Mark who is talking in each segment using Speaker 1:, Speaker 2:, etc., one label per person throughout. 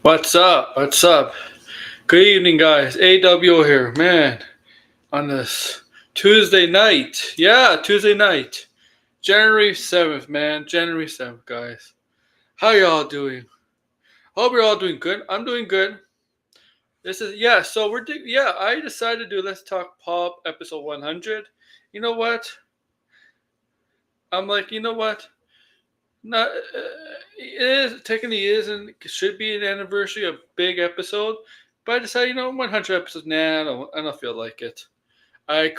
Speaker 1: What's up? What's up? Good evening, guys. AWO here, man. On this Tuesday night. Yeah, Tuesday night. January 7th, man. January 7th, guys. How y'all doing? Hope you're all doing good. I'm doing good. So I decided to do Let's Talk Pop episode 100. You know what? I'm like, you know what? Not it is technically is and should be an anniversary, a big episode. But I decided, 100 episodes. Nah, I don't feel like it. I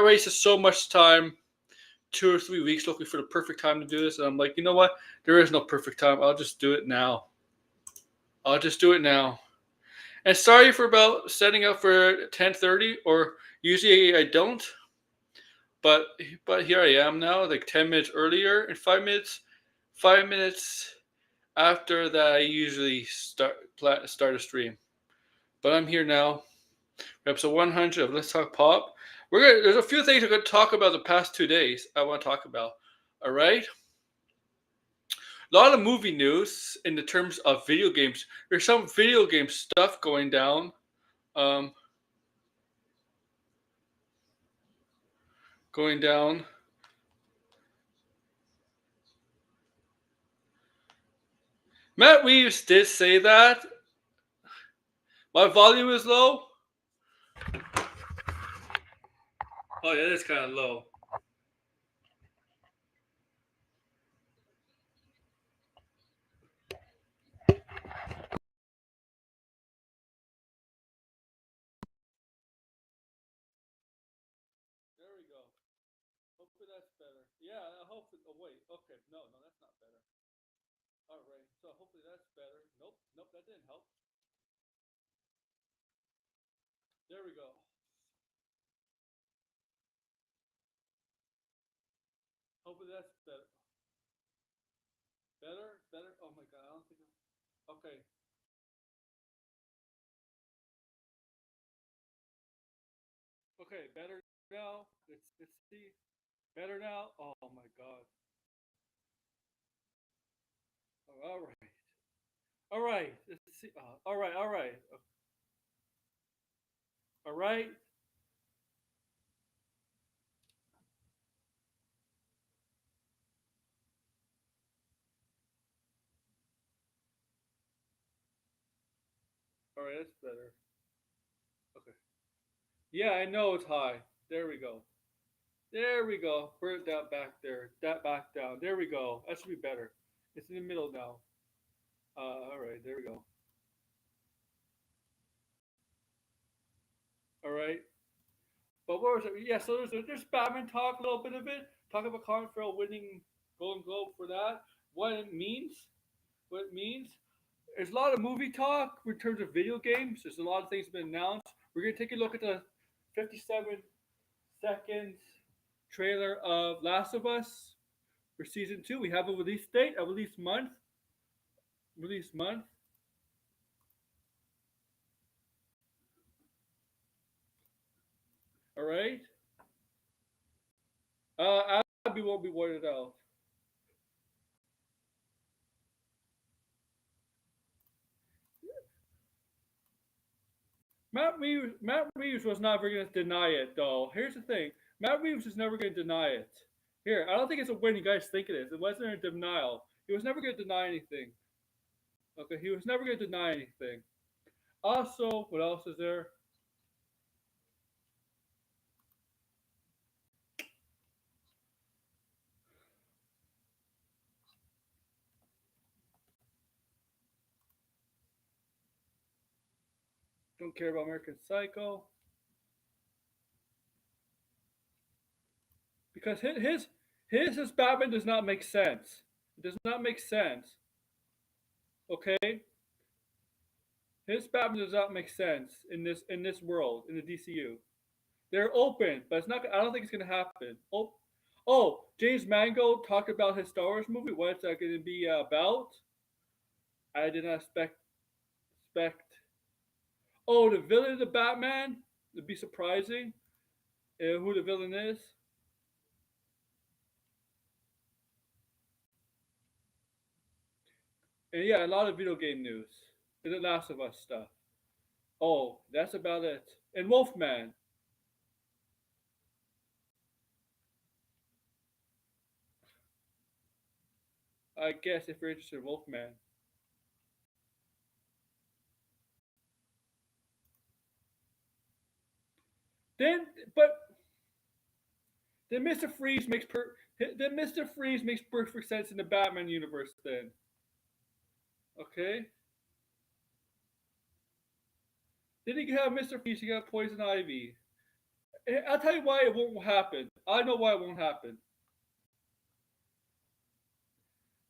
Speaker 1: wasted so much time, 2 or 3 weeks looking for the perfect time to do this, and I'm like, you know what? There is no perfect time. I'll just do it now. I'll just do it now. And sorry for about setting up for 10:30, or usually I don't, but here I am now, like 10 minutes earlier, and 5 minutes after that I usually start a stream. But I'm here now. Episode 100 of Let's Talk Pop. There's a few things we're going to talk about the past 2 days. I want to talk about. All right. A lot of movie news in the terms of video games. There's some video game stuff going down. Um, going down. Matt Reeves did say that. My volume is low. Oh yeah, it's kind of low. There we go. Hopefully that's better. Yeah, I hope. Oh wait. Okay. No, that's not better. All right. So hopefully that's better. Nope, that didn't help. There we go. Hopefully that's better. Better. Oh my god, I don't think. Okay. Okay, better now. Let's see. Better now. Oh my god. Oh, all right. All right. Let's see. All right. All right. All right. All right. That's better. Okay. Yeah, I know it's high. There we go. There we go. Put that back there. That back down. There we go. That should be better. It's in the middle now. All right. There we go. All right. But what was it? Yeah. So there's Batman talk, a little bit of it. Talk about Colin Farrell winning Golden Globe for that. What it means. What it means. There's a lot of movie talk in terms of video games. There's a lot of things been announced. We're gonna take a look at the 57 seconds trailer of Last of Us for season two. We have a release date, a release month. Release month. All right. Abby won't be worded out. Matt Reeves was never going to deny it, though. Here's the thing: Matt Reeves is never going to deny it. Here, I don't think it's a win. You guys think it is. It wasn't a denial. He was never going to deny anything. Okay, he was never going to deny anything. Also, what else is there? Don't care about American Psycho because his Batman does not make sense. It does not make sense. Okay, his Batman does not make sense in this world in the DCU. They're open, but it's not. I don't think it's gonna happen. James Mangold talked about his Star Wars movie. What's that going to be about? I did not expect. Oh, the villain of the Batman. It'd be surprising. Who the villain is? And yeah, a lot of video game news. And the Last of Us stuff. Oh, that's about it. And Wolfman. I guess if you're interested in Wolfman. Then, but then Mr. Freeze makes perfect sense in the Batman universe. Then, okay. Then you can have Mr. Freeze. You got Poison Ivy. I'll tell you why it won't happen. I know why it won't happen.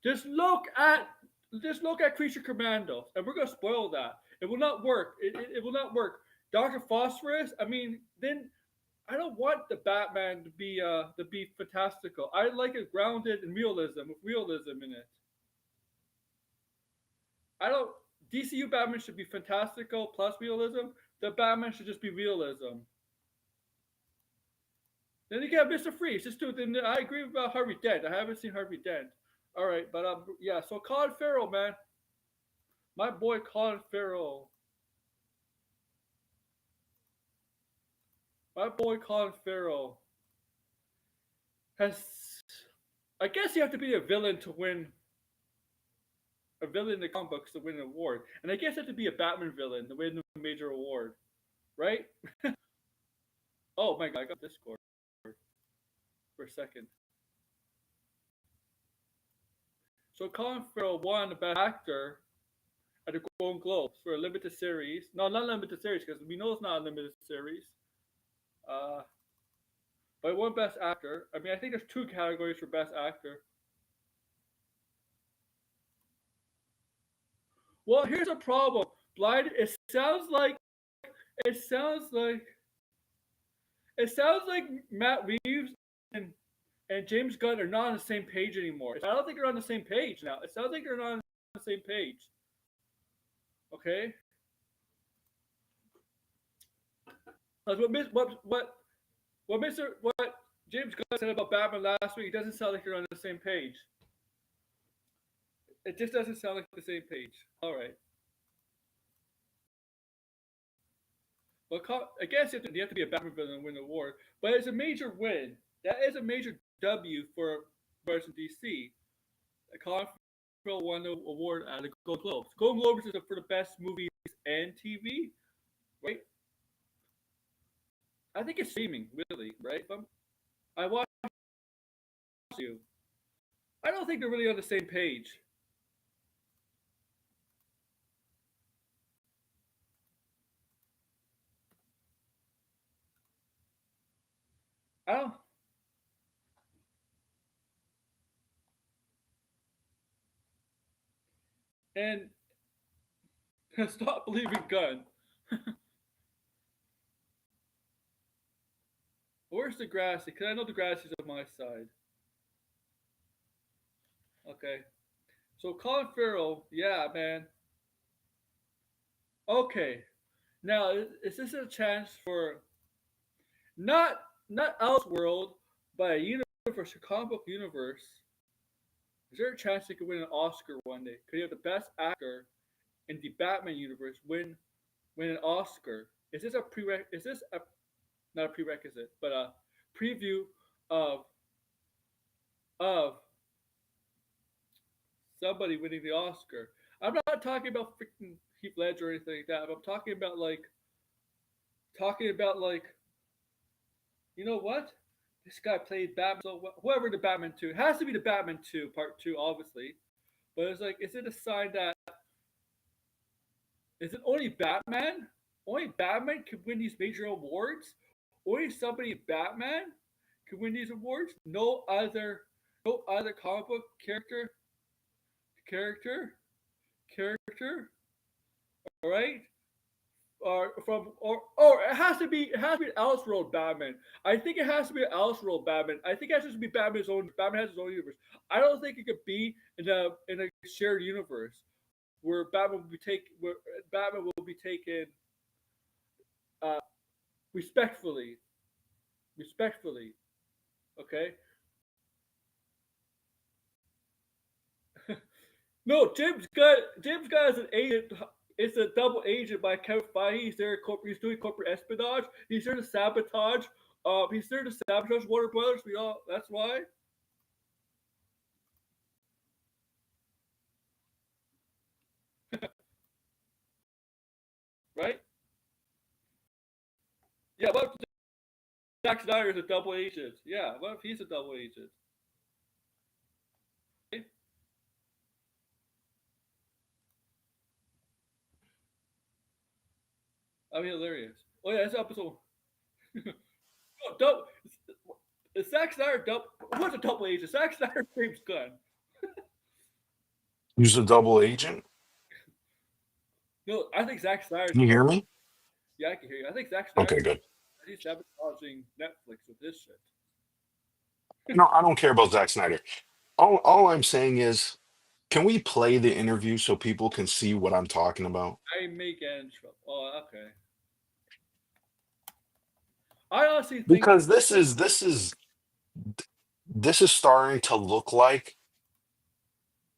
Speaker 1: Just look at Creature Commandos, and we're gonna spoil that. It will not work. It will not work. Doctor Phosphorus. I mean, then I don't want the Batman to be fantastical. I like it grounded in realism with realism in it. I don't. DCU Batman should be fantastical plus realism. The Batman should just be realism. Then you get Mr. Freeze. Just do it. Then I agree about Harvey Dent. I haven't seen Harvey Dent. All right, but yeah. So Colin Farrell, man, my boy Colin Farrell, my boy Colin Farrell has. I guess you have to be a villain to win. A villain in the comic books to win an award, and I guess you have to be a Batman villain to win a major award, right? Oh my god, I got Discord for a second. So Colin Farrell won the Best Actor at the Golden Globes for a limited series. No, not limited series because we know it's not a limited series. Uh, but he won Best Actor. I mean, I think there's two categories for Best Actor. Well, here's a problem. Blind. It sounds like Matt Reeves and James Gunn are not on the same page anymore. I don't think they're on the same page now. It sounds like they're not on the same page. Okay. What James Gunn said about Batman last week, it doesn't sound like you're on the same page. It just doesn't sound like the same page. All right. Well, I guess you have to be a Batman villain to win the award, but it's a major win. That is a major W for versus DC. Colin Farrell won the award at the Golden Globes. Golden Globes is for the best movies and TV, right? I think it's streaming, really, right? I watch you. I don't think they're really on the same page. I don't. And stop believing Gunn. Where's the grassy? Because I know the grassy's on my side. Okay. So Colin Farrell, yeah, man. Okay. Now, is this a chance for not Elseworld, but a universe, a comic book universe? Is there a chance they could win an Oscar one day? Could you have the best actor in the Batman universe win an Oscar? Is this a not a prerequisite, but a preview of of somebody winning the Oscar? I'm not talking about freaking Heath Ledger or anything like that. But I'm talking about like you know what? This guy played Batman. So whoever the Batman two, it has to be the Batman two part two, obviously. But it's like, is it a sign that is it only Batman? Only Batman can win these major awards. Only somebody Batman can win these awards. No other. No, either comic book character, character. All right, or it has to be Elseworld Batman. I think it has to be Elseworld Batman. I think it has to be Batman's own. Batman has his own universe. I don't think it could be in a shared universe where Batman will be taken uh, respectfully, respectfully. Okay. No, James Gunn is an agent. It's a double agent by Kevin Feige. He's doing corporate espionage. He's there to sabotage. He's there to sabotage Warner Brothers. That's why, right? Yeah. What if Zack Snyder is a double agent? Yeah. What if he's a double agent? Right? I mean, hilarious. Oh yeah, it's episode. Oh, double. Is Zack Snyder double? What's a double agent? Zack Snyder, James Gunn.
Speaker 2: Use a double agent.
Speaker 1: No, I think Zack Snyder's
Speaker 2: Can
Speaker 1: a
Speaker 2: you hear
Speaker 1: double.
Speaker 2: me?
Speaker 1: Yeah, I can hear you. I think Zack
Speaker 2: Okay,
Speaker 1: Snyder's
Speaker 2: good.
Speaker 1: he's sabotaging Netflix with this shit.
Speaker 2: No, I don't care about Zack Snyder. All I'm saying is, can we play the interview so people can see what I'm talking about?
Speaker 1: I may get in trouble. Oh, okay. I honestly think
Speaker 2: Because this is starting to look like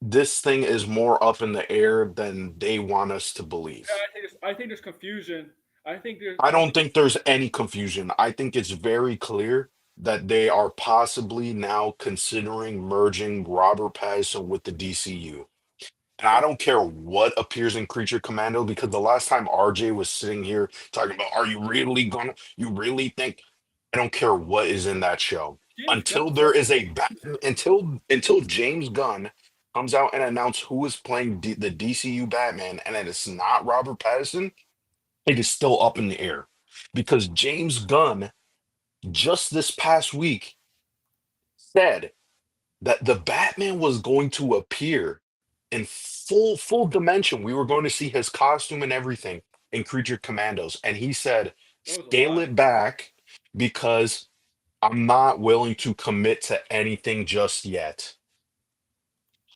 Speaker 2: this thing is more up in the air than they want us to believe.
Speaker 1: I think there's confusion. I think there's
Speaker 2: I
Speaker 1: I
Speaker 2: don't
Speaker 1: think
Speaker 2: think there's any confusion. I think it's very clear that they are possibly now considering merging Robert Pattinson with the DCU. And I
Speaker 1: oh,
Speaker 2: don't care what appears in Creature Commando because the last time RJ was sitting here talking about, are you really gonna, you really think? I don't care what is in that show.
Speaker 1: James Gunn
Speaker 2: Until
Speaker 1: said
Speaker 2: there is a until James Gunn comes out and announce who is playing the DCU Batman and it is not Robert Pattinson, it is still up in the air. Because James Gunn just this past week said that the Batman was going to appear in full dimension. We were going to see his costume and everything in Creature Commandos, and he said,
Speaker 1: that was a
Speaker 2: "Scale
Speaker 1: lie.
Speaker 2: it back because I'm not willing to commit to anything just yet."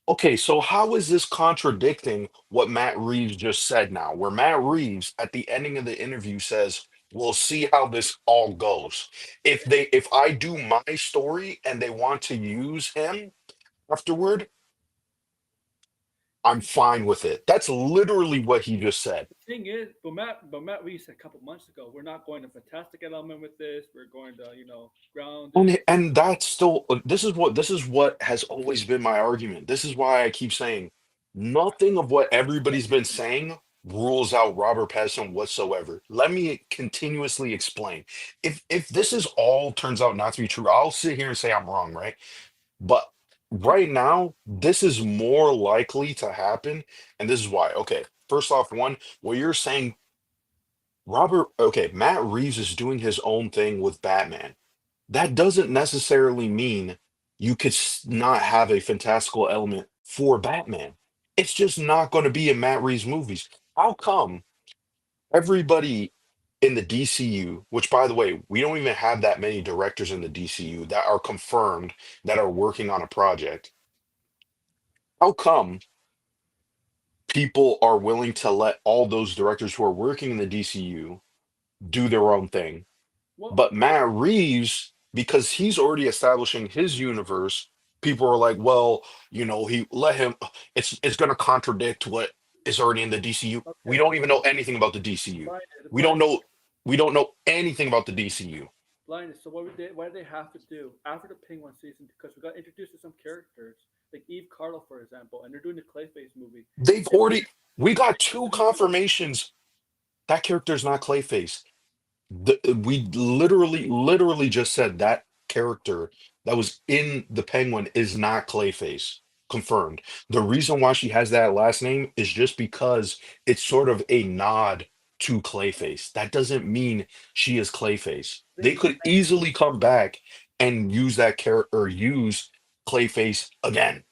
Speaker 2: Okay, so how is this contradicting what Matt Reeves just said now? Where Matt Reeves at the ending of the interview says, "We'll see how this all goes. If I do my story and they want to use him afterward, I'm fine with it." That's literally what he just said.
Speaker 1: The thing is, but Matt Reeves said a couple months ago, we're not going to fantastic element with this. We're going to ground it.
Speaker 2: And that's still this is what has always been my argument. This is why I keep saying nothing of what everybody's been saying rules out Robert Pattinson whatsoever. Let me continuously explain. If this is all turns out not to be true, I'll sit here and say I'm wrong, right? But right now, this is more likely to happen, and this is why. Okay, first off, one, what you're saying, Matt Reeves is doing his own thing with Batman. That doesn't necessarily mean you could not have a fantastical element for Batman. It's just not going to be in Matt Reeves movies. How come everybody in the DCU, which by the way, we don't even have that many directors in the DCU that are confirmed that are working on a project. How come people are willing to let all those directors who are working in the DCU do their own thing?
Speaker 1: Well,
Speaker 2: But Matt Reeves, because he's already establishing his universe, people are like, well, he let him. It's going to contradict what is already in the DCU. We
Speaker 1: okay,
Speaker 2: don't even know anything about the DCU.
Speaker 1: blinded,
Speaker 2: We don't
Speaker 1: blinded,
Speaker 2: know. We don't know anything about the DCU.
Speaker 1: blinded. So what do they have to do after the Penguin season? Because we got introduced to some characters like Eve Carlo, for example, and they're doing the Clayface movie.
Speaker 2: They've
Speaker 1: They
Speaker 2: already. We
Speaker 1: they
Speaker 2: got
Speaker 1: have
Speaker 2: two
Speaker 1: to do something.
Speaker 2: confirmations that character's not Clayface. We literally just said that character that was in the Penguin is not Clayface. Confirmed. The reason why she has that last name is just because it's sort of a nod to Clayface. That doesn't mean she is Clayface. They
Speaker 1: Thing is,
Speaker 2: could easily come back and use that character or use. Clayface again.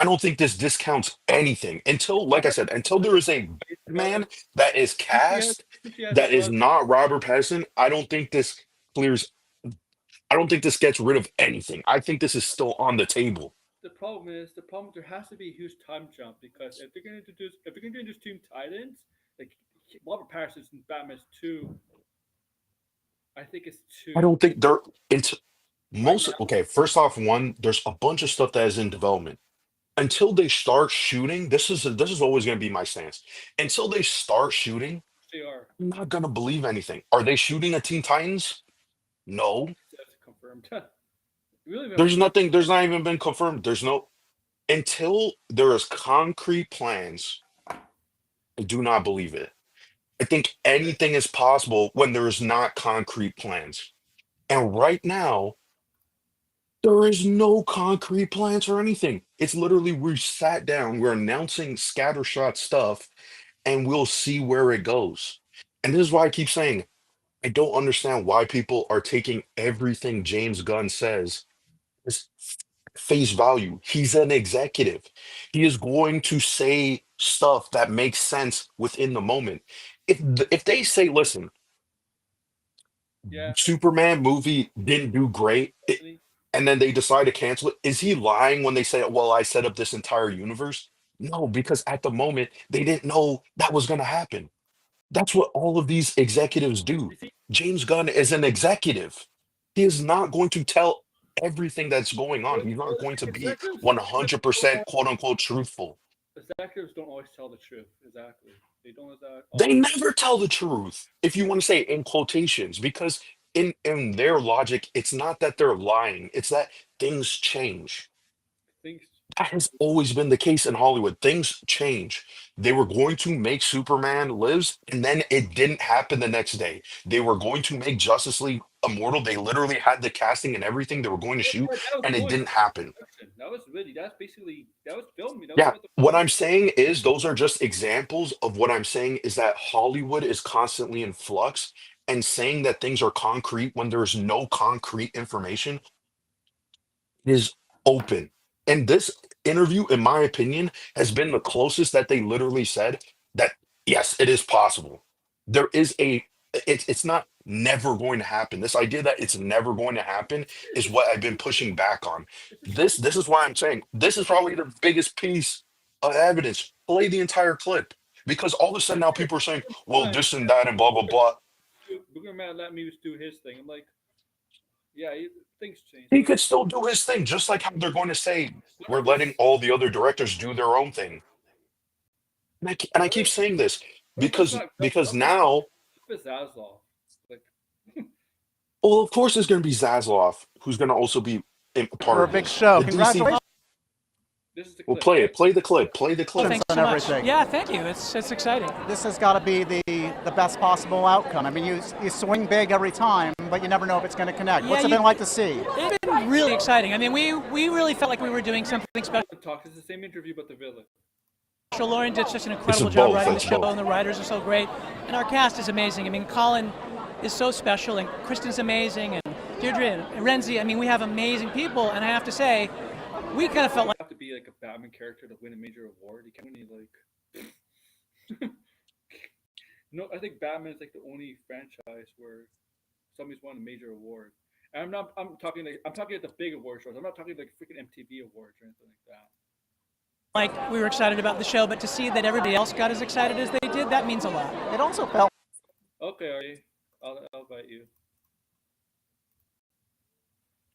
Speaker 2: I don't think this discounts anything until, like I said, until there is a Batman that is cast
Speaker 1: He has
Speaker 2: that is
Speaker 1: blood.
Speaker 2: not Robert Pattinson. I don't think this clears. I don't think this gets rid of anything. I think this is still on the table.
Speaker 1: The problem there has to be a huge time jump because if they're going to introduce Team Titans, like Robert Pattinson's Batman's too. I think it's
Speaker 2: I
Speaker 1: too
Speaker 2: don't think they're it's
Speaker 1: right
Speaker 2: most
Speaker 1: now.
Speaker 2: okay. First off, one, there's a bunch of stuff that is in development. Until they start shooting, this is always going to be my stance. Until they start shooting,
Speaker 1: They are.
Speaker 2: I'm not going to believe anything. Are they shooting a Teen Titans? No.
Speaker 1: That's confirmed. We don't even have a
Speaker 2: There's
Speaker 1: trailer.
Speaker 2: nothing. There's not even been confirmed. There's no until there is concrete plans. I do not believe it. I think anything is possible when there is not concrete plans. And right now, there is no concrete plans or anything. It's literally we sat down, we're announcing scattershot stuff, and we'll see where it goes. And this is why I keep saying I don't understand why people are taking everything James Gunn says as face value. He's an executive. He is going to say stuff that makes sense within the moment. If they say, listen,
Speaker 1: Yeah,
Speaker 2: Superman movie didn't do great,
Speaker 1: Disney.
Speaker 2: and then they decide to cancel it, is he lying when they say, well, I set up this entire universe? No, because at the moment they didn't know that was going to happen. That's what all of these executives do.
Speaker 1: You see,
Speaker 2: James Gunn is an executive. He is not going to tell everything that's going on. He's not going to be
Speaker 1: don't
Speaker 2: 100%
Speaker 1: always,
Speaker 2: quote unquote truthful.
Speaker 1: executives don't always tell the truth. Exactly. They don't
Speaker 2: They
Speaker 1: always.
Speaker 2: never tell the truth, if you want to say in quotations, because in their logic, it's not that they're lying, it's that things change.
Speaker 1: Think
Speaker 2: That has always been the case in Hollywood. Things change. They were going to make Superman lives, and then it didn't happen the next day. They were going to make Justice League immortal. They literally had the casting and everything they were going to shoot,
Speaker 1: that was
Speaker 2: and it
Speaker 1: going
Speaker 2: didn't happen.
Speaker 1: production. That was really that's basically that was filming. That was
Speaker 2: Yeah,
Speaker 1: about the
Speaker 2: what
Speaker 1: filming.
Speaker 2: I'm saying is those are just examples of what I'm saying is that Hollywood is constantly in flux, and saying that things are concrete when there's no concrete information is open. And this interview, in my opinion, has been the closest that they literally said that yes, it is possible. There is it's not never going to happen. This idea that it's never going to happen is what I've been pushing back on.
Speaker 1: It's a show.
Speaker 2: This is why I'm saying this is probably the biggest piece of evidence. Play the entire clip. Because all of a sudden now people are saying, well,
Speaker 1: Fine.
Speaker 2: this and that and blah blah blah.
Speaker 1: Booger Man let me do his thing. I'm like, yeah, things change.
Speaker 2: He could still do his thing, just like how they're going to say we're letting all the other directors do their own thing. And I keep saying this
Speaker 1: What if it's not
Speaker 2: because
Speaker 1: what
Speaker 2: now,
Speaker 1: if it's Zaslav? Like,
Speaker 2: well, of course, there's going to be Zaslav, who's going to also be a part
Speaker 3: For a
Speaker 2: of
Speaker 3: big
Speaker 2: this.
Speaker 3: show.
Speaker 2: The DC.
Speaker 3: Congratulations
Speaker 1: this is the
Speaker 2: Well,
Speaker 1: clip.
Speaker 2: play
Speaker 1: Right?
Speaker 2: it. Play the clip. Play the
Speaker 4: Oh,
Speaker 2: clip.
Speaker 4: thanks
Speaker 3: on
Speaker 4: so much.
Speaker 3: everything.
Speaker 4: Yeah, thank you. It's exciting.
Speaker 3: This has got to be the best possible outcome. I mean, you swing big every time, but you never know if it's going to connect.
Speaker 4: Yeah,
Speaker 3: What's it
Speaker 4: you-
Speaker 3: been like to see?
Speaker 4: It's been really exciting. I mean, we really felt like we were doing something special.
Speaker 1: Talk. It's the same interview about the villain.
Speaker 4: Lauren did such an
Speaker 2: It's
Speaker 4: incredible
Speaker 2: both,
Speaker 4: job writing the
Speaker 2: it's
Speaker 4: show,
Speaker 2: both.
Speaker 4: and the writers are so great, and our cast is amazing. I mean, Colin is so special, and Kristen's amazing, and Deirdre and Renzi. I mean, we have amazing people, and I have to say, we kind of felt like
Speaker 1: You have to be like a Batman character to win a major award. You can't win like. No, I think Batman is like the only franchise where somebody's won a major award. And I'm talking at the big award shows. I'm not talking like freaking MTV awards or anything like that.
Speaker 4: we were excited about the show, but to see that everybody else got as excited as they did, that means a lot.
Speaker 3: It also felt
Speaker 1: Okay, Ari, I'll invite you.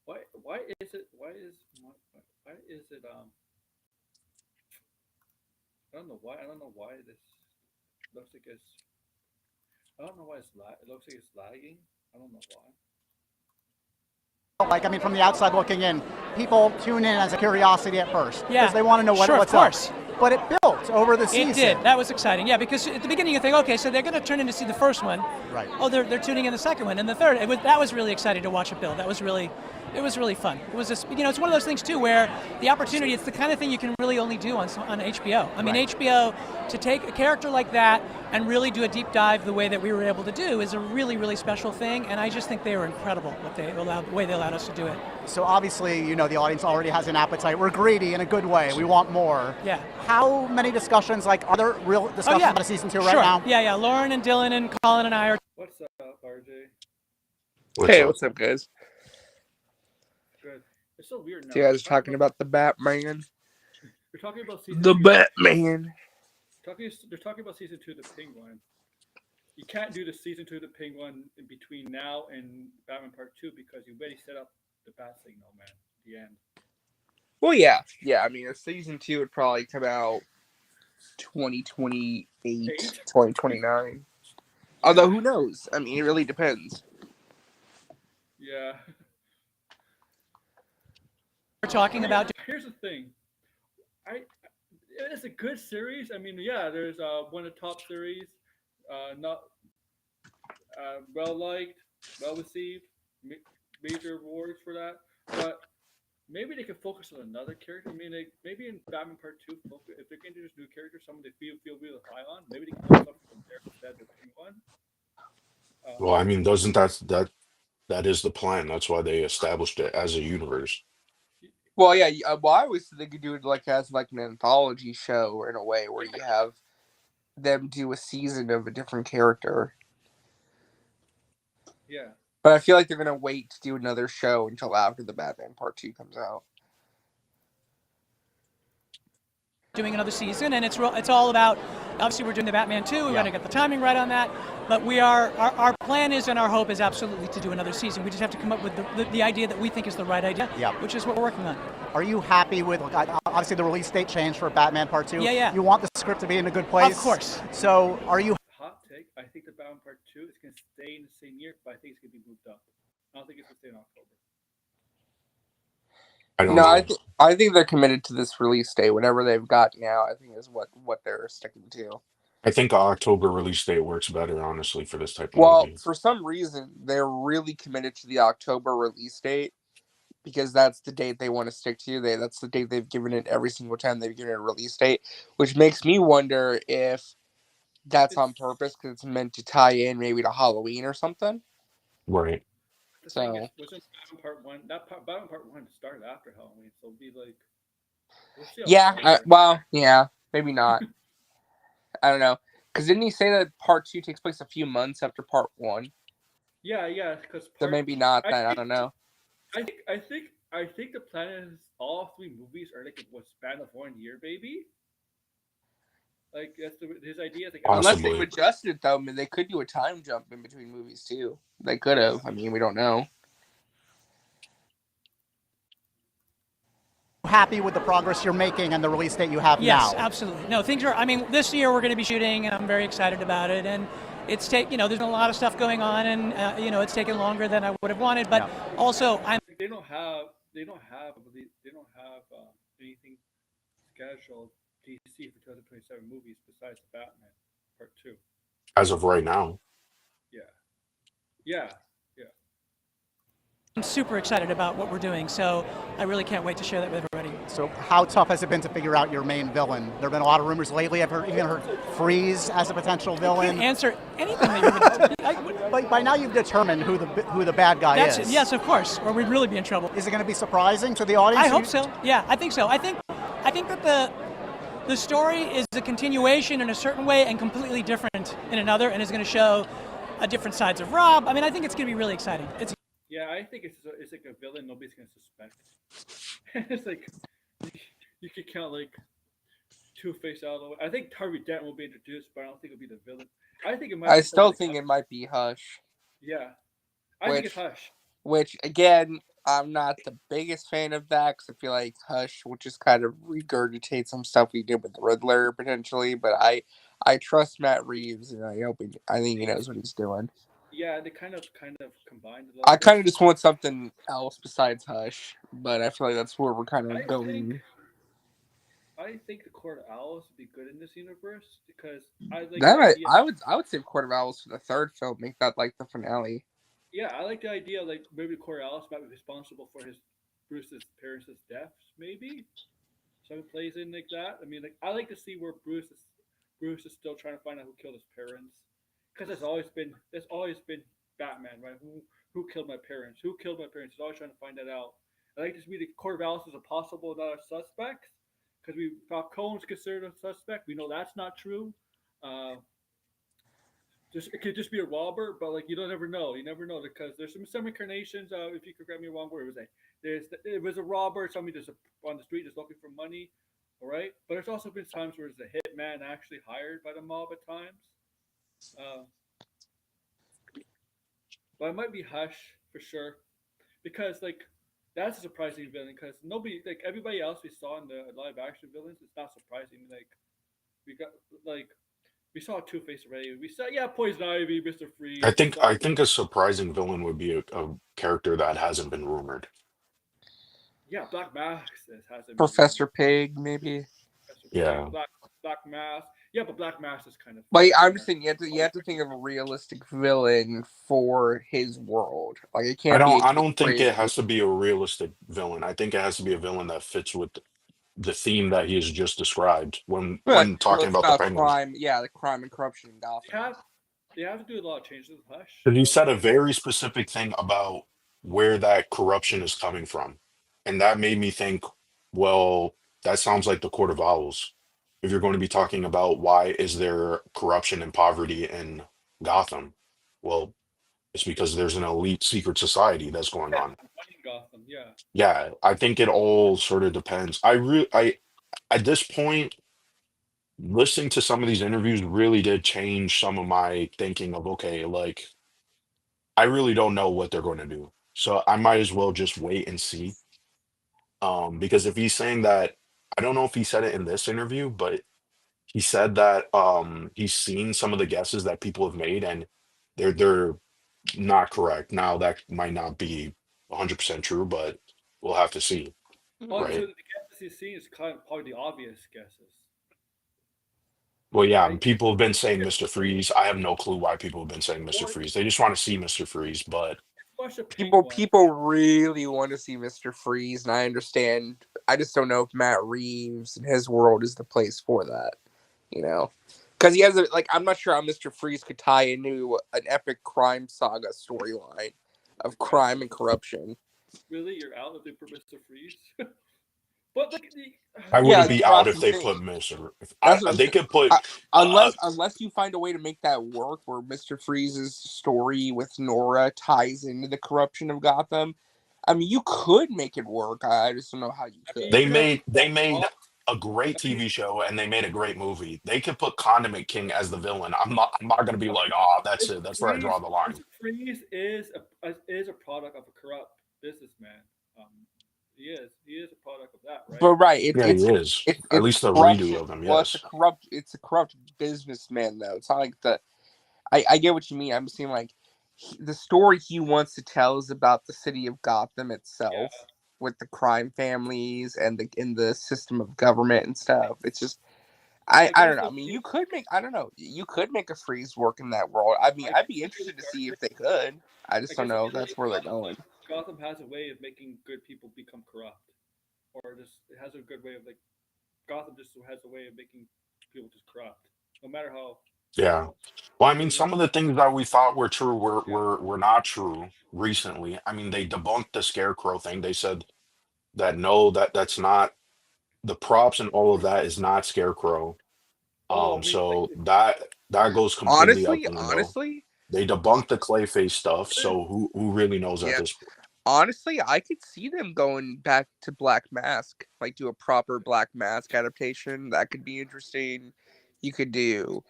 Speaker 1: Why is it I don't know why this looks like it's I don't know why it looks like it's lagging. I don't know why.
Speaker 3: like, I mean, from the outside looking in, people tune in as a curiosity at first.
Speaker 4: Yeah.
Speaker 3: Because they want to know
Speaker 4: Sure, of
Speaker 3: what's
Speaker 4: course.
Speaker 3: up. But it built over the season.
Speaker 4: It did. That was exciting. Yeah, because at the beginning you think, okay, so they're going to turn in to see the first one.
Speaker 3: Right.
Speaker 4: Oh, they're tuning in the second one and the third. That was really exciting to watch it build. That was really It was really fun. It was just, it's one of those things too where the opportunity, it's the kind of thing you can really only do on HBO. I mean,
Speaker 3: Right.
Speaker 4: HBO, to take a character like that and really do a deep dive the way that we were able to do is a really, really special thing, and I just think they were incredible, the way they allowed us to do it.
Speaker 3: So obviously, the audience already has an appetite. We're greedy in a good way. We want more.
Speaker 4: Yeah.
Speaker 3: How many discussions, are there real discussions about a season 2 right
Speaker 4: Sure.
Speaker 3: now?
Speaker 4: Yeah. Lauren and Dylan and Colin and I are.
Speaker 1: What's up, RJ?
Speaker 5: What's up, guys?
Speaker 1: Good. It's so weird now.
Speaker 5: So you guys are talking about the Batman?
Speaker 1: We're talking about season
Speaker 5: The
Speaker 1: 2.
Speaker 5: Batman.
Speaker 1: They're talking about season 2 of the Penguin. You can't do the season 2 of the Penguin in between now and Batman Part 2 because you already set up the bat signal, man. At the end.
Speaker 5: Well, yeah. I mean, a season 2 would probably come out 2028, 2029. Although, who knows? I mean, it really depends.
Speaker 1: Yeah.
Speaker 4: We're talking about.
Speaker 1: Here's the thing. It's a good series. I mean, yeah, there's one of the top series, not well liked, well received, major awards for that. But maybe they could focus on another character. I mean, maybe in Batman Part 2, if they're going to introduce new characters, someone they feel really high on, maybe they can do something from there instead of the Penguin.
Speaker 2: Well, I mean, doesn't that is the plan? That's why they established it as a universe.
Speaker 5: Well, yeah. Well, I always think they could do it as an anthology show, or in a way where you have them do a season of a different character.
Speaker 1: Yeah.
Speaker 5: But I feel like they're gonna wait to do another show until after the Batman Part 2 comes out.
Speaker 4: Doing another season, and it's all about. Obviously, we're doing the Batman 2. We got to get the timing right on that. But our plan is, and our hope is absolutely to do another season. We just have to come up with the idea that we think is the right idea, which is what we're working on.
Speaker 3: Are you happy with, obviously the release date changed for Batman Part 2?
Speaker 4: Yeah.
Speaker 3: You want the script to be in a good place?
Speaker 4: Of course.
Speaker 3: So are you...
Speaker 1: Hot take. I think the Batman Part 2 is going to stay in the same year, but I think it's going to be moved up. I don't think it's going to stay in October.
Speaker 2: I don't know.
Speaker 5: I think they're committed to this release date. Whatever they've got now, I think is what they're sticking to.
Speaker 2: I think October release date works better, honestly, for this type of
Speaker 5: Well,
Speaker 2: movie.
Speaker 5: for some reason, they're really committed to the October release date because that's the date they want to stick to. That's the date they've given it every single time they've given it a release date, which makes me wonder if that's on purpose because it's meant to tie in maybe to Halloween or something.
Speaker 2: Right.
Speaker 1: The thing is, wasn't Batman Part 1? Batman Part 1 started after Halloween, so it'll be like. We'll see
Speaker 5: Yeah, maybe not. I don't know. Because didn't he say that Part 2 takes place a few months after Part 1?
Speaker 1: Yeah, because.
Speaker 5: So maybe not that. I don't know.
Speaker 1: I think the plan is all 3 movies are like a span of 1 year, baby. Like that's his idea. Like,
Speaker 2: Possibly.
Speaker 5: Unless they've adjusted it, though, I mean, they could do a time jump in between movies too. They could have. I mean, we don't know.
Speaker 3: happy with the progress you're making and the release date you have now?
Speaker 4: Yes, absolutely. No, things are. I mean, this year we're going to be shooting, and I'm very excited about it. And it's there's a lot of stuff going on, and it's taken longer than I would have wanted. But also,
Speaker 1: they don't have anything scheduled DC for 2027 movies besides Batman Part 2.
Speaker 2: As of right now.
Speaker 1: Yeah.
Speaker 4: I'm super excited about what we're doing, so I really can't wait to share that with everybody.
Speaker 3: So how tough has it been to figure out your main villain? There have been a lot of rumors lately. I've even heard Freeze as a potential villain.
Speaker 4: I can't answer anything that you're
Speaker 3: But by now you've determined who the bad guy is.
Speaker 4: Yes, of course, or we'd really be in trouble.
Speaker 3: Is it going to be surprising to the audience?
Speaker 4: I hope so. Yeah, I think so. I think that the story is a continuation in a certain way and completely different in another, and is going to show a different sides of Rob. I mean, I think it's going to be really exciting.
Speaker 1: Yeah, I think it's like a villain nobody's going to suspect. It's like you could count like Two-Face out of the way. I think Harvey Dent will be introduced, but I don't think it'll be the villain. I think it might.
Speaker 5: I still think it might be Hush.
Speaker 1: Yeah, I think it's Hush.
Speaker 5: Which again, I'm not the biggest fan of that because I feel like Hush will just kind of regurgitate some stuff we did with the Riddler potentially. But I trust Matt Reeves, and I think he knows what he's doing.
Speaker 1: Yeah, they kind of combined.
Speaker 5: I kind of just want something else besides Hush, but I feel like that's where we're kind of going.
Speaker 1: I think the Court of Owls would be good in this universe because I like.
Speaker 5: I would save Court of Owls for the third film. Make that like the finale.
Speaker 1: Yeah, I like the idea of like maybe Corey Ellis might be responsible for his Bruce's parents' deaths, maybe. So it plays in like that. I mean, like I like to see where Bruce is still trying to find out who killed his parents, because there's always been Batman, right? Who killed my parents? Who killed my parents? He's always trying to find that out. I like to see the Corvallis as a possible another suspect, because we Falcone's considered a suspect. We know that's not true. Uh, just it could just be a robber, but like you don't ever know. You never know because there's some incarnations. If you could grab me wrong word, it was like it was a robber. Somebody just on the street just looking for money, all right. But there's also been times where it's a hitman actually hired by the mob at times. Uh, but it might be Hush for sure because like that's a surprising villain because nobody like everybody else we saw in the live action villains. It's not surprising. Like we got like we saw Two Face already. We saw Poison Ivy, Mister
Speaker 2: I
Speaker 1: Freeze. We
Speaker 2: think
Speaker 1: saw
Speaker 2: I think a surprising villain would be a character that hasn't been rumored.
Speaker 1: Black Mask hasn't been rumored.
Speaker 5: Professor Pig, maybe.
Speaker 1: Professor Pig,
Speaker 2: Yeah.
Speaker 1: Black Mask. Yeah, but Black Mask is kind of
Speaker 5: Like I'm
Speaker 1: yeah.
Speaker 5: just saying, you have to think of a realistic villain for his world. Like it
Speaker 2: I
Speaker 5: can't be
Speaker 2: don't
Speaker 5: a
Speaker 2: I
Speaker 5: kid
Speaker 2: don't think it
Speaker 5: crazy.
Speaker 2: has to be a realistic villain. I think it has to be a villain that fits with the theme that he has just described when
Speaker 5: Well,
Speaker 2: talking
Speaker 5: it's
Speaker 2: about the
Speaker 5: about
Speaker 2: Penguin.
Speaker 5: crime. Yeah, the crime and corruption in
Speaker 1: They
Speaker 5: Gotham.
Speaker 1: have they have to do a lot of changes with Hush.
Speaker 2: Because he said a very specific thing about where that corruption is coming from. And that made me think, well, that sounds like the Court of Owls. If you're going to be talking about why is there corruption and poverty in Gotham, well, it's because there's an elite secret society that's going
Speaker 1: Yeah,
Speaker 2: on.
Speaker 1: money in Gotham. Yeah,
Speaker 2: Yeah, I think it all sort of depends. I at this point, listening to some of these interviews really did change some of my thinking of okay, like I really don't know what they're going to do. So I might as well just wait and see. Because if he's saying that, I don't know if he said it in this interview, but he said that he's seen some of the guesses that people have made and they're not correct. Now that might not be 100% true, but we'll have to see,
Speaker 1: Oh,
Speaker 5: Mhm.
Speaker 1: so
Speaker 2: right?
Speaker 1: the guesses you've seen is kind of probably the obvious guesses,
Speaker 2: Well, yeah,
Speaker 1: right?
Speaker 2: people have been saying
Speaker 1: It's
Speaker 2: Mr. Freeze. I have no clue why people have been saying Mr.
Speaker 1: more,
Speaker 2: Freeze. They just want to see Mr. Freeze, but
Speaker 1: much a
Speaker 5: People
Speaker 1: penguin.
Speaker 5: people really want to see Mr. Freeze, and I understand. I just don't know if Matt Reeves and his world is the place for that. You know, because he has I'm not sure how Mr. Freeze could tie into an epic crime saga storyline of crime and corruption.
Speaker 1: Really, you're out of the Mister Freeze. But like
Speaker 2: I
Speaker 5: Yeah,
Speaker 2: wouldn't be out
Speaker 5: that's
Speaker 2: if
Speaker 5: the
Speaker 2: they
Speaker 5: thing.
Speaker 2: put Mr. If
Speaker 5: That's what I'm
Speaker 2: they
Speaker 5: saying.
Speaker 2: could put
Speaker 5: I,
Speaker 2: uh
Speaker 5: unless you find a way to make that work, where Mister Freeze's story with Nora ties into the corruption of Gotham. I mean, you could make it work. I just don't know how you
Speaker 1: I mean, you
Speaker 5: could.
Speaker 2: they
Speaker 1: could have
Speaker 2: made
Speaker 1: Bob.
Speaker 2: a great
Speaker 1: I mean,
Speaker 2: TV show and they made a great movie. They could put Condiment King as the villain. I'm not gonna be like, oh, that's it. That's where I draw the line.
Speaker 1: Mr. Freeze is a product of a corrupt businessman. Um, he is a product of that, right?
Speaker 5: But right,
Speaker 2: Yeah, he is. At
Speaker 5: it's
Speaker 2: least the
Speaker 5: corruption.
Speaker 2: redo of him,
Speaker 5: Well,
Speaker 2: yes.
Speaker 5: it's a corrupt businessman though. It's not like the. I get what you mean. I'm saying like the story he wants to tell is about the city of Gotham itself,
Speaker 1: Yeah.
Speaker 5: with the crime families and the system of government and stuff. It's just
Speaker 1: I
Speaker 5: I don't
Speaker 1: guess
Speaker 5: know. I
Speaker 1: they'll
Speaker 5: mean,
Speaker 1: see.
Speaker 5: you could make I don't know. You could make a Freeze work in that world. I mean,
Speaker 1: I
Speaker 5: I'd
Speaker 1: guess
Speaker 5: be
Speaker 1: they'll do
Speaker 5: interested to see if
Speaker 1: character.
Speaker 5: they could. I
Speaker 1: I
Speaker 5: just don't
Speaker 1: guess
Speaker 5: know
Speaker 1: they'll
Speaker 5: if
Speaker 1: do like
Speaker 5: that's where they're
Speaker 1: Gotham.
Speaker 5: going.
Speaker 1: Gotham has a way of making good people become corrupt, or just it has a good way of like Gotham just has a way of making people just corrupt, no matter how
Speaker 2: Yeah. Well, I mean,
Speaker 1: good it is.
Speaker 2: some of the things that we thought were true were
Speaker 1: Yeah.
Speaker 2: were not true recently. I mean, they debunked the scarecrow thing. They said that no, that's not the props and all of that is not scarecrow.
Speaker 1: Oh, I mean, like,
Speaker 2: So that goes completely out
Speaker 5: Honestly,
Speaker 2: the window.
Speaker 5: honestly,
Speaker 2: They debunked the Clayface stuff,
Speaker 1: yeah,
Speaker 2: so who really knows at
Speaker 5: yeah.
Speaker 2: this point?
Speaker 5: Honestly, I could see them going back to Black Mask, like do a proper Black Mask adaptation. That could be interesting. You could do,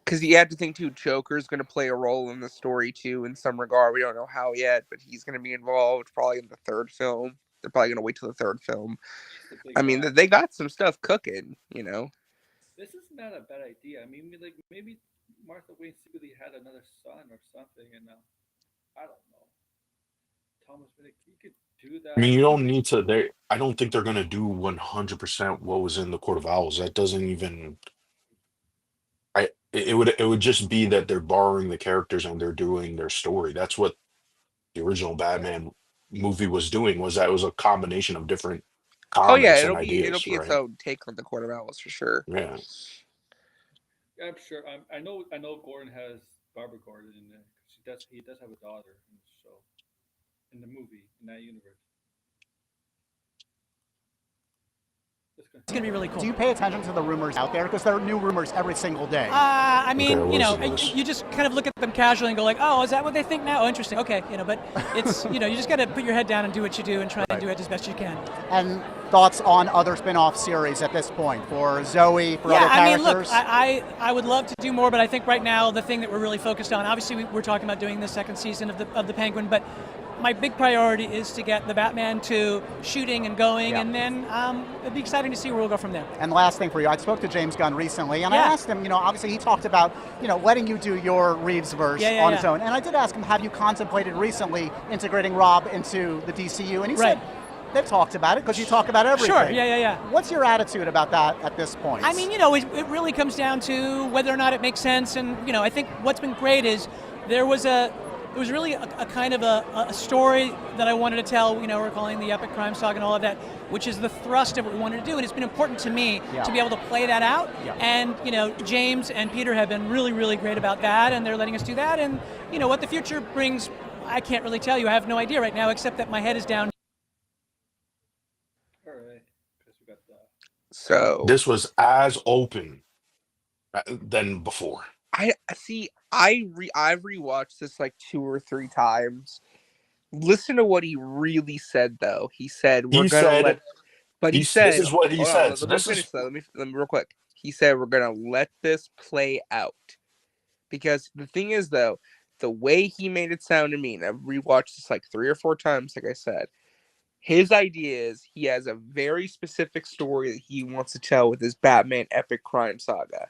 Speaker 5: because you have to think too. Joker's going to play a role in the story too, in some regard. We don't know how yet, but he's going to be involved probably in the third film. They're probably going to wait till the third film.
Speaker 1: he's a big
Speaker 5: I mean,
Speaker 1: guy.
Speaker 5: they got some stuff cooking, you know.
Speaker 1: This is not a bad idea. I mean, like maybe Martha Wayne secretly had another son or something, and I don't know. Thomas, like, you could do
Speaker 2: I mean,
Speaker 1: that.
Speaker 2: you
Speaker 1: You
Speaker 2: don't
Speaker 1: could,
Speaker 2: need to. They, I don't think they're gonna do 100% what was in the Court of Owls. That doesn't even. It would just be that they're borrowing the characters and they're doing their story. That's what the original Batman movie was doing, was that it was a combination of different
Speaker 5: Oh yeah,
Speaker 2: comics and
Speaker 5: it'll
Speaker 2: ideas,
Speaker 5: be its
Speaker 2: right?
Speaker 5: own take on the Court of Owls for sure.
Speaker 2: Yeah.
Speaker 1: I'm sure. I know Gordon has Barbara Gordon in there. He does have a daughter in the show, in the movie, in that universe. That's good.
Speaker 4: It's going to be really cool.
Speaker 3: Do you pay attention to the rumors out there? Because there are new rumors every single day.
Speaker 4: I mean,
Speaker 2: Okay,
Speaker 4: you know,
Speaker 2: what's this?
Speaker 4: you just kind of look at them casually and go like, oh, is that what they think now? Oh, interesting. Okay, you know, but it's, you know, you just got to put your head down and do what you do and try and do it as best you can.
Speaker 3: And thoughts on other spin-off series at this point for Zoe, for other
Speaker 4: I mean,
Speaker 3: characters?
Speaker 4: look, I would love to do more, but I think right now the thing that we're really focused on, obviously we're talking about doing the second season of the Penguin, but my big priority is to get the Batman 2 shooting and going, and then it'll be exciting to see where we'll go from there.
Speaker 3: And last thing for you, I spoke to James Gunn recently, and I
Speaker 4: Yeah.
Speaker 3: asked him, you know, obviously he talked about, you know, letting you do your Reeves verse on his own. And I did ask him, have you contemplated recently integrating Rob into the DCU? And he said, they've talked about it because you talk about everything.
Speaker 4: Sure, yeah.
Speaker 3: What's your attitude about that at this point?
Speaker 4: I mean, you know, it really comes down to whether or not it makes sense, and you know, I think what's been great is there was really a kind of a story that I wanted to tell. You know, we're calling the epic crime saga and all of that, which is the thrust of what we wanted to do, and it's been important to me to be able to play that out. And you know, James and Peter have been really, really great about that, and they're letting us do that. And you know, what the future brings, I can't really tell you. I have no idea right now, except that my head is down.
Speaker 1: All right. Guess we got that.
Speaker 5: So
Speaker 2: This was as open than before.
Speaker 5: I see. I've rewatched this like 2 or 3 times. Listen to what he really said, though. He said we're he said
Speaker 2: this is what he
Speaker 5: hold on,
Speaker 2: said.
Speaker 5: Let
Speaker 2: So
Speaker 5: me
Speaker 2: this
Speaker 5: finish
Speaker 2: is
Speaker 5: that. Let me real quick. He said we're gonna let this play out, because the thing is, though, the way he made it sound to me, and I've rewatched this like 3 or 4 times, like I said. His idea is he has a very specific story that he wants to tell with his Batman epic crime saga.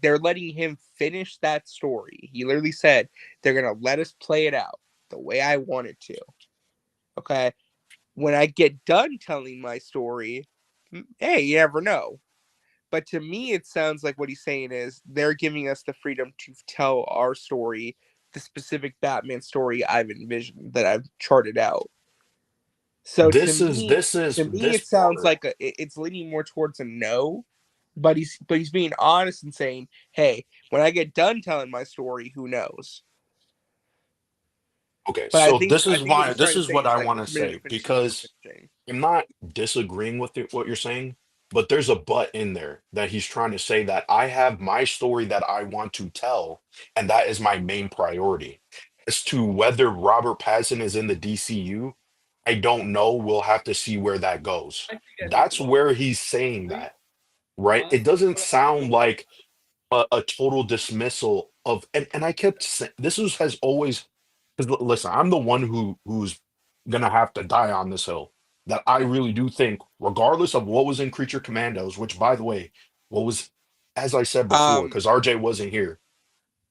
Speaker 5: They're letting him finish that story. He literally said, they're going to let us play it out the way I want it to. Okay? When I get done telling my story, hey, you never know. But to me, it sounds like what he's saying is they're giving us the freedom to tell our story, the specific Batman story I've envisioned, that I've charted out. So
Speaker 2: this
Speaker 5: to
Speaker 2: is
Speaker 5: me,
Speaker 2: this is
Speaker 5: to me,
Speaker 2: this
Speaker 5: it sounds
Speaker 2: part.
Speaker 5: like it's leaning more towards a no. But he's being honest and saying, "Hey, when I get done telling my story, who knows?"
Speaker 2: Okay,
Speaker 5: But
Speaker 2: so
Speaker 5: I think what he's trying
Speaker 2: this
Speaker 5: to
Speaker 2: is
Speaker 5: say
Speaker 2: what
Speaker 5: is
Speaker 2: I
Speaker 5: like
Speaker 2: want
Speaker 5: we're
Speaker 2: to
Speaker 5: committed
Speaker 2: say,
Speaker 5: to finishing what
Speaker 2: because
Speaker 5: we're finishing.
Speaker 2: I'm not disagreeing with what you're saying, but there's a but in there that he's trying to say that I have my story that I want to tell, and that is my main priority. As to whether Robert Pattinson is in the DCU, I don't know. We'll have to see where that goes.
Speaker 1: I think as
Speaker 2: That's
Speaker 1: well.
Speaker 2: where he's saying
Speaker 1: Honestly,
Speaker 2: that, right? It doesn't sound like a total dismissal of, and I kept saying has always, because listen, I'm the one who's gonna have to die on this hill, that I really do think, regardless of what was in Creature Commandos, which by the way, what was, as I said before,
Speaker 5: Um,
Speaker 2: because RJ wasn't here,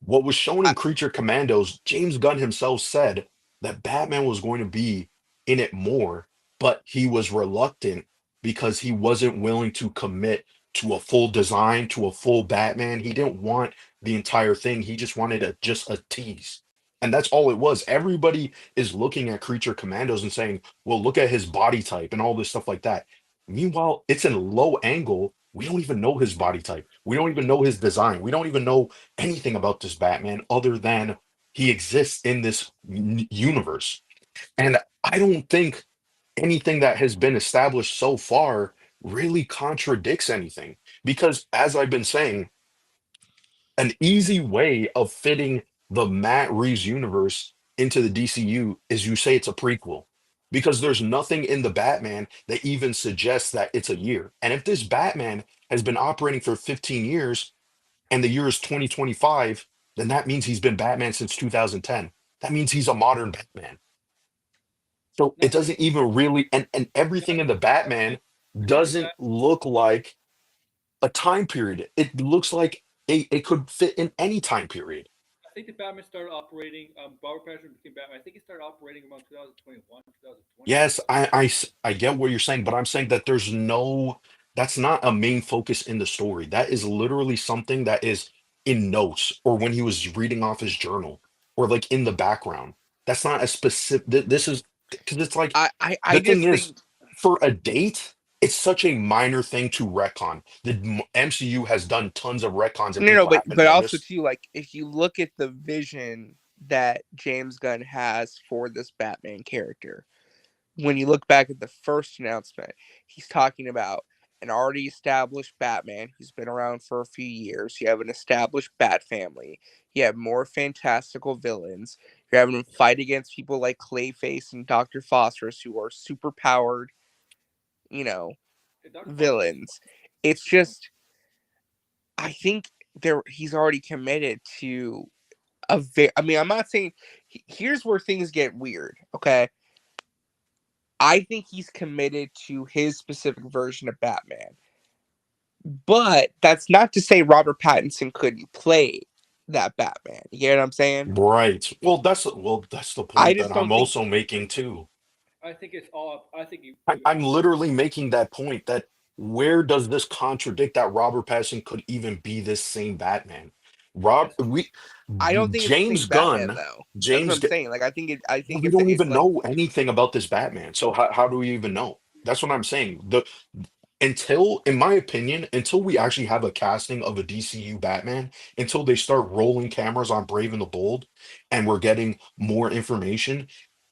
Speaker 2: what was shown
Speaker 5: I,
Speaker 2: in Creature Commandos, James Gunn himself said that Batman was going to be in it more, but he was reluctant because he wasn't willing to commit to a full design, to a full Batman. He didn't want the entire thing. He just wanted just a tease. And that's all it was. Everybody is looking at Creature Commandos and saying, well, look at his body type and all this stuff like that. Meanwhile, it's in low angle. We don't even know his body type. We don't even know his design. We don't even know anything about this Batman other than he exists in this universe. And I don't think anything that has been established so far really contradicts anything. Because as I've been saying, an easy way of fitting the Matt Reeves universe into the DCU is you say it's a prequel. Because there's nothing in the Batman that even suggests that it's a year. And if this Batman has been operating for 15 years and the year is 2025, then that means he's been Batman since 2010. That means he's a modern Batman. So it doesn't even really, and everything in the Batman doesn't look like a time period. It looks like it could fit in any time period.
Speaker 1: I think the Batman started operating. Robert Pattinson became Batman. I think he started operating around 2021, 2020.
Speaker 2: Yes, I get what you're saying, but I'm saying that that's not a main focus in the story. That is literally something that is in notes or when he was reading off his journal or like in the background. That's not a specific. This is because it's like
Speaker 5: I
Speaker 2: the thing
Speaker 5: just
Speaker 2: is
Speaker 5: think
Speaker 2: for a date, it's such a minor thing to retcon. The MCU has done tons of retcons, and
Speaker 5: no,
Speaker 2: people
Speaker 5: but
Speaker 2: haven't
Speaker 5: also
Speaker 2: noticed.
Speaker 5: too, like if you look at the vision that James Gunn has for this Batman character, when you look back at the first announcement, he's talking about an already established Batman who's been around for a few years. You have an established Bat family. You have more fantastical villains. You're having him fight against people like Clayface and Dr. Phosphorus, who are super powered, you know, villains. It's just, I think he's already committed to I mean, I'm not saying. Here's where things get weird. Okay, I think he's committed to his specific version of Batman, but that's not to say Robert Pattinson couldn't play that Batman. You get what I'm saying?
Speaker 2: Right. Well, that's the
Speaker 5: I
Speaker 2: point that
Speaker 5: just
Speaker 2: I'm
Speaker 5: don't think.
Speaker 2: also making too.
Speaker 1: I think it's all. I think
Speaker 2: I'm literally making that point that where does this contradict that Robert Pattinson could even be this same Batman? Rob, we,
Speaker 5: I don't think it's the
Speaker 2: James
Speaker 5: same Batman
Speaker 2: Gunn,
Speaker 5: though. That's what
Speaker 2: James,
Speaker 5: I'm saying. Like, I think it. I think
Speaker 2: we
Speaker 5: if
Speaker 2: don't
Speaker 5: it's
Speaker 2: even
Speaker 5: like,
Speaker 2: know anything about this Batman. So how do we even know? That's what I'm saying. Until, in my opinion, until we actually have a casting of a DCU Batman, until they start rolling cameras on Brave and the Bold, and we're getting more information,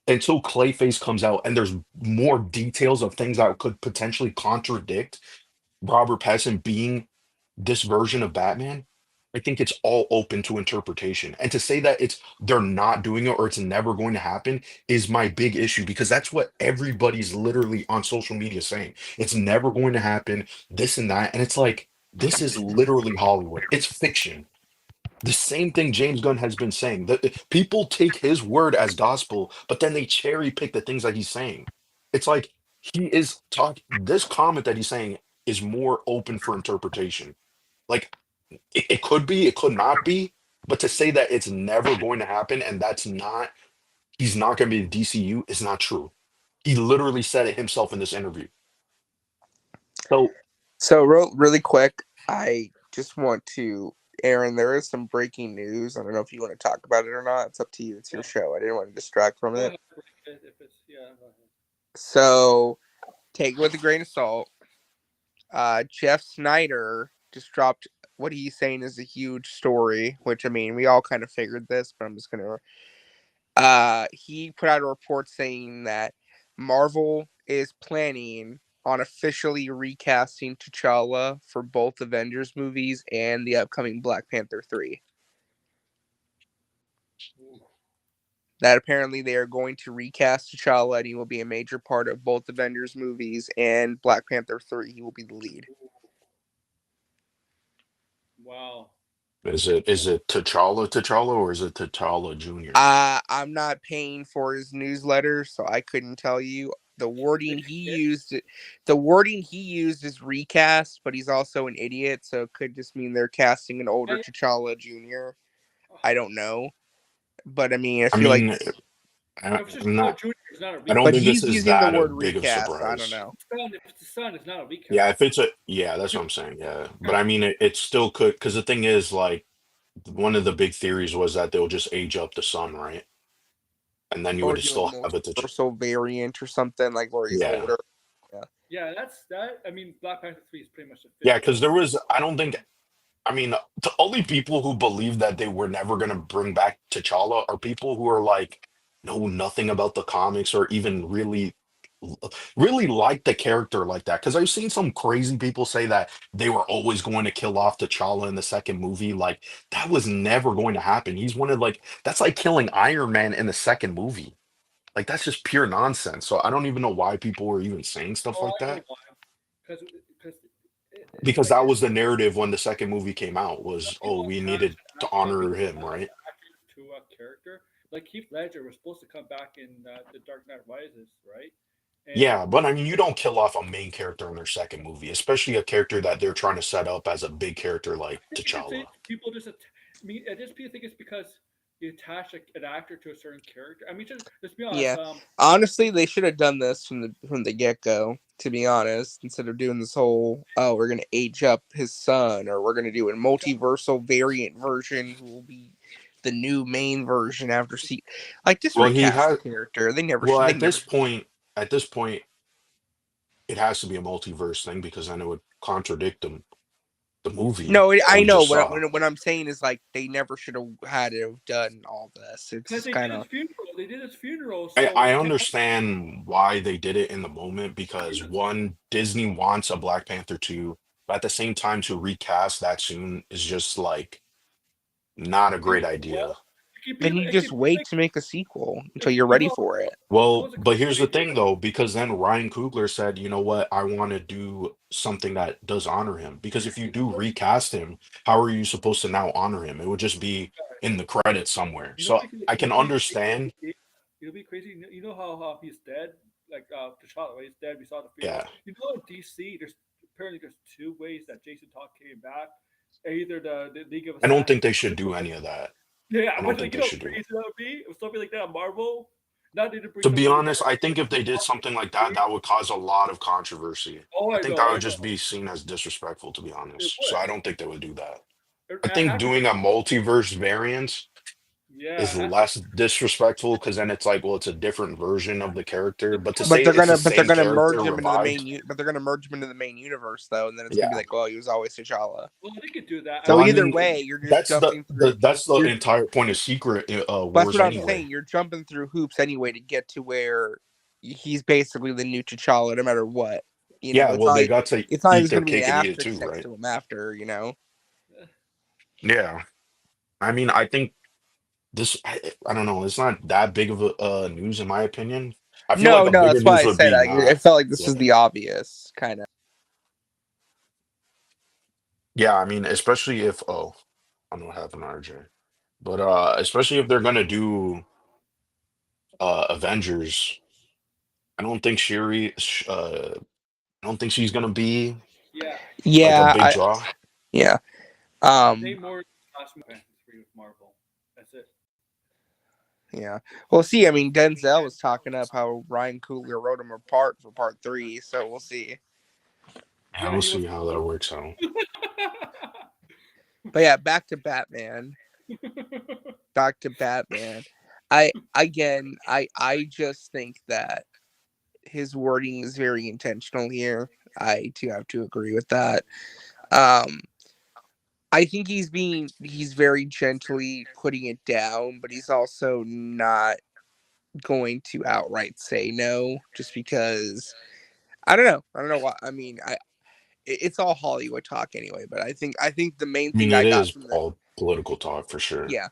Speaker 2: until Clayface comes out and there's more details of things that could potentially contradict Robert Pattinson being this version of Batman, I think it's all open to interpretation. And to say that they're not doing it or it's never going to happen is my big issue because that's what everybody's literally on social media saying. It's never going to happen, this and that. And it's like, this is literally Hollywood. It's fiction. The same thing James Gunn has been saying. That people take his word as gospel, but then they cherry pick the things that he's saying. It's like he is talking. This comment that he's saying is more open for interpretation. Like it could be, it could not be, but to say that it's never going to happen and he's not going to be the DCU is not true. He literally said it himself in this interview. So
Speaker 5: so really quick, I just want to. Aaron, there is some breaking news. I don't know if you want to talk about it or not. It's up to you. It's your show. I didn't want to distract from it.
Speaker 1: if it's yeah.
Speaker 5: So take it with a grain of salt. Jeff Snyder just dropped what he's saying is a huge story, which I mean, we all kind of figured this, but I'm just gonna. He put out a report saying that Marvel is planning on officially recasting T'Challa for both Avengers movies and the upcoming Black Panther 3. That apparently they are going to recast T'Challa and he will be a major part of both Avengers movies and Black Panther 3. He will be the lead.
Speaker 1: Wow.
Speaker 2: is it T'Challa or is it T'Challa Jr.?
Speaker 5: I'm not paying for his newsletter, so I couldn't tell you. The wording he used is recast, but he's also an idiot, so it could just mean they're casting an older T'Challa Jr. I don't know. But I mean, I
Speaker 2: I
Speaker 5: feel like
Speaker 2: mean, I'm not.
Speaker 1: Junior is not a
Speaker 2: I don't
Speaker 5: but
Speaker 2: think
Speaker 1: recast.
Speaker 2: this
Speaker 5: he's
Speaker 2: is
Speaker 5: using the
Speaker 2: that a
Speaker 5: word
Speaker 2: big of
Speaker 5: recast, so I don't
Speaker 2: surprise.
Speaker 5: know.
Speaker 1: If it's the son, it's not a recast.
Speaker 2: Yeah, if it's yeah, that's what I'm saying. Yeah, but I mean, it still could because the thing is, like, one of the big theories was that they'll just age up the son, right? And then you
Speaker 5: Or
Speaker 2: would
Speaker 5: do a
Speaker 2: still have it to,
Speaker 5: multiversal variant or something like where he's
Speaker 2: yeah,
Speaker 5: older.
Speaker 1: Yeah, that's that. I mean, Black Panther 3 is pretty much
Speaker 2: yeah,
Speaker 1: official.
Speaker 2: because I don't think, I mean, the only people who believe that they were never gonna bring back T'Challa are people who are like know nothing about the comics or even really like the character like that. Because I've seen some crazy people say that they were always going to kill off T'Challa in the second movie. Like that was never going to happen. He's one of like that's like killing Iron Man in the second movie. Like that's just pure nonsense. So I don't even know why people were even saying stuff
Speaker 1: Oh,
Speaker 2: like
Speaker 1: I know
Speaker 2: that.
Speaker 1: why. Because
Speaker 2: Because
Speaker 1: like
Speaker 2: that was the narrative when the second movie came out
Speaker 1: some
Speaker 2: was, oh,
Speaker 1: people
Speaker 2: we
Speaker 1: attach
Speaker 2: needed to
Speaker 1: some
Speaker 2: honor
Speaker 1: people
Speaker 2: him,
Speaker 1: attach
Speaker 2: right?
Speaker 1: actors to a character. Like Heath Ledger was supposed to come back in The Dark Knight Rises, right? And
Speaker 2: Yeah, but I mean, you don't kill off a main character in their second movie, especially a character that they're trying to set up as a big character like
Speaker 1: I think
Speaker 2: T'Challa.
Speaker 1: people just. I mean, I just think it's because you attach an actor to a certain character. I mean, just let's be honest.
Speaker 5: Yeah. Honestly, they should have done this from the get go, to be honest, instead of doing this whole we're gonna age up his son or we're gonna do a multiversal variant version who will be the new main version after like just
Speaker 2: Well, he
Speaker 5: recast the
Speaker 2: has.
Speaker 5: character. They never
Speaker 2: Well,
Speaker 5: should. They
Speaker 2: at
Speaker 5: never.
Speaker 2: this point, at this point, it has to be a multiverse thing because then it would contradict the movie
Speaker 5: No,
Speaker 2: that
Speaker 5: I
Speaker 2: we
Speaker 5: know.
Speaker 2: just saw.
Speaker 5: What I'm saying is like they never should have had to have done all this.
Speaker 1: Because
Speaker 5: It's kind of.
Speaker 1: they did his funeral,
Speaker 2: I,
Speaker 1: so
Speaker 2: I understand why they did it in the moment because one, Disney wants a Black Panther 2, but at the same time to recast that soon is just like not a great idea.
Speaker 5: Then you just wait to make a sequel until you're ready for it.
Speaker 2: Well, but here's the thing though, because then Ryan Coogler said, you know what, I want to do something that does honor him. Because if you do recast him, how are you supposed to now honor him? It would just be in the credits somewhere. So I can understand.
Speaker 1: It'll be crazy. You know how he's dead, like T'Challa, right? He's dead. We saw the funeral.
Speaker 2: Yeah.
Speaker 1: You know, in DC, there's two ways that Jason Todd came back. Either the League of
Speaker 2: I don't think they should do any of that.
Speaker 1: Yeah,
Speaker 2: I don't
Speaker 1: but
Speaker 2: think
Speaker 1: you
Speaker 2: they
Speaker 1: know,
Speaker 2: should do it.
Speaker 1: crazy that would be if something like that at Marvel. Now they didn't bring
Speaker 2: To be
Speaker 1: somebody
Speaker 2: honest, I think if they did something like that, that would cause a lot of controversy.
Speaker 1: Oh,
Speaker 2: I
Speaker 1: I
Speaker 2: think
Speaker 1: know,
Speaker 2: that
Speaker 1: I
Speaker 2: would just
Speaker 1: know.
Speaker 2: be seen as disrespectful, to be
Speaker 1: It
Speaker 2: honest.
Speaker 1: would.
Speaker 2: So I don't think they would do that.
Speaker 1: It
Speaker 2: I think
Speaker 1: has to
Speaker 2: doing a multiverse variant
Speaker 1: yeah,
Speaker 2: is
Speaker 1: it has
Speaker 2: less disrespectful because then it's like, well, it's a different version of the character. But to
Speaker 5: But
Speaker 2: say
Speaker 5: they're
Speaker 2: it's the
Speaker 5: gonna
Speaker 2: same
Speaker 5: merge
Speaker 2: character
Speaker 5: him into the
Speaker 2: revived,
Speaker 5: main. But they're gonna merge him into the main universe though, and then it's
Speaker 2: yeah.
Speaker 5: gonna be like, well, he was always T'Challa.
Speaker 1: well, they could do that.
Speaker 5: So
Speaker 2: Well, I
Speaker 5: either
Speaker 2: mean,
Speaker 5: way, you're just
Speaker 2: that's
Speaker 5: jumping through.
Speaker 2: that's the
Speaker 5: you're-
Speaker 2: entire point of Secret
Speaker 5: That's
Speaker 2: Wars
Speaker 5: what I'm
Speaker 2: anyway.
Speaker 5: saying. You're jumping through hoops anyway to get to where he's basically the new T'Challa, no matter what. You know,
Speaker 2: Yeah,
Speaker 5: it's
Speaker 2: well,
Speaker 5: not
Speaker 2: they
Speaker 5: like,
Speaker 2: got to
Speaker 5: it's not
Speaker 2: eat
Speaker 5: even
Speaker 2: their
Speaker 5: gonna be an
Speaker 2: cake and eat it
Speaker 5: asterisk
Speaker 2: too,
Speaker 5: next
Speaker 2: right?
Speaker 5: to him after. You know.
Speaker 2: Yeah. I mean, I think this, I don't know, it's not that big of a news in my opinion. I feel like
Speaker 5: No,
Speaker 2: a
Speaker 5: no,
Speaker 2: bigger
Speaker 5: that's why
Speaker 2: news
Speaker 5: I
Speaker 2: would
Speaker 5: said
Speaker 2: be
Speaker 5: it felt like this
Speaker 2: yeah.
Speaker 5: was the obvious kind of.
Speaker 2: Yeah, I mean, especially if I don't know what happened to RJ. But especially if they're gonna do Avengers, I don't think I don't think she's gonna be
Speaker 1: Yeah,
Speaker 2: like a
Speaker 5: Yeah,
Speaker 2: big draw.
Speaker 5: yeah.
Speaker 1: name more last movie with Marvel. That's it.
Speaker 5: Yeah. Well, see, I mean, Denzel was talking up how Ryan Coogler wrote him apart for part 3, so we'll see.
Speaker 2: Yeah, we'll see how that works out.
Speaker 5: But yeah, back to Batman. Back to Batman. I just think that his wording is very intentional here. I do have to agree with that. I think he's very gently putting it down, but he's also not going to outright say no just because I don't know why. I mean, it's all Hollywood talk anyway, but I think the main
Speaker 2: I mean,
Speaker 5: thing
Speaker 2: it
Speaker 5: I got
Speaker 2: is
Speaker 5: from
Speaker 2: all political talk for sure.
Speaker 5: yeah,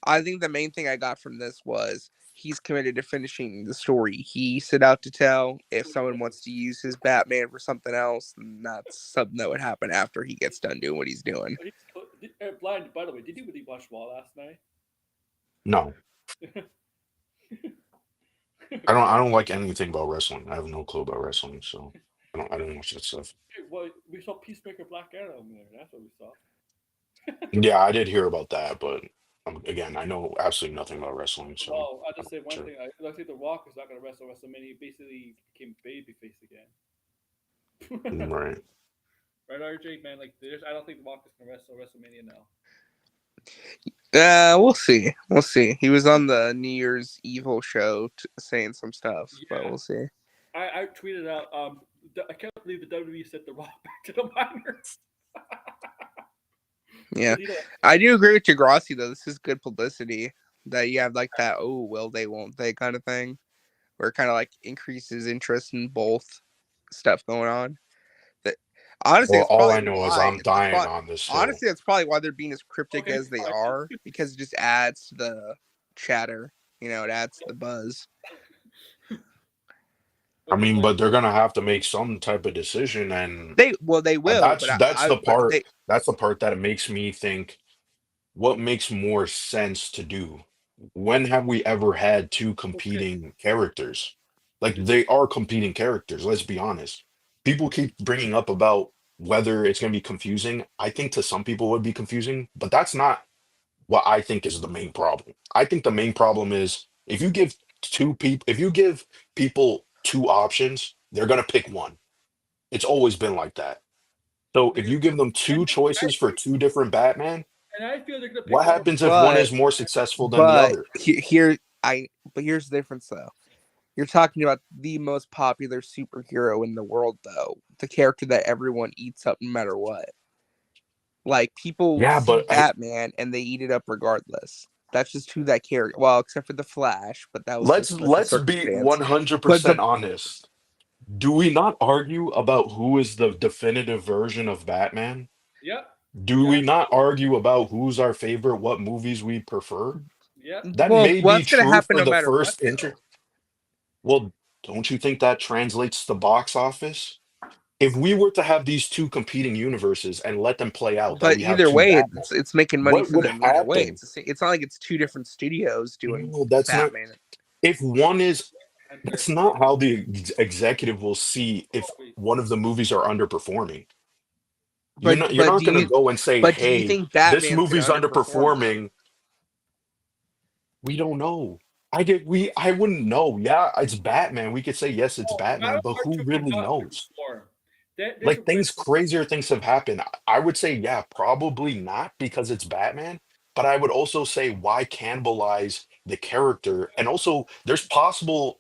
Speaker 5: I think the main thing I got from this was he's committed to finishing the story he set out to tell. If someone wants to use his Batman for something else, then that's something that would happen after he gets done doing what he's doing.
Speaker 1: Blind, by the way, did you really watch Raw last night?
Speaker 2: No, I don't like anything about wrestling. I have no clue about wrestling, so I don't watch that stuff.
Speaker 1: Well, we saw Peacemaker Black Adam there. That's what we saw.
Speaker 2: Yeah, I did hear about that, but again, I know absolutely nothing about wrestling. So
Speaker 1: Well, I'll just say one
Speaker 2: sure.
Speaker 1: thing. I think The Rock is not going to wrestle WrestleMania. He basically became babyface again.
Speaker 2: Right.
Speaker 1: Right, RJ, man. Like, I don't think The Rock is going to wrestle WrestleMania now.
Speaker 5: We'll see. We'll see. He was on the New Year's Evil show saying some stuff, but we'll see.
Speaker 1: I tweeted out. I can't believe the WWE sent The Rock back to the minors.
Speaker 5: Yeah, I do agree with Degrassi though. This is good publicity that you have like that. Oh, will they? Won't they? Kind of thing, where it kind of like increases interest in both stuff going on. That honestly,
Speaker 2: Well,
Speaker 5: it's
Speaker 2: all
Speaker 5: probably
Speaker 2: I know is
Speaker 5: why-
Speaker 2: I'm
Speaker 5: it's
Speaker 2: dying
Speaker 5: prob-
Speaker 2: on this.
Speaker 5: Honestly, that's probably why they're being as cryptic
Speaker 1: Okay,
Speaker 5: as they
Speaker 1: fine.
Speaker 5: are because it just adds to the chatter. You know, it adds to the buzz.
Speaker 2: I mean, but they're gonna have to make some type of decision, and
Speaker 5: They will.
Speaker 2: that's
Speaker 5: But
Speaker 2: that's the
Speaker 5: but
Speaker 2: part.
Speaker 5: they-
Speaker 2: That's the part that makes me think what makes more sense to do. When have we ever had two competing characters? Like they are competing characters. Let's be honest. People keep bringing up about whether it's going to be confusing. I think to some people it would be confusing, but that's not what I think is the main problem. I think the main problem is if you give people two options, they're going to pick one. It's always been like that. So if you give them two choices for two different Batman,
Speaker 1: And I feel they're gonna pick
Speaker 2: What
Speaker 1: one.
Speaker 2: happens if one
Speaker 5: But
Speaker 2: is more successful than the
Speaker 5: but
Speaker 2: other?
Speaker 5: here's the difference though. You're talking about the most popular superhero in the world though. The character that everyone eats up no matter what. Like people
Speaker 2: Yeah,
Speaker 5: see
Speaker 2: but
Speaker 5: Batman and they eat it up regardless. That's just who that character. Well, except for the Flash, but that was just special
Speaker 2: let's be
Speaker 5: circumstance. But
Speaker 2: 100% honest. Do we not argue about who is the definitive version of Batman?
Speaker 1: Yeah,
Speaker 2: Do we
Speaker 1: yeah,
Speaker 2: not argue about who's our favorite, what movies we prefer?
Speaker 1: yeah.
Speaker 2: That
Speaker 5: well,
Speaker 2: may be
Speaker 5: that's gonna
Speaker 2: true
Speaker 5: happen
Speaker 2: for
Speaker 5: no
Speaker 2: the
Speaker 5: matter what
Speaker 2: first
Speaker 5: though.
Speaker 2: intro. Well, don't you think that translates to box office? If we were to have these two competing universes and let them play out, that
Speaker 5: But
Speaker 2: we have
Speaker 5: either
Speaker 2: two
Speaker 5: way,
Speaker 2: Batman,
Speaker 5: it's making money
Speaker 2: what
Speaker 5: for
Speaker 2: would
Speaker 5: them either way.
Speaker 2: happen?
Speaker 5: It's not like it's two different studios doing
Speaker 2: No, that's not.
Speaker 5: Batman.
Speaker 2: If one is,
Speaker 1: And
Speaker 2: that's not how the executive will see if one of the movies are underperforming. You're
Speaker 5: But
Speaker 2: not going to go and say,
Speaker 5: do you
Speaker 2: "Hey,
Speaker 5: think
Speaker 2: this
Speaker 5: Batman's gonna
Speaker 2: movie's
Speaker 5: underperform though?
Speaker 2: underperforming." We don't know. I wouldn't know. Yeah, it's Batman. We could say yes, it's Batman,
Speaker 1: Batman
Speaker 2: but
Speaker 1: Part
Speaker 2: who
Speaker 1: 2
Speaker 2: really
Speaker 1: cannot
Speaker 2: knows?
Speaker 1: underperform. There's a
Speaker 2: Like
Speaker 1: risk.
Speaker 2: crazier things have happened. I would say, yeah, probably not because it's Batman, but I would also say why cannibalize the character? And also there's possible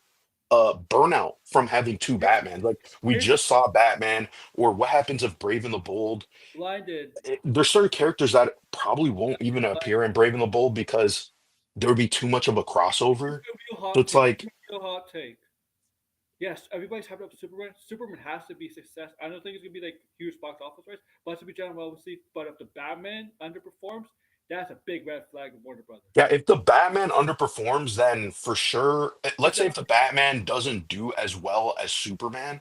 Speaker 2: burnout from having two Batman. Like we
Speaker 1: Here's
Speaker 2: just saw Batman, or what happens if Brave and the Bold?
Speaker 1: blinded.
Speaker 2: There's certain characters that probably won't even appear in Brave and the Bold because there would be too much of a crossover.
Speaker 1: Real
Speaker 2: So
Speaker 1: hot
Speaker 2: it's
Speaker 1: take.
Speaker 2: like,
Speaker 1: Real hot take. Yes, everybody's hyped up Superman. Superman has to be success. I don't think it's gonna be like huge box office race, but to be general, obviously. But if the Batman underperforms, that's a big red flag with Warner Brothers.
Speaker 2: yeah, if the Batman underperforms, then for sure, let's say
Speaker 1: That-
Speaker 2: if the Batman doesn't do as well as Superman,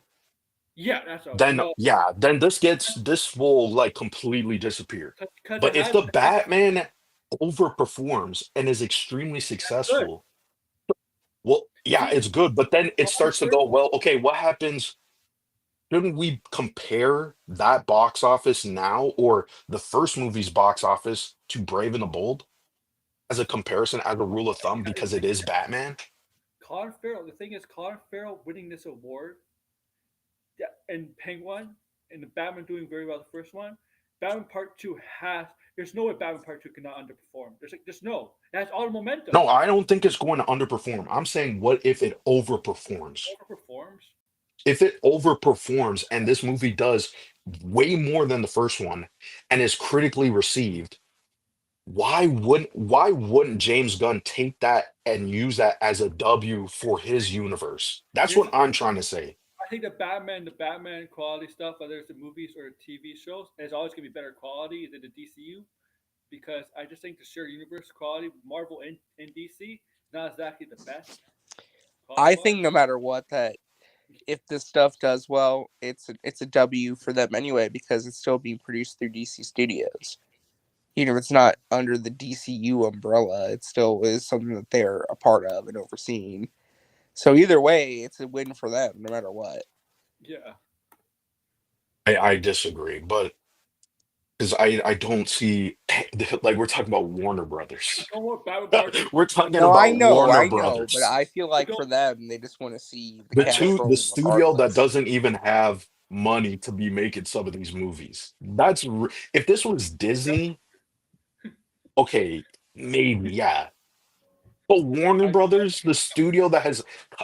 Speaker 1: Yeah, that's a
Speaker 2: then
Speaker 1: no.
Speaker 2: yeah, then this will like completely disappear.
Speaker 1: Because it
Speaker 2: But if
Speaker 1: has
Speaker 2: the Batman overperforms and is extremely
Speaker 1: good.
Speaker 2: successful, well, yeah,
Speaker 1: See,
Speaker 2: it's good, but then it starts to
Speaker 1: Joker,
Speaker 2: go, well, okay, what happens? Shouldn't we compare that box office now or the first movie's box office to Brave and the Bold as a comparison, as a rule of thumb, because it is Batman?
Speaker 1: Colin Farrell. The thing is, Colin Farrell winning this award, yeah, and Penguin and the Batman doing very well the first one. Batman Part Two has. There's no way Batman Part Two cannot underperform. There's no. It has all the momentum.
Speaker 2: No, I don't think it's going to underperform. I'm saying, what if it overperforms?
Speaker 1: Overperforms.
Speaker 2: If it overperforms and this movie does way more than the first one and is critically received, why wouldn't James Gunn take that and use that as a W for his universe? That's
Speaker 1: Here's
Speaker 2: what I'm trying to say.
Speaker 1: I think the Batman quality stuff, whether it's the movies or TV shows, is always gonna be better quality than the DCU because I just think the shared universe quality, Marvel and DC, not exactly the best.
Speaker 5: I
Speaker 1: quality-wise.
Speaker 5: think no matter what, that if this stuff does well, it's a W for them anyway because it's still being produced through DC Studios. Even if it's not under the DCU umbrella, it still is something that they're a part of and overseeing. So either way, it's a win for them, no matter what.
Speaker 1: Yeah.
Speaker 2: I disagree, but because I don't see like we're talking about Warner Brothers.
Speaker 1: No more Batman Part Two.
Speaker 2: We're talking
Speaker 5: No, I
Speaker 2: about
Speaker 5: know,
Speaker 2: Warner
Speaker 5: I know,
Speaker 2: Brothers.
Speaker 5: but I feel like
Speaker 1: don't-
Speaker 5: for them, they just want to see
Speaker 2: The
Speaker 5: cash
Speaker 2: two
Speaker 5: rolling
Speaker 2: the studio that
Speaker 5: regardless.
Speaker 2: doesn't even have money to be making some of these movies. If this was Disney, okay, maybe yeah. But Warner Brothers, the studio that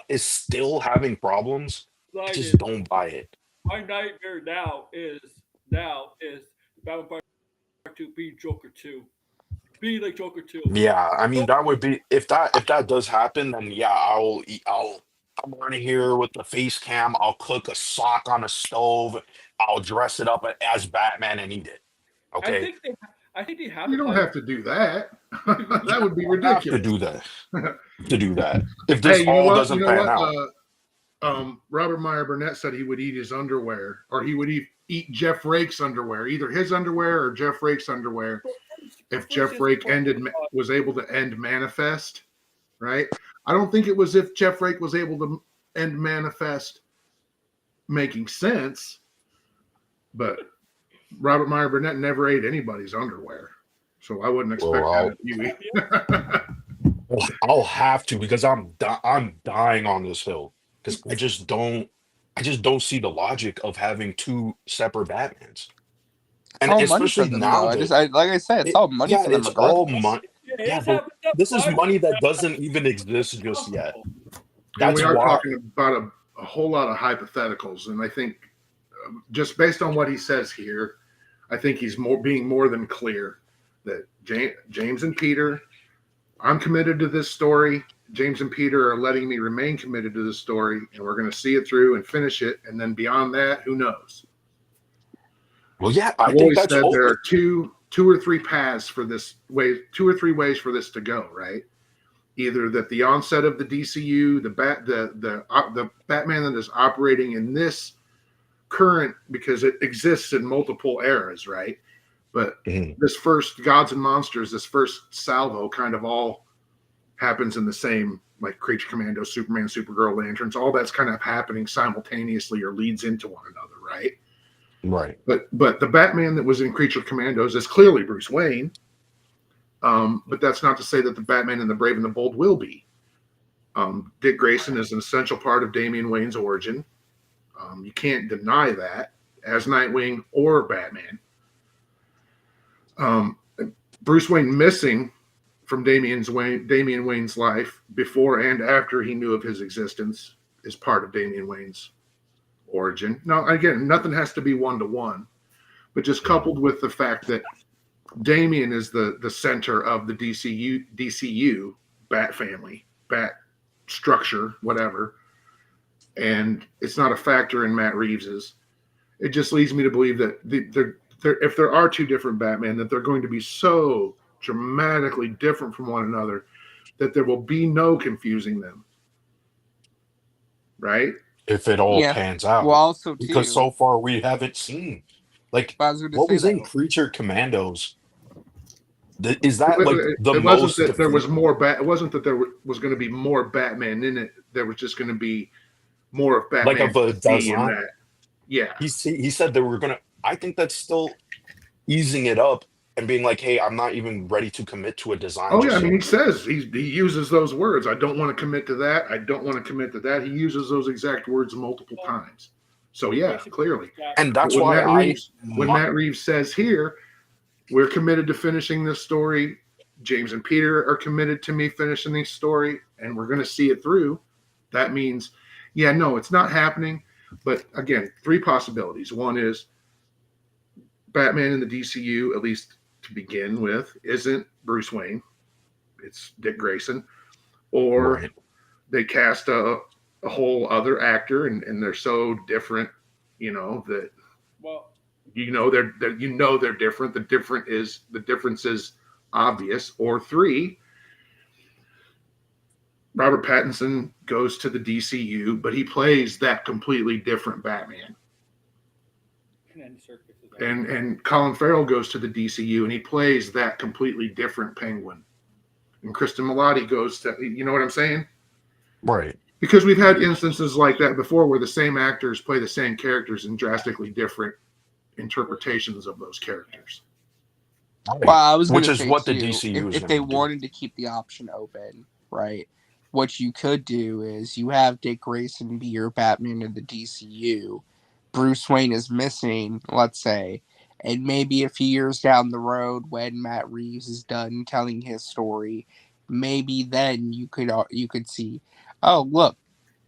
Speaker 2: is still having problems, I just don't buy it.
Speaker 1: My nightmare now is Batman Part Two being Joker Two, being like Joker Two.
Speaker 2: Yeah, I mean that would be if that does happen, then yeah, I'll come on here with the face cam. I'll cook a sock on a stove. I'll dress it up as Batman and eat it. Okay,
Speaker 1: I think they have.
Speaker 6: You don't have to do that. That would be
Speaker 2: I have to
Speaker 6: ridiculous.
Speaker 2: do that. To do that. If this
Speaker 6: Hey, you know
Speaker 2: all
Speaker 6: what?
Speaker 2: doesn't
Speaker 6: You know
Speaker 2: pan
Speaker 6: what?
Speaker 2: out,
Speaker 6: Robert Meyer Burnett said he would eat his underwear, or he would eat Jeff Rake's underwear, either his underwear or Jeff Rake's underwear. If Jeff Rake was able to end Manifest, right? I don't think it was if Jeff Rake was able to end Manifest making sense, but Robert Meyer Burnett never ate anybody's underwear, so I wouldn't expect
Speaker 2: Well,
Speaker 6: that of you either.
Speaker 2: I'll have to because I'm dying on this hill because I just don't see the logic of having two separate Batmans. And
Speaker 5: all money for
Speaker 2: especially
Speaker 5: them, though.
Speaker 2: nowadays,
Speaker 5: Like I said, it's all money
Speaker 2: yeah,
Speaker 5: for them
Speaker 2: it's all
Speaker 5: regardless.
Speaker 2: money. Yeah, but this is money that doesn't even exist just yet.
Speaker 6: And
Speaker 2: That's
Speaker 6: we are
Speaker 2: why.
Speaker 6: talking about a whole lot of hypotheticals, and I think just based on what he says here, I think he's being more than clear that James and Peter, I'm committed to this story. James and Peter are letting me remain committed to this story, and we're going to see it through and finish it. And then beyond that, who knows?
Speaker 2: Well, yeah, I
Speaker 6: I've
Speaker 2: think
Speaker 6: always
Speaker 2: that's
Speaker 6: said there
Speaker 2: open.
Speaker 6: are two or three paths for this way, 2 or 3 ways for this to go, right? Either that the onset of the DCU, the Batman that is operating in this current, because it exists in multiple eras, right? But this first Gods and Monsters, this first salvo kind of all happens in the same, like Creature Commando, Superman, Supergirl, Lanterns, all that's kind of happening simultaneously or leads into one another, right?
Speaker 2: Right.
Speaker 6: But the Batman that was in Creature Commandos is clearly Bruce Wayne. But that's not to say that the Batman in the Brave and the Bold will be. Dick Grayson is an essential part of Damian Wayne's origin. You can't deny that as Nightwing or Batman. Bruce Wayne missing from Damian Wayne's life before and after he knew of his existence is part of Damian Wayne's origin. Now, again, nothing has to be one-to-one, but just coupled with the fact that Damian is the center of the DCU Bat family, Bat structure, whatever, and it's not a factor in Matt Reeves's. It just leads me to believe that if there are 2 different Batman, that they're going to be so dramatically different from one another that there will be no confusing them. Right?
Speaker 2: If it all
Speaker 5: Yeah.
Speaker 2: pans out.
Speaker 5: Well, also too,
Speaker 2: Because so far we haven't seen. Like,
Speaker 5: I was gonna
Speaker 2: what
Speaker 5: say
Speaker 2: was in
Speaker 5: that.
Speaker 2: Creature Commandos? Is that like the
Speaker 6: it
Speaker 2: most?
Speaker 6: wasn't that there was more It wasn't that there was going to be more Batman in it. There was just going to be more of Batman.
Speaker 2: Like of a
Speaker 6: to see in
Speaker 2: design?
Speaker 6: that. Yeah.
Speaker 2: He said they were gonna. I think that's still easing it up and being like, "Hey, I'm not even ready to commit to a design."
Speaker 6: Oh yeah,
Speaker 2: just
Speaker 6: I mean,
Speaker 2: yet."
Speaker 6: he says he uses those words. I don't want to commit to that. I don't want to commit to that. He uses those exact words multiple times. So yeah, clearly.
Speaker 2: And that's
Speaker 6: But
Speaker 2: why
Speaker 6: when Matt Reeves says here, we're committed to finishing this story. James and Peter are committed to me finishing this story, and we're going to see it through. That means, yeah, no, it's not happening. But again, 3 possibilities. One is Batman in the DCU, at least to begin with, isn't Bruce Wayne. It's Dick Grayson. Or they cast a whole other actor, and they're so different, that they're different. The difference is obvious. Or 3, Robert Pattinson goes to the DCU, but he plays that completely different Batman. And Colin Farrell goes to the DCU, and he plays that completely different Penguin. And Kristen Milotti goes to, you know what I'm saying?
Speaker 2: Right.
Speaker 6: Because we've had instances like that before where the same actors play the same characters in drastically different interpretations of those characters.
Speaker 5: Well, I was
Speaker 2: Which
Speaker 5: gonna
Speaker 2: is
Speaker 5: say
Speaker 2: what the
Speaker 5: too,
Speaker 2: DCU is
Speaker 5: if they
Speaker 2: gonna do.
Speaker 5: wanted to keep the option open, right? What you could do is you have Dick Grayson be your Batman in the DCU. Bruce Wayne is missing, let's say, and maybe a few years down the road when Matt Reeves is done telling his story, maybe then you could see, oh look,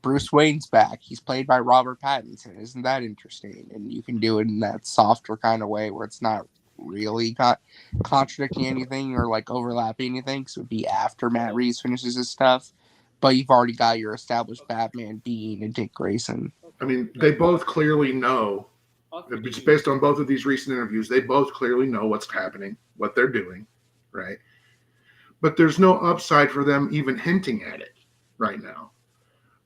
Speaker 5: Bruce Wayne's back. He's played by Robert Pattinson. Isn't that interesting? And you can do it in that softer kind of way where it's not really contradicting anything or like overlapping anything, because it would be after Matt Reeves finishes his stuff, but you've already got your established Batman being a Dick Grayson.
Speaker 6: I mean, they both clearly know, just based on both of these recent interviews, they both clearly know what's happening, what they're doing, right? But there's no upside for them even hinting at it right now.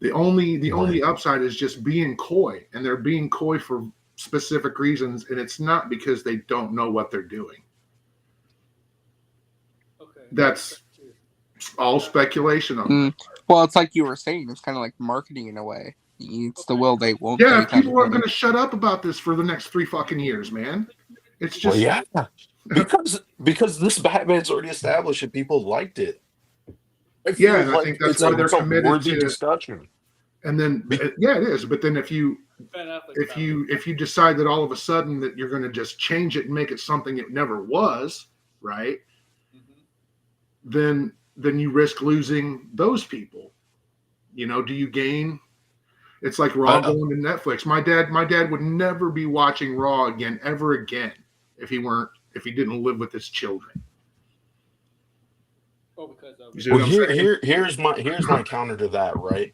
Speaker 6: The only upside is just being coy, and they're being coy for specific reasons, and it's not because they don't know what they're doing. Okay. That's all speculation on that.
Speaker 5: Well, it's like you were saying, it's kind of like marketing in a way. It's the will they won't.
Speaker 6: Yeah, people aren't going to shut up about this for the next 3 fucking years, man. It's just
Speaker 2: because this Batman's already established and people liked it.
Speaker 6: I think that's why they're committed to
Speaker 2: discussion.
Speaker 6: And then yeah, it is. But then if you decide that all of a sudden that you're going to just change it and make it something it never was, right? Then you risk losing those people. You know, do you gain? It's like Raw going to Netflix. My dad would never be watching Raw again, ever again, if he didn't live with his children.
Speaker 2: Here's my counter to that, right?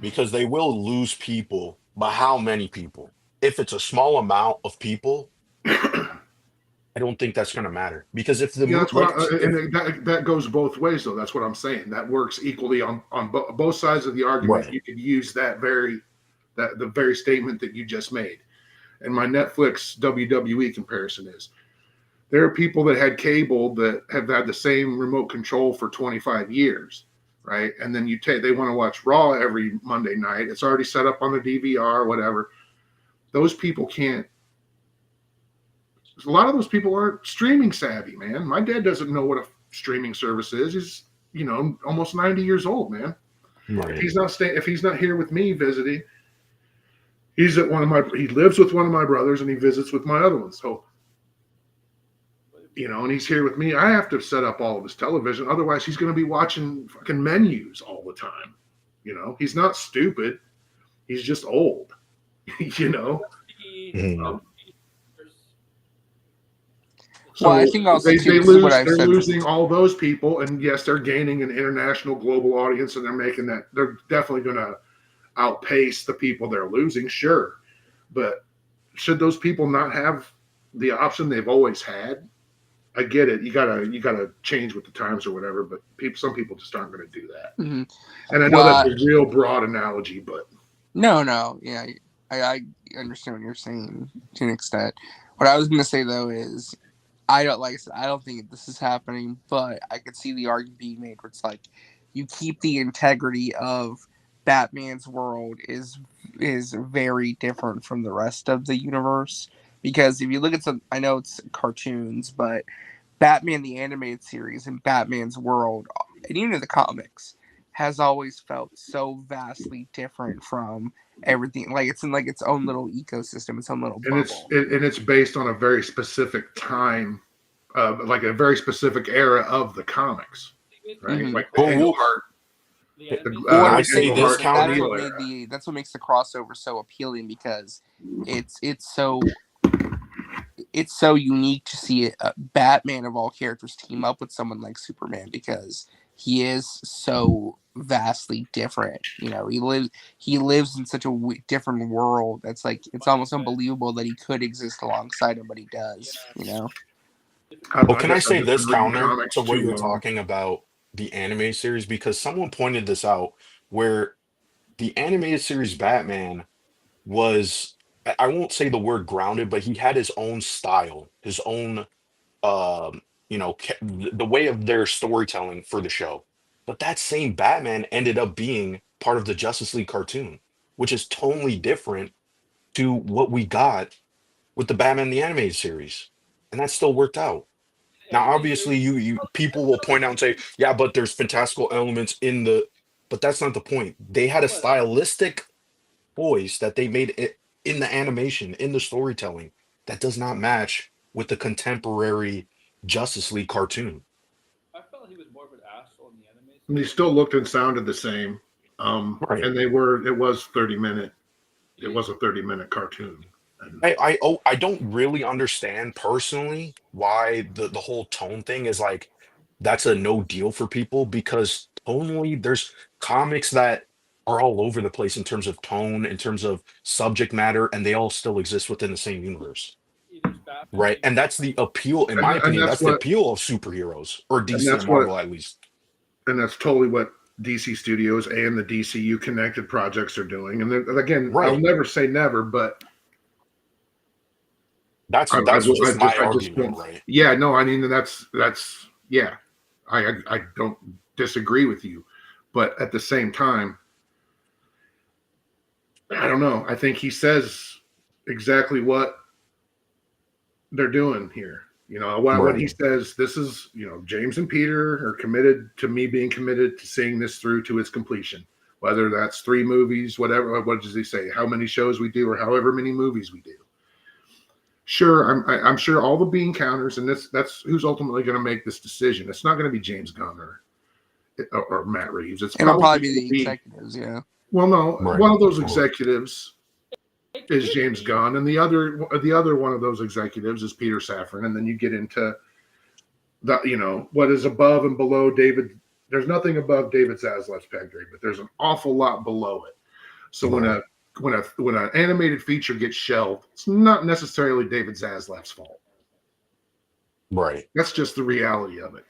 Speaker 2: Because they will lose people, but how many people? If it's a small amount of people, I don't think that's going to matter. Because if the
Speaker 6: that goes both ways, though. That's what I'm saying. That works equally on both sides of the argument. Right. You could use the very statement that you just made. And my Netflix WWE comparison is, there are people that had cable that have had the same remote control for 25 years, right? And then they want to watch Raw every Monday night. It's already set up on the DVR or whatever. Those people can't. A lot of those people aren't streaming savvy, man. My dad doesn't know what a streaming service is. He's, almost 90 years old, man. Right. If he's not here with me visiting, he lives with one of my brothers and he visits with my other one. So, and he's here with me. I have to set up all of his television. Otherwise, he's going to be watching fucking menus all the time. He's not stupid. He's just old, So
Speaker 5: I think also
Speaker 6: they're losing all those people, and yes, they're gaining an international global audience, and they're definitely going to outpace the people they're losing, sure. But should those people not have the option they've always had? I get it. You gotta change with the times or whatever, but some people just aren't going to do that. Mm-hmm. And I know that's a real broad analogy, but
Speaker 5: no, yeah, I understand what you're saying to an extent. What I was going to say though is, I don't think this is happening, but I could see the argument being made where it's like, you keep the integrity of Batman's world is very different from the rest of the universe. Because if you look at I know it's cartoons, but Batman the Animated Series and Batman's world, and even in the comics, has always felt so vastly different from everything. Like it's in its own little ecosystem, its own little bubble.
Speaker 6: And it's based on a very specific time, like a very specific era of the comics, right? Mm-hmm. Like the Englehart.
Speaker 5: That's what makes the crossover so appealing, because it's so unique to see a Batman of all characters team up with someone like Superman, because he is so vastly different. He lives in such a different world that's it's almost unbelievable that he could exist alongside him, but he does.
Speaker 2: Well, can I say this counter to what you're talking about the animated series? Because someone pointed this out, where the animated series Batman was, I won't say the word grounded, but he had his own style, his own, the way of their storytelling for the show. But that same Batman ended up being part of the Justice League cartoon, which is totally different to what we got with the Batman the Animated Series. And that still worked out. Now, obviously, you people will point out and say, yeah, but there's fantastical elements but that's not the point. They had a stylistic voice that they made it in the animation, in the storytelling, that does not match with the contemporary Justice League cartoon.
Speaker 1: I felt he was more of an asshole in the animation.
Speaker 6: He still looked and sounded the same. Right. And it was 30-minute. It was a 30-minute cartoon.
Speaker 2: I don't really understand personally why the whole tone thing is that's a no deal for people, because tonally there's comics that are all over the place in terms of tone, in terms of subject matter, and they all still exist within the same universe. Right. And that's the appeal, in my opinion, that's the appeal of superheroes, or DC and Marvel at least.
Speaker 6: And that's totally what DC Studios and the DCU connected projects are doing. And again, right. I'll never say never, but
Speaker 2: that's just my argument, right?
Speaker 6: Yeah, no, I mean that's yeah. I don't disagree with you, but at the same time, I don't know. I think he says exactly what they're doing here. What he says, this is, James and Peter are committed to me being committed to seeing this through to its completion. whether that's 3 movies, whatever. What does he say? How many shows we do, or however many movies we do. Sure, I'm sure all the bean counters, and that's who's ultimately going to make this decision. It's not going to be James Gunn or Matt Reeves.
Speaker 5: It'll probably be the executives. Yeah.
Speaker 6: Well, no,
Speaker 2: Right.
Speaker 6: one of those executives is James Gunn, and the other one of those executives is Peter Safran, and then you get into the what is above and below David. There's nothing above David Zaslav's pedigree, but there's an awful lot below it. So when an animated feature gets shelved, it's not necessarily David Zaslav's fault.
Speaker 2: Right.
Speaker 6: That's just the reality of it.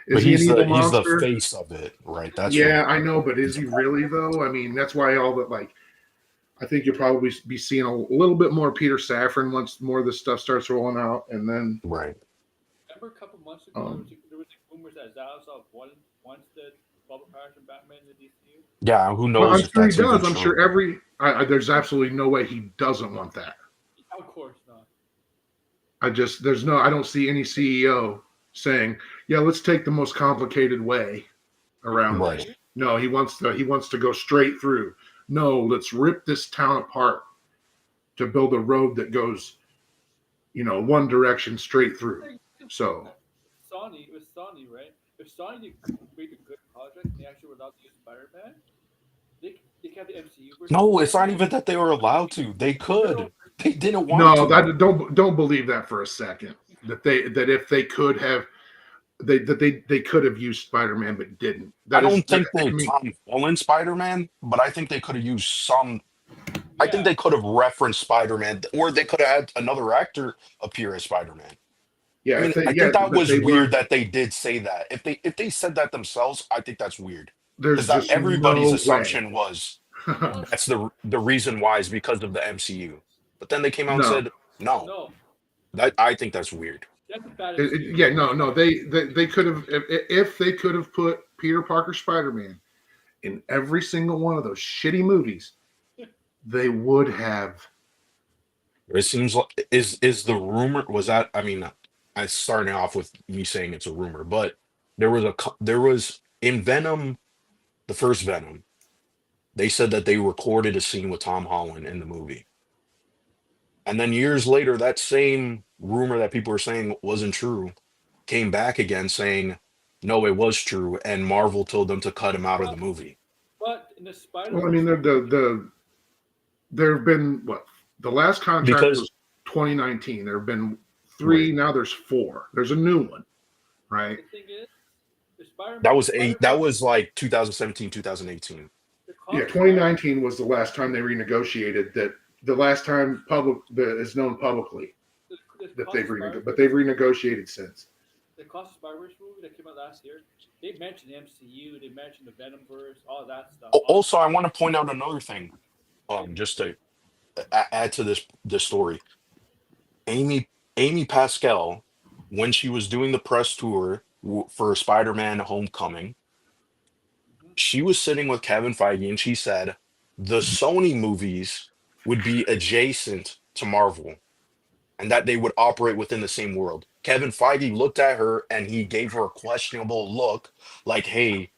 Speaker 2: But he's the face of it, right? That's
Speaker 6: I know, but is he really though? I mean, that's why all that I think you'll probably be seeing a little bit more Peter Safran once more of this stuff starts rolling out, and then
Speaker 2: right.
Speaker 1: Remember a couple months ago there was rumors that Zaslav wants the Robert Pattinson Batman in the DCU.
Speaker 2: Yeah, who knows?
Speaker 6: Well, I'm
Speaker 2: if
Speaker 6: sure he
Speaker 2: that's
Speaker 6: does.
Speaker 2: even
Speaker 6: I'm
Speaker 2: true.
Speaker 6: sure there's absolutely no way he doesn't want that.
Speaker 1: Of course not.
Speaker 6: I don't see any CEO saying, "Yeah, let's take the most complicated way around
Speaker 2: Right.
Speaker 6: this." No, he wants to go straight through. No, let's rip this town apart to build a road that goes, one direction straight through. So
Speaker 1: It was Sony, right? If Sony made a good project, they actually were allowed to use Spider-Man. They kept the MCU version.
Speaker 2: No, it's not even that they were allowed to. They could. They didn't want
Speaker 6: no,
Speaker 2: to.
Speaker 6: don't believe that for a second. That if they could have, they could have used Spider-Man but didn't.
Speaker 2: I don't think they Tom Holland Spider-Man, but I think they could have used some. I think they could have referenced Spider-Man, or they could have had another actor appear as Spider-Man.
Speaker 6: Yeah,
Speaker 2: I think that was weird that they did say that. If they said that themselves, I think that's weird.
Speaker 6: There's
Speaker 2: Because
Speaker 6: just
Speaker 2: everybody's
Speaker 6: no
Speaker 2: assumption was that's the reason why is because of the MCU. But then they came out and said no. I think that's weird.
Speaker 1: That's a bad
Speaker 6: no. They could have if they could have put Peter Parker Spider-Man in every single one of those shitty movies, they would have.
Speaker 2: It seems like is the rumor was that I started off with me saying it's a rumor, but there was in Venom, the first Venom, they said that they recorded a scene with Tom Holland in the movie. And then years later, that same rumor that people were saying wasn't true came back again saying, no, it was true. And Marvel told them to cut him out of the movie.
Speaker 1: But in the Spider-Man.
Speaker 6: Well, I mean, there have been the last contract was 2019. There have been 3. Right. Now there's 4. There's a new one, right?
Speaker 1: The thing is, the Spider-Man,
Speaker 2: that was like 2017, 2018.
Speaker 6: Yeah, 2019 was the last time they renegotiated that. The last time that is known publicly that they've renegotiated since.
Speaker 1: The Cross Spider-Verse movie that came out last year, they mentioned the MCU, they mentioned the Venomverse, all that stuff.
Speaker 2: Also, I want to point out another thing, just to add to this story. Amy Pascal, when she was doing the press tour for Spider-Man: Homecoming, she was sitting with Kevin Feige, and she said the Sony movies would be adjacent to Marvel and that they would operate within the same world. Kevin Feige looked at her and he gave her a questionable look like, hey,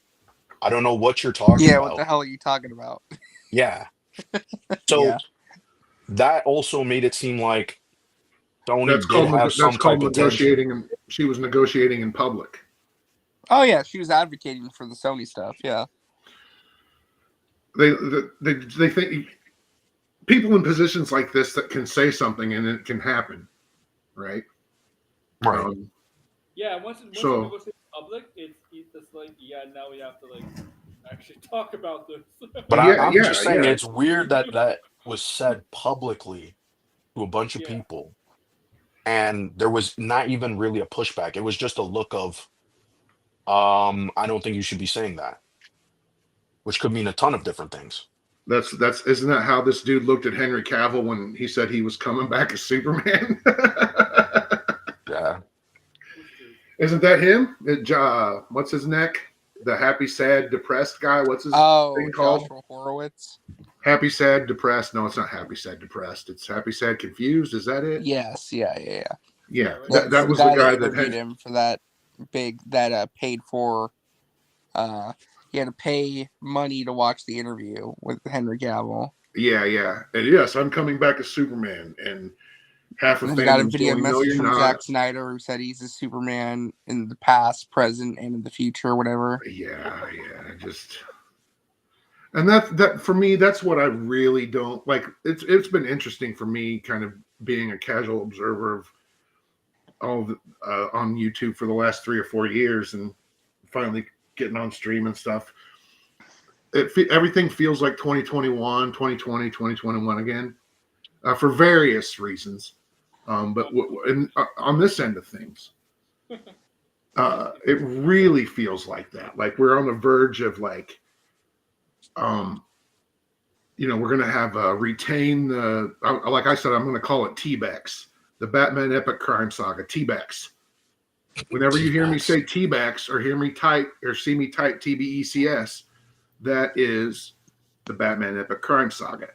Speaker 2: I don't know what you're talking about.
Speaker 5: Yeah, what the hell are you talking about?
Speaker 2: Yeah. So that also made it seem like Sony did have some type of
Speaker 6: negotiating, and she was negotiating in public.
Speaker 5: Oh, yeah, she was advocating for the Sony stuff, yeah.
Speaker 6: They think... People in positions like this that can say something and it can happen, right?
Speaker 2: Right.
Speaker 1: Once it goes to public, it's just like, now we have to actually talk about this.
Speaker 2: But I'm just saying it's weird that was said publicly to a bunch of people, and there was not even really a pushback. It was just a look of, I don't think you should be saying that, which could mean a ton of different things.
Speaker 6: Isn't that how this dude looked at Henry Cavill when he said he was coming back as Superman?
Speaker 2: Yeah.
Speaker 6: Isn't that him? What's his neck? The happy, sad, depressed guy. What's his thing called?
Speaker 5: Joshua Horowitz.
Speaker 6: Happy, sad, depressed. No, it's not happy, sad, depressed. It's happy, sad, confused. Is that it?
Speaker 5: Yes. Yeah.
Speaker 6: Yeah. That was the guy that
Speaker 5: had him for that paid for he had to pay money to watch the interview with Henry Cavill.
Speaker 6: Yeah. And yes, I'm coming back as Superman. And half of
Speaker 5: And he got a
Speaker 6: fandom's
Speaker 5: video
Speaker 6: going, no,
Speaker 5: message
Speaker 6: you're
Speaker 5: from
Speaker 6: not.
Speaker 5: Zack Snyder who said he's a Superman in the past, present, and in the future, whatever.
Speaker 6: Yeah. Just, and that for me, that's what I really don't like. It's been interesting for me, kind of being a casual observer of all the, on YouTube for the last 3 or 4 years, and finally getting on stream and stuff. Everything feels like 2021, 2020, 2021 again, for various reasons. But on this end of things, it really feels like that. Like we're on the verge of like, we're going to have retain the, like I said, I'm going to call it T-Bex, the Batman Epic Crime Saga, T-Bex. Whenever you hear me say T-Bex or hear me type or see me type TBECS, that is the Batman Epic Crime Saga.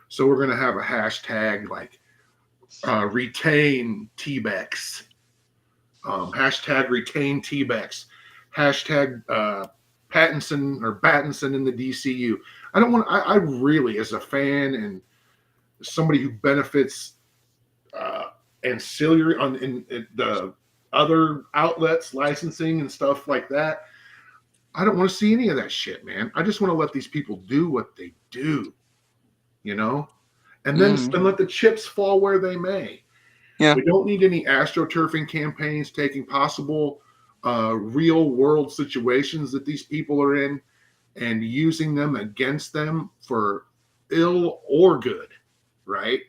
Speaker 6: So we're going to have a hashtag like retain T-Bex, hashtag retain T-Bex, hashtag Pattinson or Battinson in the DCU. I really, as a fan and somebody who benefits ancillary in the other outlets, licensing and stuff like that, I don't want to see any of that shit, man. I just want to let these people do what they do, and then and let the chips fall where they may.
Speaker 5: Yeah.
Speaker 6: We don't need any astroturfing campaigns taking possible real world situations that these people are in and using them against them for ill or good, right?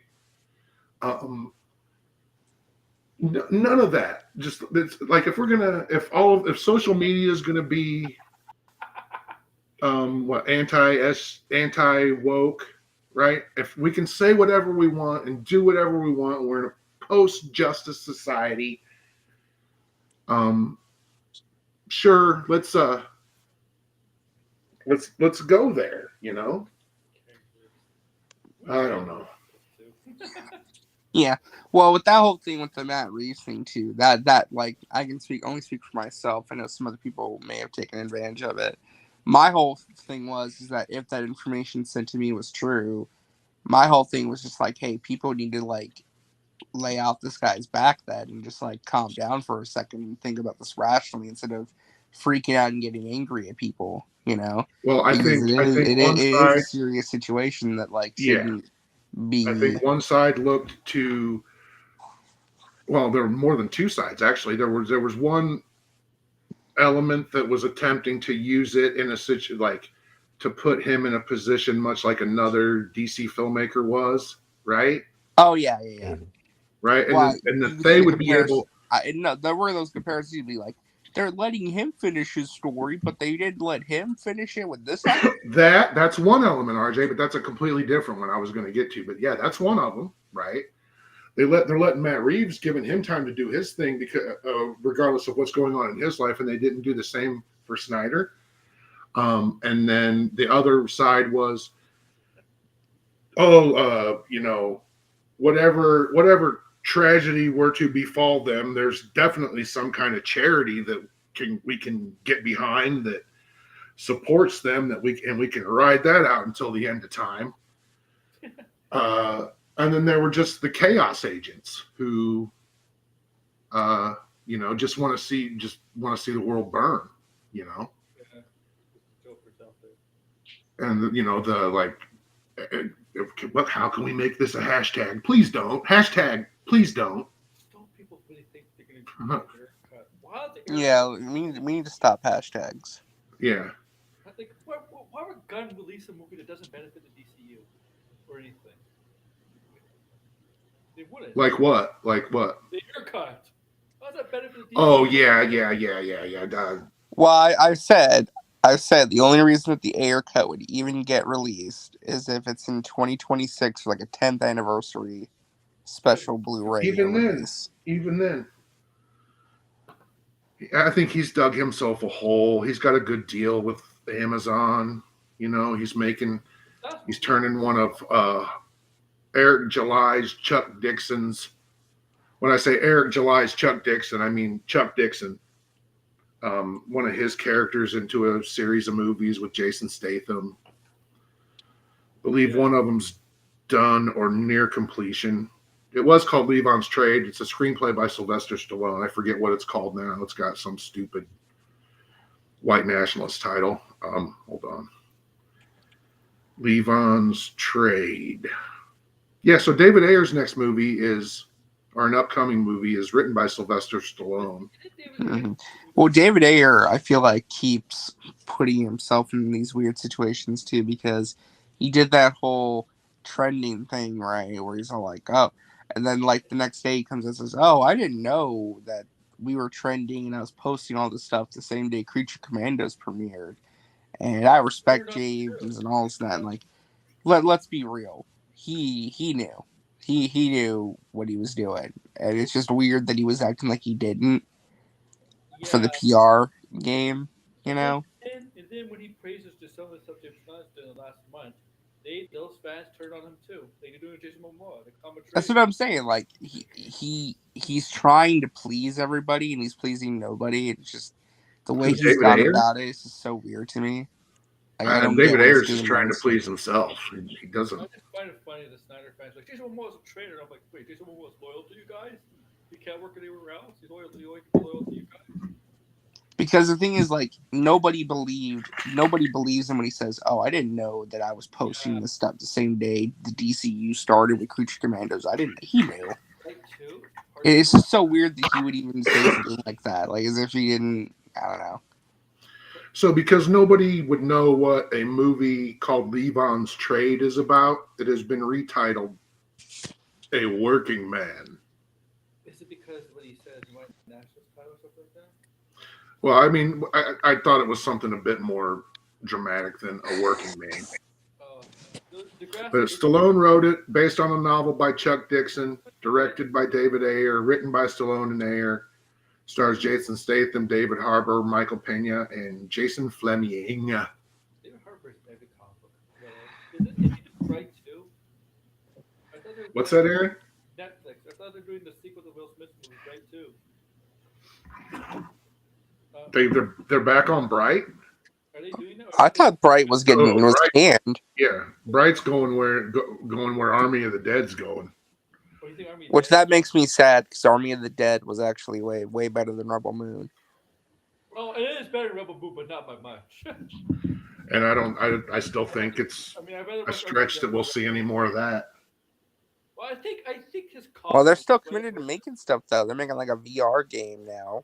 Speaker 6: None of that. Just it's like if social media is gonna be anti woke, right? If we can say whatever we want and do whatever we want, we're in a post justice society. Sure, let's go there. I don't know.
Speaker 5: Yeah. Well, with that whole thing with the Matt Reeves thing too, that like I can only speak for myself. I know some other people may have taken advantage of it. My whole thing is that if that information sent to me was true, my whole thing was just like, hey, people need to like lay out this guy's back then and just like calm down for a second and think about this rationally instead of freaking out and getting angry at people.
Speaker 6: Well, I think
Speaker 5: it
Speaker 6: one
Speaker 5: is
Speaker 6: side,
Speaker 5: a serious situation that like shouldn't be.
Speaker 6: I think one side looked to. Well, there were more than two sides actually. There was one element that was attempting to use it in a situation like to put him in a position much like another DC filmmaker was, right?
Speaker 5: Oh yeah.
Speaker 6: Right,
Speaker 5: well,
Speaker 6: and that they would be able.
Speaker 5: No, there were those comparisons. You'd be like, they're letting him finish his story, but they didn't let him finish it with this.
Speaker 6: That's one element, RJ, but that's a completely different one I was going to get to. But yeah, that's one of them, right? They're letting Matt Reeves, giving him time to do his thing because regardless of what's going on in his life, and they didn't do the same for Snyder. And then the other side was, whatever tragedy were to befall them, there's definitely some kind of charity that we can get behind that supports them, that we can ride that out until the end of time. And then there were just the chaos agents who just want to see the world burn, and the like, how can we make this a hashtag? Please don't. Hashtag please don't.
Speaker 1: Don't people really think they're going to do that?
Speaker 5: Yeah, we need to stop hashtags.
Speaker 6: Yeah.
Speaker 1: Like, why would Gunn release a movie that doesn't benefit the DCU or anything? They wouldn't.
Speaker 6: Like what?
Speaker 1: The haircut. How does that benefit the DCU?
Speaker 6: Oh yeah.
Speaker 5: Well, I said the only reason that the Ayer cut would even get released is if it's in 2026 for like a 10th anniversary special Blu-ray release.
Speaker 6: Even then, I think he's dug himself a hole. He's got a good deal with Amazon. He's turning one of Eric July's Chuck Dixon's. When I say Eric July's Chuck Dixon, I mean Chuck Dixon. one of his characters into a series of movies with Jason Statham. I believe one of them's done or near completion. It was called Levon's Trade. It's a screenplay by Sylvester Stallone. I forget what it's called now. It's got some stupid white nationalist title. Hold on. Levon's Trade. Yeah, so David Ayer's next movie or an upcoming movie is written by Sylvester Stallone.
Speaker 5: Mm-hmm. Well, David Ayer, I feel like, keeps putting himself in these weird situations too, because he did that whole trending thing, right, where he's all like, oh, and then like the next day he comes and says, oh, I didn't know that we were trending and I was posting all this stuff the same day Creature Commandos premiered. And I respect James and all that. And like, let's be real. He knew. He knew what he was doing. And it's just weird that he was acting like he didn't for the PR game, you know?
Speaker 1: And then when he praises just some of the stuff James Gunn's done in the last month, those fans turned on him too. They could do it Jason Momoa.
Speaker 5: That's what I'm saying. Like he's trying to please everybody and he's pleasing nobody. It's just the way he's gone about it is just so weird to me. Like, I don't
Speaker 6: David Ayer's just trying to please himself. He doesn't.
Speaker 1: I just find it funny the Snyder fans like Jason Momoa's a traitor. I'm like, wait, Jason Momoa's loyal to you guys? He can't work anywhere else. He's loyal to you guys.
Speaker 5: Because the thing is, like, nobody believes him when he says, "Oh, I didn't know that I was posting this stuff the same day the DCU started with Creature Commandos. I didn't. He knew." It's just so weird that he would even say something like that, like as if he didn't. I don't know.
Speaker 6: So, because nobody would know what a movie called Levon's Trade is about, it has been retitled "A Working Man."
Speaker 1: Is it because what he says he wants national title or something like that?
Speaker 6: Well, I mean, I thought it was something a bit more dramatic than A Working Man. But Stallone wrote it, based on a novel by Chuck Dixon, directed by David Ayer, written by Stallone and Ayer, stars Jason Statham, David Harbour, Michael Pena, and Jason Fleming.
Speaker 1: David Harbour's a good comic book. Is it Bright too?
Speaker 6: What's that, Aaron?
Speaker 1: Netflix. I thought they were doing the sequel to Will Smith movie, Bright too.
Speaker 6: They're back on Bright.
Speaker 1: Are they doing that?
Speaker 5: I thought Bright was getting canned.
Speaker 6: Yeah, Bright's going where Army of the Dead's going.
Speaker 5: Which that makes me sad because Army of the Dead was actually way better than Rebel Moon.
Speaker 1: Well, it is better than Rebel Moon, but not by much.
Speaker 6: And I still think it's a stretch that we'll see any more of that.
Speaker 1: Well, I think his.
Speaker 5: Well, they're still committed to making stuff though. They're making like a VR game now.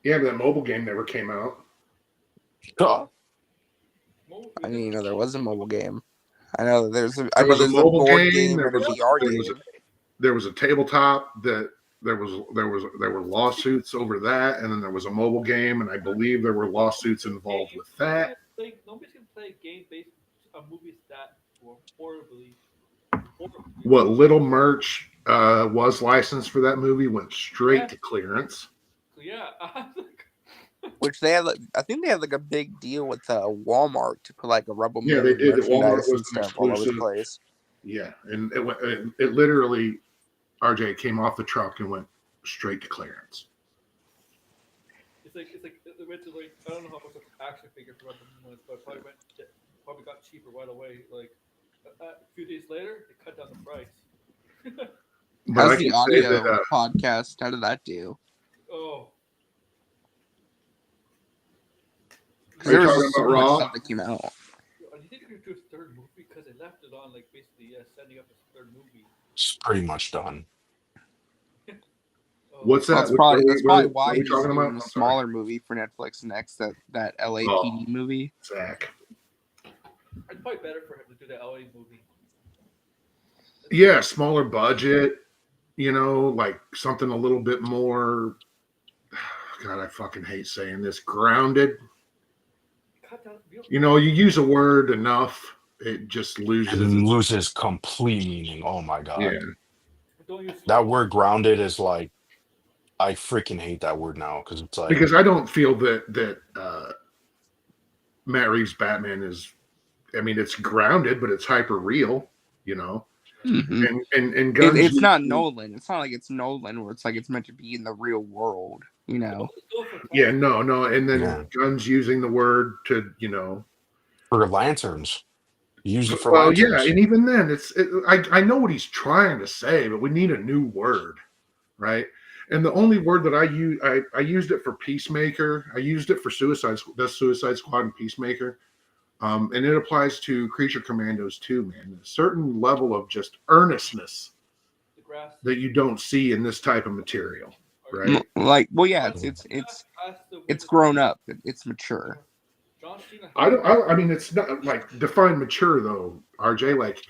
Speaker 6: Yeah, but that mobile game never came out.
Speaker 5: I didn't even know there was a mobile game. I know there's a mobile board game and a VR game.
Speaker 6: There was a tabletop that there were lawsuits over that, and then there was a mobile game, and I believe there were lawsuits involved with that.
Speaker 1: Nobody's gonna play a game based on movies that were horribly.
Speaker 6: What little merch was licensed for that movie went straight to clearance.
Speaker 1: Yeah.
Speaker 5: Which they had, I think they had like a big deal with Walmart to put like a Rebel Moon.
Speaker 6: Yeah, they did. Walmart was
Speaker 5: an exclusive. All over the place.
Speaker 6: Yeah, and it literally, RJ came off the truck and went straight to clearance.
Speaker 1: It's like it went to like I don't know how much an action figure for Rebel Moon was, but probably got cheaper right away. Like a few days later, they cut down the price.
Speaker 5: How's the audio podcast? How did that do?
Speaker 1: Oh.
Speaker 6: Are you talking about Raw?
Speaker 5: Stuff that came out.
Speaker 1: Do you think they're going to do a third movie? Because they left it on, like, basically setting up a third movie.
Speaker 2: It's pretty much done.
Speaker 6: What's that?
Speaker 5: That's probably why
Speaker 6: he's
Speaker 5: doing a smaller movie for Netflix next, that LAPD movie.
Speaker 6: Zach.
Speaker 1: It's probably better for him to do the LA movie.
Speaker 6: Yeah, smaller budget, like something a little bit more, God, I fucking hate saying this, grounded. You use a word enough, it just loses
Speaker 2: complete meaning. Oh my God.
Speaker 6: Yeah.
Speaker 2: That word grounded is like, I freaking hate that word now because it's like.
Speaker 6: Because I don't feel that Matt Reeves' Batman is, it's grounded, but it's hyper real,
Speaker 5: Mm-hmm.
Speaker 6: And Gunn's
Speaker 5: it's not Nolan. It's not like it's Nolan where it's like it's meant to be in the real world. You know,
Speaker 6: Yeah, no, and then
Speaker 2: Yeah.
Speaker 6: Gunn's using the word to,
Speaker 2: For lanterns. Use it for
Speaker 6: well, yeah,
Speaker 2: lanterns.
Speaker 6: and even then, I know what he's trying to say, but we need a new word, right? And the only word that I used it for Peacemaker. I used it for Suicide Squad and Peacemaker. And it applies to Creature Commandos too, man. A certain level of just earnestness that you don't see in this type of material, right?
Speaker 5: like, well, yeah, it's grown up. It's mature.
Speaker 6: I mean, it's not like define mature though, RJ. Like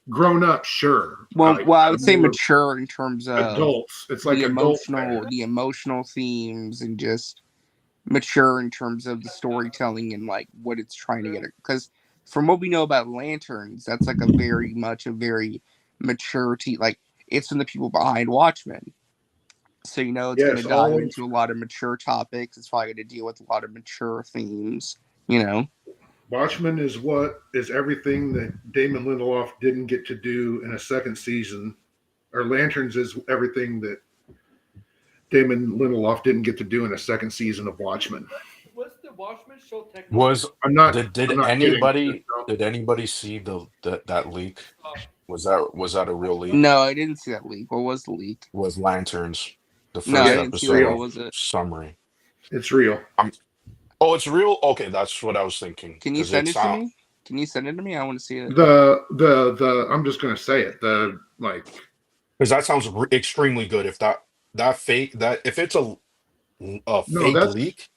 Speaker 6: grown up, sure.
Speaker 5: Well,
Speaker 6: Like,
Speaker 5: I would say
Speaker 6: more
Speaker 5: mature in terms of
Speaker 6: adults. It's like adult fare.
Speaker 5: the emotional themes, and just mature in terms of the storytelling and like what it's trying to get. Because from what we know about Lanterns, that's like a very mature like it's from the people behind Watchmen. So it's going to dive into a lot of mature topics. It's probably going to deal with a lot of mature themes.
Speaker 6: Watchmen is everything that Damon Lindelof didn't get to do in a second season, or Lanterns is everything that Damon Lindelof didn't get to do in a second season of Watchmen.
Speaker 1: Was the Watchmen show technically?
Speaker 6: I'm not.
Speaker 2: Did
Speaker 6: I'm not
Speaker 2: anybody see that leak? Was that a real leak?
Speaker 5: No, I didn't see that leak. What was the leak?
Speaker 2: Was Lanterns the first
Speaker 5: I didn't see that.
Speaker 2: episode
Speaker 5: What was it?
Speaker 2: summary?
Speaker 6: It's real.
Speaker 2: Oh, it's real? Okay, that's what I was thinking.
Speaker 5: Can you send it to me? Can you send it to me? I want to see it.
Speaker 6: I'm just gonna say it.
Speaker 2: Because that sounds extremely good. If if it's a fake leak,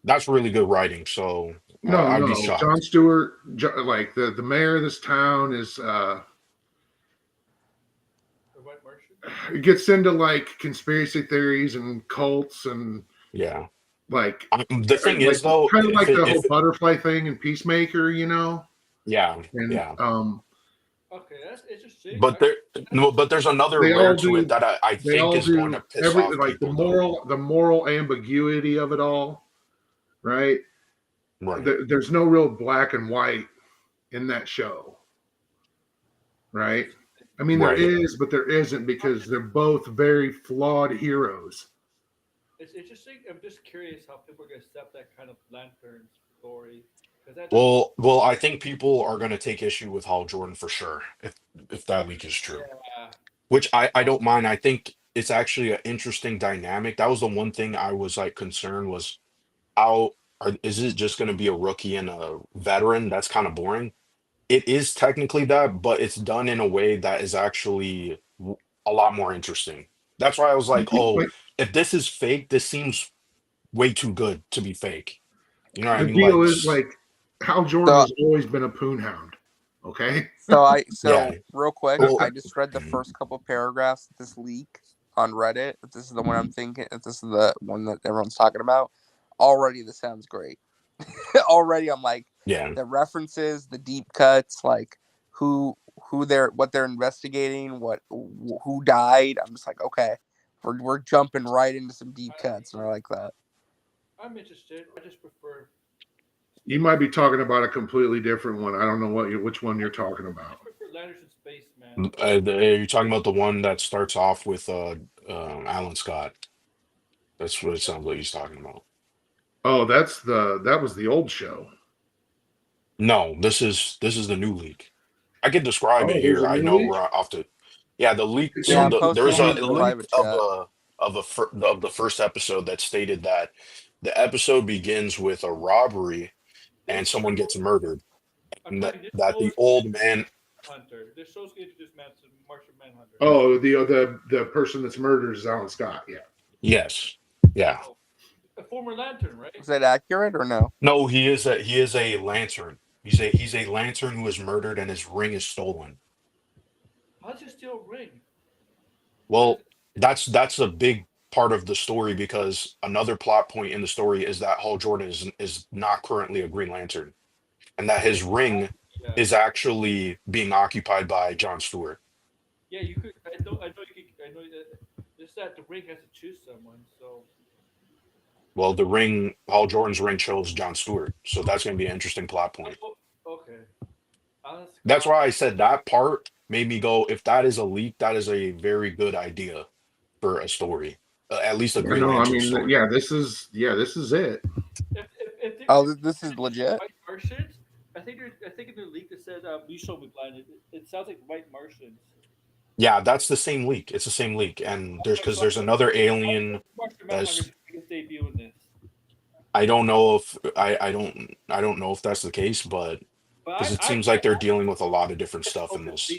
Speaker 2: that's really good writing. So I'd be shocked.
Speaker 6: Jon Stewart, like the mayor of this town is it gets into like conspiracy theories and cults and
Speaker 2: yeah.
Speaker 6: Like
Speaker 2: the thing is though,
Speaker 6: kind of like the whole butterfly thing in Peacemaker,
Speaker 2: Yeah.
Speaker 6: And,
Speaker 2: yeah.
Speaker 1: Okay, that's interesting.
Speaker 2: But there's another layer to it that I think is going to piss off
Speaker 6: like
Speaker 2: people,
Speaker 6: the moral ambiguity of it all, right?
Speaker 2: Right.
Speaker 6: There's no real black and white in that show, right? I mean, there is, but there isn't, because they're both very flawed heroes.
Speaker 1: It's interesting. I'm just curious how people are going to accept that kind of lantern story.
Speaker 2: Well, I think people are going to take issue with Hal Jordan for sure, if that leak is true.
Speaker 1: Yeah.
Speaker 2: Which I don't mind. I think it's actually an interesting dynamic. That was the one thing I was like concerned was is it just going to be a rookie and a veteran? That's kind of boring. It is technically that, but it's done in a way that is actually a lot more interesting. That's why I was like, oh, if this is fake, this seems way too good to be fake. You know what I mean?
Speaker 6: The deal is like Hal Jordan has always been a poonhound. Okay.
Speaker 5: So real quick, I just read the first couple paragraphs of this leak on Reddit. If this is the one I'm thinking, if this is the one that everyone's talking about, already this sounds great. Already I'm like, the references, the deep cuts, like what they're investigating, who died. I'm just like, okay, we're jumping right into some deep cuts, and I like that.
Speaker 1: I'm interested. I just prefer.
Speaker 6: You might be talking about a completely different one. I don't know which one you're talking about.
Speaker 1: I prefer Lanterns in Space, man.
Speaker 2: Are you talking about the one that starts off with Alan Scott? That's what it sounds like he's talking about.
Speaker 6: Oh, that was the old show.
Speaker 2: No, this is the new leak. I can describe it here. I know we're off the the leak.
Speaker 5: Yeah,
Speaker 2: so there's a link
Speaker 5: chat.
Speaker 2: of the first episode that stated that the episode begins with a robbery and someone gets murdered, and that the old man.
Speaker 1: Hunter. This show's going to introduce Martian Manhunter.
Speaker 6: Oh, the person that's murdered is Alan Scott. Yeah.
Speaker 2: Yes. Yeah.
Speaker 1: A former Lantern, right?
Speaker 5: Is that accurate or no?
Speaker 2: No, he is a lantern. He's a lantern who is murdered and his ring is stolen.
Speaker 1: How'd you steal a ring?
Speaker 2: Well, that's a big part of the story, because another plot point in the story is that Hal Jordan is not currently a Green Lantern, and that his ring is actually being occupied by Jon Stewart.
Speaker 1: Yeah, you could. I know it's that the ring has to choose someone. So.
Speaker 2: Well, Hal Jordan's ring chose Jon Stewart, so that's going to be an interesting plot point.
Speaker 1: Okay.
Speaker 2: That's why I said that part made me go, if that is a leak, that is a very good idea for a story. at least a Green
Speaker 6: No, I
Speaker 2: Lantern
Speaker 6: mean,
Speaker 2: story.
Speaker 6: yeah, this is it.
Speaker 5: Oh, this is legit.
Speaker 1: White Martians. I think in the leak that said we show me planet. It sounds like White Martians.
Speaker 2: Yeah, that's the same leak. It's the same leak, and there's another alien
Speaker 1: Martian
Speaker 2: that's.
Speaker 1: Manhunter's biggest debut in this.
Speaker 2: I don't know if I don't know if that's the case, but
Speaker 1: But
Speaker 2: because it seems like they're dealing with a lot of different stuff in this.
Speaker 1: I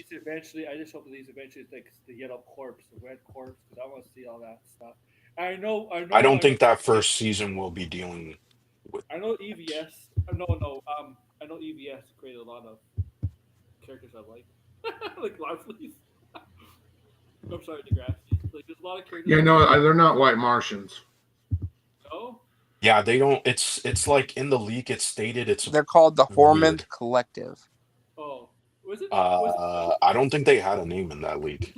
Speaker 1: just hope that these eventually like the yellow corpse, the red corpse, because I want to see all that stuff. I know.
Speaker 2: I don't think that first season will be dealing with.
Speaker 1: I know EVS. No. I know EVS created a lot of characters I like, like Larfleeze. I'm sorry, Degrassi. Like there's a lot of characters.
Speaker 6: Yeah, no, they're not White Martians.
Speaker 1: No.
Speaker 2: Yeah, they don't. It's like in the leak. It's stated it's.
Speaker 5: They're called the Hormond
Speaker 2: weird.
Speaker 5: Collective.
Speaker 1: Oh, was it?
Speaker 2: I don't think they had a name in that leak.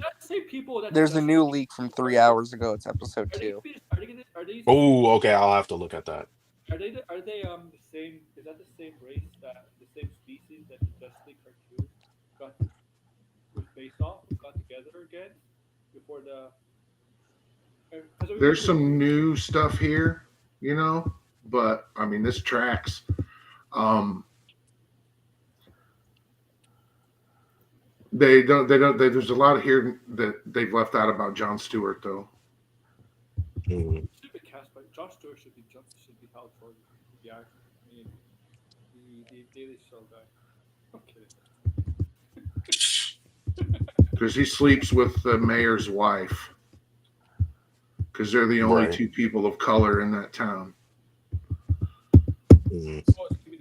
Speaker 5: There's a new leak from 3 hours ago. It's episode 2.
Speaker 1: Are they?
Speaker 2: Oh, okay. I'll have to look at that.
Speaker 1: Are they the same? Is that the same race that the same species that the Justice League cartoon was based off? Got together again before the.
Speaker 6: There's some new stuff here, you know, but I mean this tracks. They don't. There's a lot here that they've left out about Jon Stewart, though.
Speaker 2: Mm.
Speaker 1: Jon Stewart should be held for the actor. I mean, the Daily Show guy. Okay.
Speaker 6: Because he sleeps with the mayor's wife. Because they're the only
Speaker 2: Right.
Speaker 6: two people of color in that town.
Speaker 2: Mm.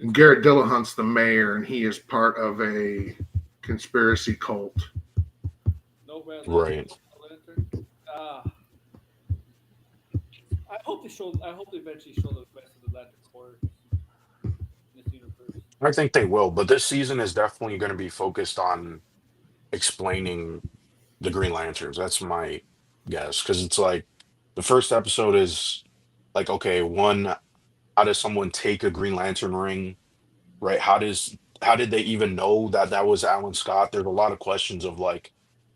Speaker 6: And Garrett Dillahunt's the mayor, and he is part of a conspiracy cult.
Speaker 1: No man.
Speaker 2: Right.
Speaker 1: I hope they eventually show the rest of the Lantern Corps in this universe.
Speaker 2: I think they will, but this season is definitely going to be focused on explaining the Green Lanterns. That's my guess, because it's like the first episode is like, okay, one, how does someone take a Green Lantern ring, right? How did they even know that was Alan Scott? There's a lot of questions of like,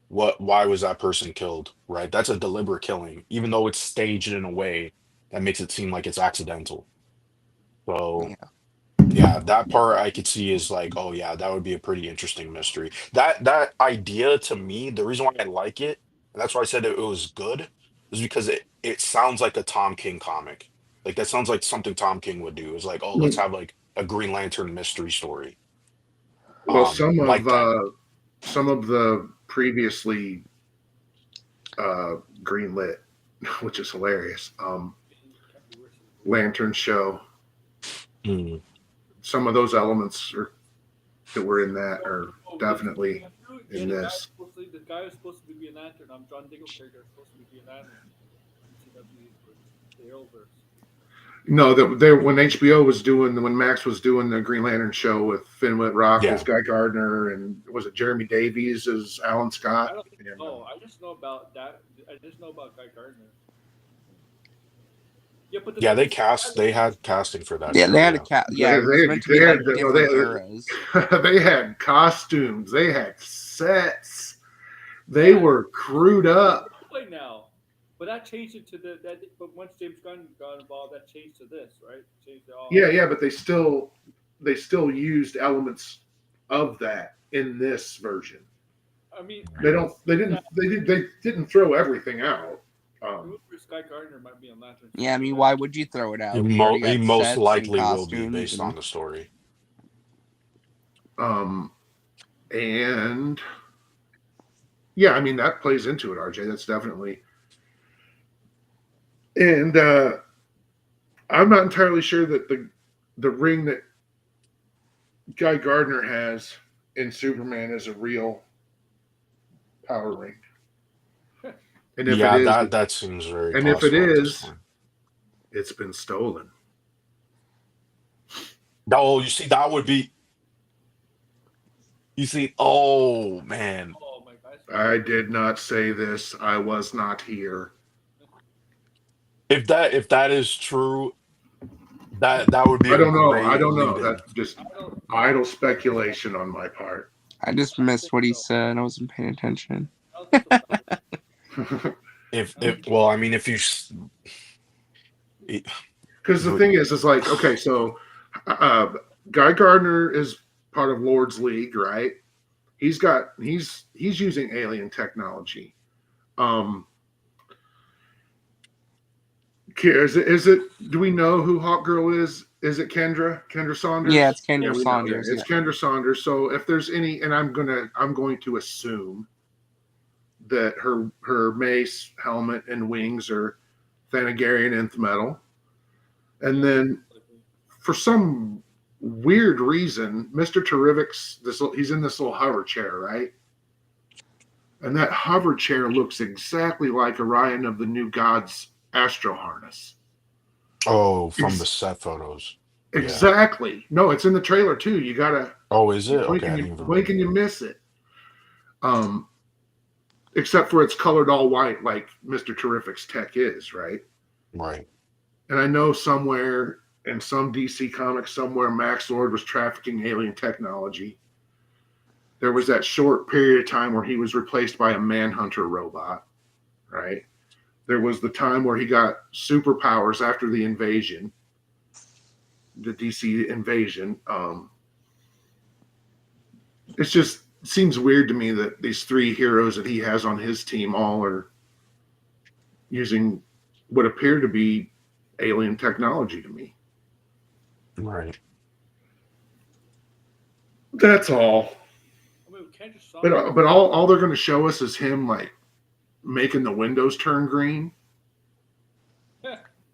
Speaker 2: why was that person killed, right? That's a deliberate killing, even though it's staged in a way that makes it seem like it's accidental. So yeah, that part I could see is like, oh yeah, that would be a pretty interesting mystery. That idea to me, the reason why I like it, and that's why I said it was good, is because it sounds like a Tom King comic. Like that sounds like something Tom King would do. Is like, oh, let's have like a Green Lantern mystery story.
Speaker 6: Well,
Speaker 2: like that.
Speaker 6: some of the previously greenlit, which is hilarious. Lantern show.
Speaker 2: Mm.
Speaker 6: Some of those elements that were in that are definitely in this.
Speaker 1: The guy who's supposed to be Green Lantern, John Diggle's character, is supposed to be Green Lantern. The Arrowverse.
Speaker 6: No, when Max was doing the Green Lantern show with Finn Wittrock as Guy Gardner, and was it Jeremy Davies as Alan Scott?
Speaker 1: I just know about that. I just know about Guy Gardner. Yeah, but
Speaker 2: they had casting for that.
Speaker 5: Yeah, they had a cat. Yeah,
Speaker 6: they had costumes. They had sets. They were crewed up.
Speaker 1: Now. But that changed it to but once James Gunn got involved, that changed to this, right? Changed it all.
Speaker 6: Yeah, but they still used elements of that in this version.
Speaker 1: I mean,
Speaker 6: they didn't throw everything out.
Speaker 1: Guy Gardner might be on Lantern.
Speaker 5: Yeah, I mean, why would you throw it out?
Speaker 2: He most likely will be based on the story.
Speaker 6: And yeah, I mean that plays into it, RJ. That's definitely. And I'm not entirely sure that the ring that Guy Gardner has in Superman is a real power ring. And if it is,
Speaker 2: that seems very.
Speaker 6: And if it is, it's been stolen.
Speaker 2: Oh, you see, that would be. You see, oh man.
Speaker 1: Oh my gosh.
Speaker 6: I did not say this. I was not here.
Speaker 2: If that is true, that would be.
Speaker 6: I don't know. That's just idle speculation on my part.
Speaker 5: I just missed what he said. I wasn't paying attention.
Speaker 2: Well, I mean, if you
Speaker 6: Because the thing is like, okay, so Guy Gardner is part of Lord's League, right? He's using alien technology. Is it? Do we know who Hawk Girl is? Is it Kendra Saunders?
Speaker 5: Yeah, it's Kendra
Speaker 6: we know,
Speaker 5: Saunders.
Speaker 6: It's Kendra Saunders. So if there's any, and I'm going to assume that her mace, helmet, and wings are Thanagarian nth metal, and then for some weird reason, Mr. Terrific's he's in this little hover chair, right? And that hover chair looks exactly like Orion of the New Gods Astro Harness.
Speaker 2: Oh, from the set photos.
Speaker 6: Exactly. Yeah. No, it's in the trailer too. You gotta.
Speaker 2: Oh, is it?
Speaker 6: Blink and you miss it. Except for it's colored all white, like Mr. Terrific's tech is, right?
Speaker 2: Right.
Speaker 6: And I know somewhere in some DC comic somewhere, Max Lord was trafficking alien technology. There was that short period of time where he was replaced by a Manhunter robot, right? There was the time where he got superpowers after the invasion, the DC invasion. It just seems weird to me that these three heroes that he has on his team all are using what appear to be alien technology to me.
Speaker 2: Right.
Speaker 6: That's all. But all they're going to show us is him like making the windows turn green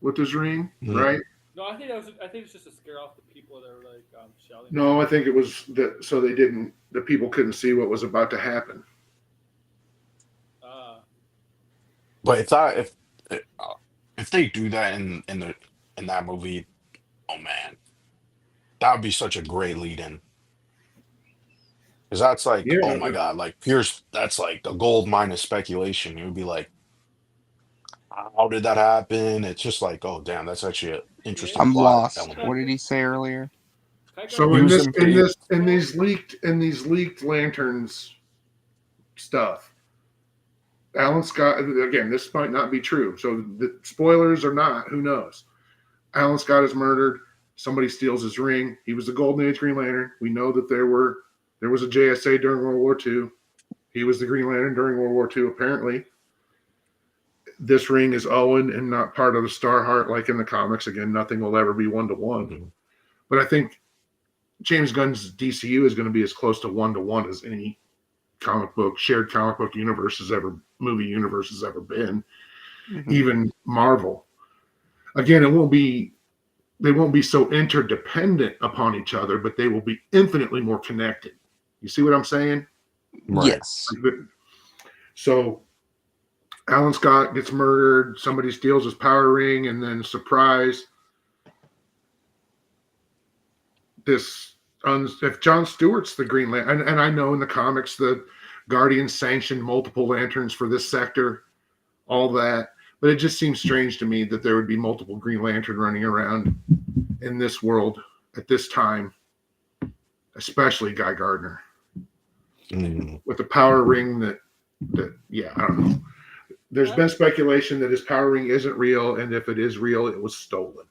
Speaker 6: with his ring, right?
Speaker 1: No, I think it's just to scare off the people that are like shouting.
Speaker 6: No, I think it was that so the people couldn't see what was about to happen.
Speaker 2: But if they do that in that movie, oh man, that would be such a great lead-in. Because that's like, oh my God, like that's like the gold mine of speculation. It would be like, how did that happen? It's just like, oh damn, that's actually an interesting.
Speaker 5: I'm lost.
Speaker 2: element.
Speaker 5: What did he say earlier?
Speaker 6: So in these leaked lanterns stuff, Alan Scott, again, this might not be true. So the spoilers or not, who knows? Alan Scott is murdered. Somebody steals his ring. He was the Golden Age Green Lantern. We know that there was a JSA during World War II. He was the Green Lantern during World War II, apparently. This ring is Owen and not part of the Starheart like in the comics. Again, nothing will ever be one-to-one. Mm-hmm. But I think James Gunn's DCU is going to be as close to one-to-one as any shared comic book movie universe has ever been. Mm-hmm. Even Marvel. Again, they won't be so interdependent upon each other, but they will be infinitely more connected. You see what I'm saying?
Speaker 5: Right. Yes.
Speaker 6: So Alan Scott gets murdered. Somebody steals his power ring, and then surprise, if John Stewart's the Green Lantern, and I know in the comics the Guardians sanctioned multiple lanterns for this sector, all that, but it just seems strange to me that there would be multiple Green Lantern running around in this world at this time, especially Guy Gardner with the power ring that I don't know. There's been speculation that his power ring isn't real, and if it is real, it was stolen.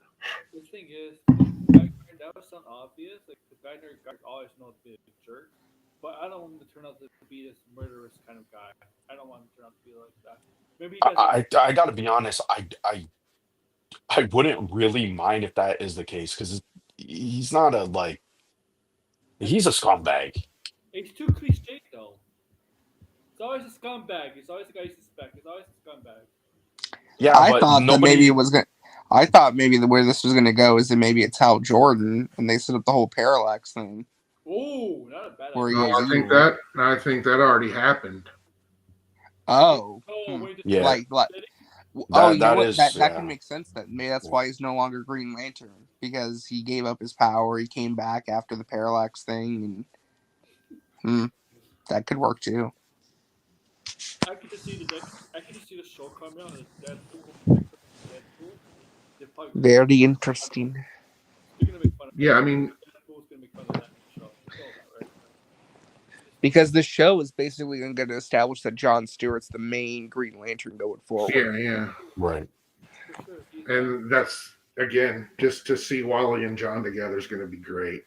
Speaker 1: The thing is, that was sound obvious. Like the Gardner always knows to be a jerk, but I don't want him to turn out to be this murderous kind of guy. I don't want him to turn out to be like that. Maybe
Speaker 2: I gotta be honest. I wouldn't really mind if that is the case because he's not he's a scumbag.
Speaker 1: It's too cliche though. It's always a scumbag. He's always the guy you suspect. He's always a scumbag.
Speaker 2: Yeah,
Speaker 5: I thought that maybe it was gonna. I thought maybe where this was gonna go is that maybe it's Hal Jordan and they set up the whole Parallax thing.
Speaker 1: Oh, not a bad
Speaker 6: idea. I think that already happened.
Speaker 5: Oh.
Speaker 2: Yeah.
Speaker 5: Like that can make sense. That maybe that's why he's no longer Green Lantern because he gave up his power. He came back after the Parallax thing, and that could work too.
Speaker 1: I can just see the show coming out as Deadpool.
Speaker 5: Very interesting.
Speaker 6: Yeah, I mean,
Speaker 1: Deadpool's gonna make fun of that show.
Speaker 5: Because the show is basically going to establish that Jon Stewart's the main Green Lantern going forward.
Speaker 6: Yeah.
Speaker 2: Right.
Speaker 6: And that's, again, just to see Wally and John together is going to be great.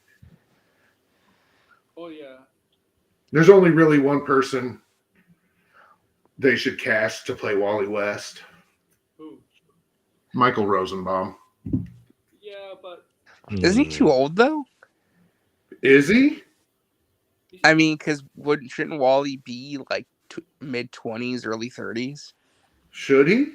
Speaker 1: Oh yeah.
Speaker 6: There's only really one person they should cast to play Wally West.
Speaker 1: Who?
Speaker 6: Michael Rosenbaum.
Speaker 1: Yeah, but
Speaker 5: Isn't he too old, though?
Speaker 6: Is he?
Speaker 5: I mean, because shouldn't Wally be like mid-20s, early 30s?
Speaker 6: Should he?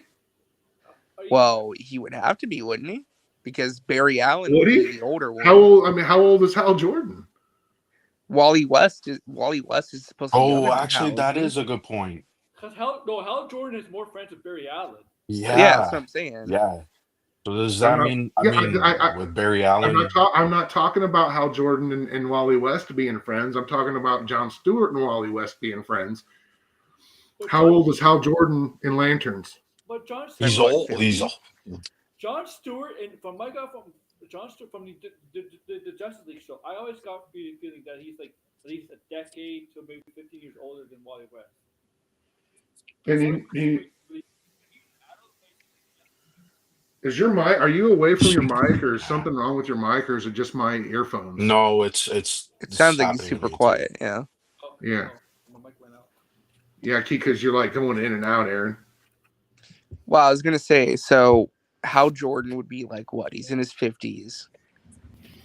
Speaker 5: Well, he would have to be, wouldn't he? Because Barry Allen
Speaker 6: Would
Speaker 5: would
Speaker 6: he?
Speaker 5: be the older one.
Speaker 6: How old? I mean, how old is Hal Jordan?
Speaker 5: Wally West is supposed to be younger
Speaker 2: Oh,
Speaker 5: than
Speaker 2: actually,
Speaker 5: Hal,
Speaker 2: that
Speaker 5: isn't he?
Speaker 2: is a good point.
Speaker 1: Because Hal Jordan is more friends with Barry Allen.
Speaker 2: Yeah.
Speaker 5: Yeah, that's what I'm saying.
Speaker 2: Yeah. So does that mean? With Barry Allen,
Speaker 6: I'm not talking about Hal Jordan and Wally West being friends. I'm talking about Jon Stewart and Wally West being friends.
Speaker 1: But
Speaker 6: How old is Hal Jordan in Lanterns?
Speaker 1: But Jon
Speaker 2: he's
Speaker 1: Stewart,
Speaker 2: old. He's old.
Speaker 1: Jon Stewart, and from my guy from Jon Stewart from the Justice League show, I always got the feeling that he's like at least a decade to maybe 15 years older than Wally West.
Speaker 6: And he is your mic? Are you away from your mic, or is something wrong with your mic, or is it just my earphones?
Speaker 2: No, it
Speaker 5: sounds like he's super quiet. Yeah.
Speaker 6: Yeah.
Speaker 1: My mic went out.
Speaker 6: Yeah, because you're like going in and out, Aaron.
Speaker 5: Well, I was gonna say, so Hal Jordan would be like what? He's in his 50s.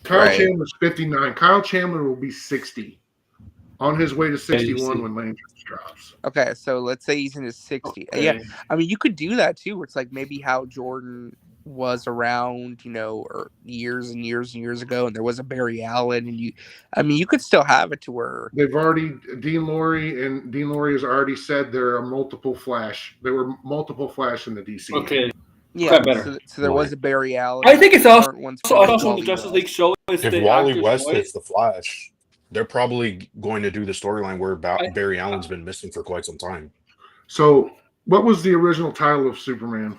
Speaker 6: Kyle
Speaker 5: Right.
Speaker 6: Chandler's 59. Kyle Chandler will be 60. On his way to 61 when Lanterns drops.
Speaker 5: Okay, so let's say he's in his 60s. Yeah, I mean, you could do that too. Where it's like maybe Hal Jordan was around, or years and years and years ago, and there was a Barry Allen, and you could still have it to where
Speaker 6: They've already Dean Laurie has already said there are multiple Flash. There were multiple Flash in the DC.
Speaker 1: Okay.
Speaker 5: yeah.
Speaker 1: better.
Speaker 5: So there was a Barry Allen.
Speaker 1: I think it's also
Speaker 5: Current one's
Speaker 1: also
Speaker 5: Wally
Speaker 1: the Justice
Speaker 5: West.
Speaker 1: League show is
Speaker 2: If
Speaker 1: the
Speaker 2: Wally
Speaker 1: actor's
Speaker 2: West
Speaker 1: voice.
Speaker 2: is the Flash, they're probably going to do the storyline where Barry Allen's been missing for quite some time.
Speaker 6: So, what was the original title of Superman?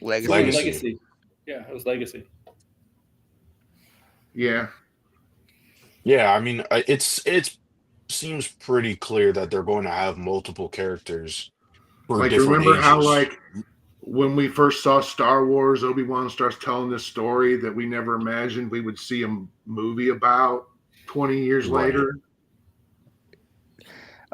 Speaker 5: Legacy.
Speaker 1: Yeah, it was Legacy.
Speaker 6: Yeah.
Speaker 2: Yeah, I mean, it seems pretty clear that they're going to have multiple characters for
Speaker 6: Like,
Speaker 2: different
Speaker 6: remember how,
Speaker 2: ages.
Speaker 6: like, when we first saw Star Wars, Obi-Wan starts telling this story that we never imagined we would see a movie about 20 years
Speaker 2: Right.
Speaker 6: later?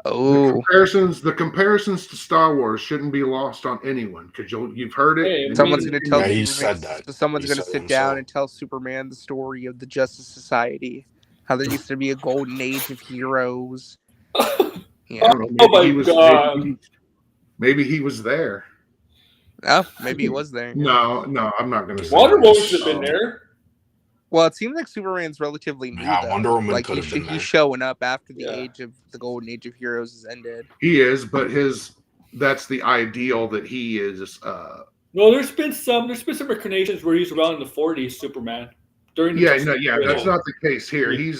Speaker 5: Oh,
Speaker 6: The comparisons to Star Wars shouldn't be lost on anyone, because you've heard it.
Speaker 1: Hey,
Speaker 5: someone's going to tell.
Speaker 2: Yeah, he
Speaker 5: Superman-
Speaker 2: said that.
Speaker 5: So someone's
Speaker 2: He
Speaker 5: going to
Speaker 2: said
Speaker 5: sit
Speaker 2: it
Speaker 5: down
Speaker 2: himself.
Speaker 5: and tell Superman the story of the Justice Society, how there used to be a golden age of heroes.
Speaker 6: I
Speaker 5: Yeah,
Speaker 6: don't know,
Speaker 1: Oh my God.
Speaker 6: Maybe he was there.
Speaker 5: oh, maybe it was there.
Speaker 6: No, I'm not going to say
Speaker 1: Wonder
Speaker 6: that.
Speaker 1: Woman should have been there.
Speaker 5: Well, it seems like Superman's relatively new.
Speaker 2: Yeah,
Speaker 5: though.
Speaker 2: Wonder Woman
Speaker 5: like
Speaker 2: could have been there.
Speaker 5: he's showing up after the
Speaker 1: Yeah.
Speaker 5: golden age of heroes has ended.
Speaker 6: He is, but that's the ideal that he is.
Speaker 1: No, there's been some incarnations where he's around in the 40s, Superman. During the Justice League
Speaker 6: That's
Speaker 1: period.
Speaker 6: not the case here.
Speaker 1: Yeah.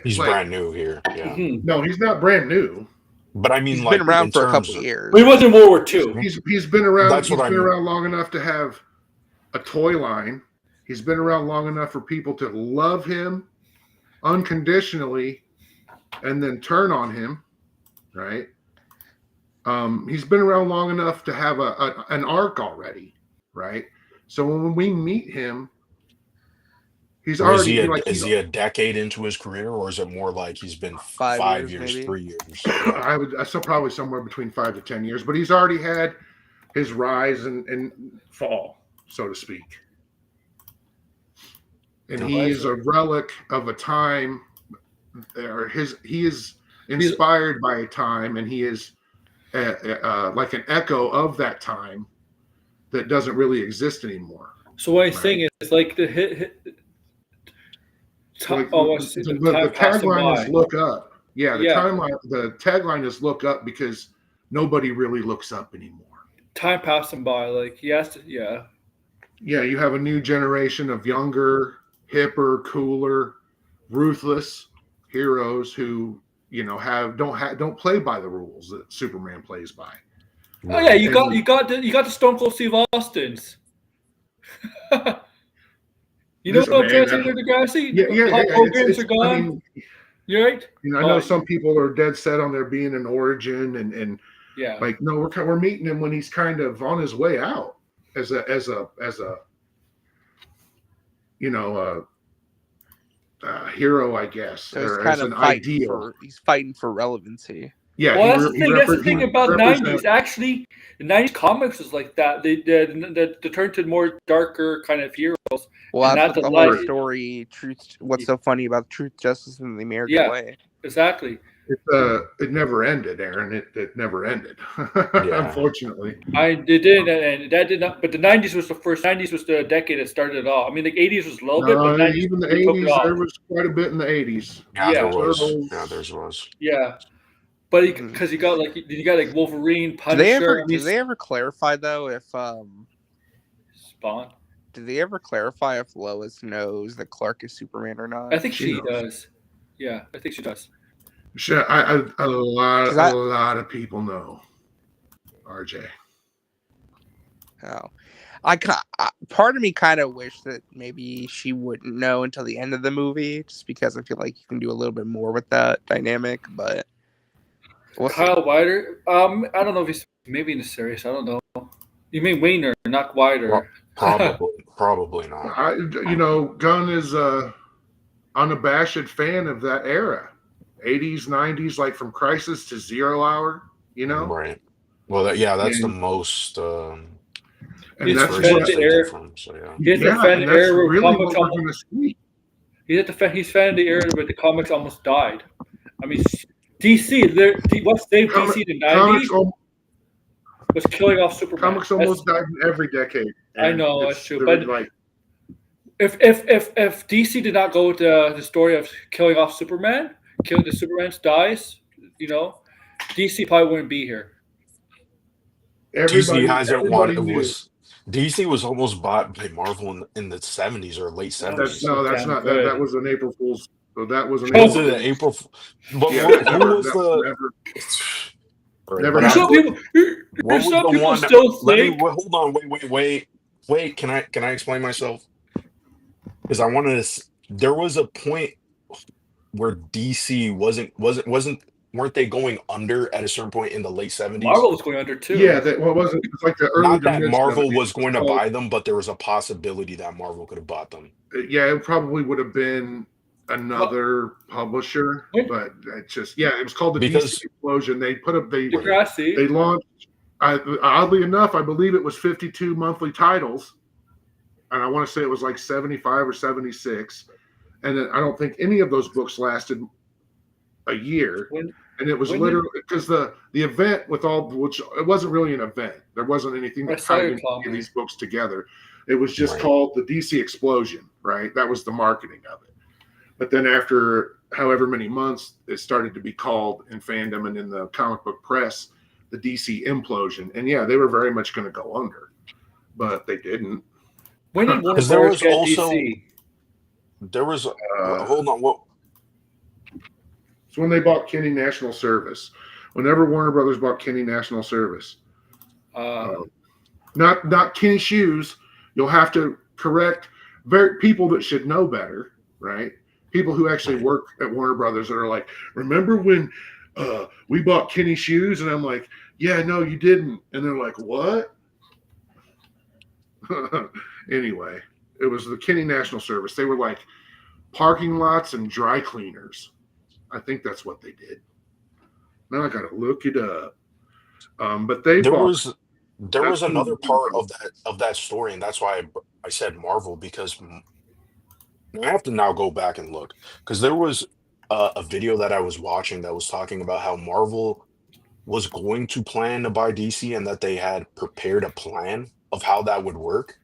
Speaker 2: He's
Speaker 6: like,
Speaker 2: brand new here. Yeah.
Speaker 1: Mhm.
Speaker 6: No, he's not brand new.
Speaker 2: But I mean,
Speaker 5: He's
Speaker 2: like,
Speaker 5: been around
Speaker 2: in
Speaker 5: for a
Speaker 2: terms
Speaker 5: couple
Speaker 2: of-
Speaker 5: years.
Speaker 1: But he was in World War II.
Speaker 6: He's been around.
Speaker 2: That's
Speaker 6: He's
Speaker 2: what I
Speaker 6: been
Speaker 2: mean.
Speaker 6: around long enough to have a toy line. He's been around long enough for people to love him unconditionally, and then turn on him. Right. He's been around long enough to have an arc already. Right. So when we meet him, he's
Speaker 2: Or
Speaker 6: already
Speaker 2: is he a decade into his career, or is it more like he's been 5
Speaker 5: years,
Speaker 2: years,
Speaker 5: maybe?
Speaker 2: 3 years?
Speaker 6: I saw probably somewhere between 5 to 10 years, but he's already had his rise and fall, so to speak. And he is a relic of a time, he is inspired by a time, and he is like an echo of that time that doesn't really exist anymore.
Speaker 1: So what he's saying is like the hit.
Speaker 6: Like,
Speaker 1: The
Speaker 6: the tagline is "Look Up." Yeah,
Speaker 1: Yeah.
Speaker 6: The tagline is "Look Up" because nobody really looks up anymore.
Speaker 1: Time passing by, like he has to, yeah.
Speaker 6: Yeah, you have a new generation of younger, hipper, cooler, ruthless heroes who don't play by the rules that Superman plays by.
Speaker 1: Oh yeah, you got the Stone Cold Steve Austins. You know
Speaker 6: Listen,
Speaker 1: what I'm
Speaker 6: man,
Speaker 1: trying to say there, Degrassi?
Speaker 6: Yeah.
Speaker 1: Hulk Hogan's are gone. You're right.
Speaker 6: I know some people are dead set on there being an origin, and
Speaker 1: yeah,
Speaker 6: like no, we're meeting him when he's kind of on his way out as a hero, I guess,
Speaker 5: So he's
Speaker 6: or
Speaker 5: kind
Speaker 6: as
Speaker 5: of
Speaker 6: an
Speaker 5: fighting
Speaker 6: ideal.
Speaker 5: he's fighting for relevancy.
Speaker 6: Yeah,
Speaker 1: well, that's the thing. That's the thing about
Speaker 6: represent-
Speaker 1: '90s. Actually, the '90s comics was like that. They turned to more darker kind of heroes.
Speaker 5: Well,
Speaker 1: And
Speaker 5: that's
Speaker 1: not
Speaker 5: what the
Speaker 1: the
Speaker 5: whole
Speaker 1: light-
Speaker 5: story. Truth. What's so funny about Truth, Justice, and the American
Speaker 1: Yeah.
Speaker 5: Way?
Speaker 1: Exactly.
Speaker 6: It never ended, Aaron. It never ended. Unfortunately,
Speaker 1: it didn't, and that did not. But the '90s was the first. '90s was the decade that started it all. I mean, the '80s was a little bit, but '90s
Speaker 6: even the
Speaker 1: really took it
Speaker 6: '80s,
Speaker 1: off.
Speaker 6: there was quite a bit in the '80s.
Speaker 2: Yeah, there
Speaker 1: Yeah.
Speaker 2: was. Yeah, there was.
Speaker 1: Yeah, but because you got like Wolverine,
Speaker 5: Do
Speaker 1: Punisher.
Speaker 5: they ever clarify though if
Speaker 1: Spawn?
Speaker 5: Do they ever clarify if Lois knows that Clark is Superman or not?
Speaker 1: I think she does. Yeah, I think she does.
Speaker 6: Sure, a lot of people know RJ.
Speaker 5: Oh, part of me kind of wish that maybe she wouldn't know until the end of the movie, just because I feel like you can do a little bit more with that dynamic. But
Speaker 1: Kyle Wider, I don't know if he's maybe in the series. I don't know. You mean Weiner, not Wider?
Speaker 2: Probably not.
Speaker 6: Gunn is a unabashed fan of that era. 80s, 90s, like from Crisis to Zero Hour,
Speaker 2: Right. Well, that's the most.
Speaker 1: He's
Speaker 6: that's
Speaker 1: defended the era.
Speaker 2: So yeah.
Speaker 1: He's defended the era where
Speaker 6: really
Speaker 1: comics
Speaker 6: what we're going to see.
Speaker 1: He's defended the era where the comics almost died. I mean, DC. What saved DC in the '90s was killing off Superman.
Speaker 6: Comics almost died in every decade.
Speaker 1: I know that's true, but if DC did not go with the story of killing off Superman, killing the Superman dies, DC probably wouldn't be here.
Speaker 2: DC was almost bought by Marvel in the '70s or late '70s.
Speaker 6: No, that's not. That was an April Fool's. So that was an
Speaker 2: April. But who was the?
Speaker 6: Never.
Speaker 1: Some people still think.
Speaker 2: Hold on. Wait. Can I explain myself? Because I wanted to. There was a point where DC weren't they going under at a certain point in the late '70s?
Speaker 1: Marvel was going under too.
Speaker 6: Yeah, wasn't it was like the early.
Speaker 2: Not that Marvel was going to buy them, but there was a possibility that Marvel could have bought them.
Speaker 6: Yeah, it probably would have been another publisher, but it's just it was called the DC Explosion. They put up they launched. Oddly enough, I believe it was 52 monthly titles, and I want to say it was like 75 or 76, and then I don't think any of those books lasted a year. And it was literally because the event with which it wasn't really an event. There wasn't anything that tied these books together. It was just called the DC Explosion, right? That was the marketing of it. But then after however many months, it started to be called in fandom and in the comic book press, the DC Implosion. And they were very much going to go under, but they didn't.
Speaker 1: When did Warner Brothers get DC?
Speaker 2: There was hold on, what?
Speaker 6: It's when they bought Kenny National Service. Whenever Warner Brothers bought Kenny National Service, not Kenny Shoes. You'll have to correct people that should know better, right? People who actually work at Warner Brothers that are like, remember when we bought Kenny Shoes? And I'm like, yeah, no, you didn't. And they're like, what? Anyway, it was the Kenny National Service. They were like parking lots and dry cleaners. I think that's what they did. Now I got to look it up. But there was
Speaker 2: another part of that story, and that's why I said Marvel, because I have to now go back and look, because there was a video that I was watching that was talking about how Marvel was going to plan to buy DC and that they had prepared a plan of how that would work.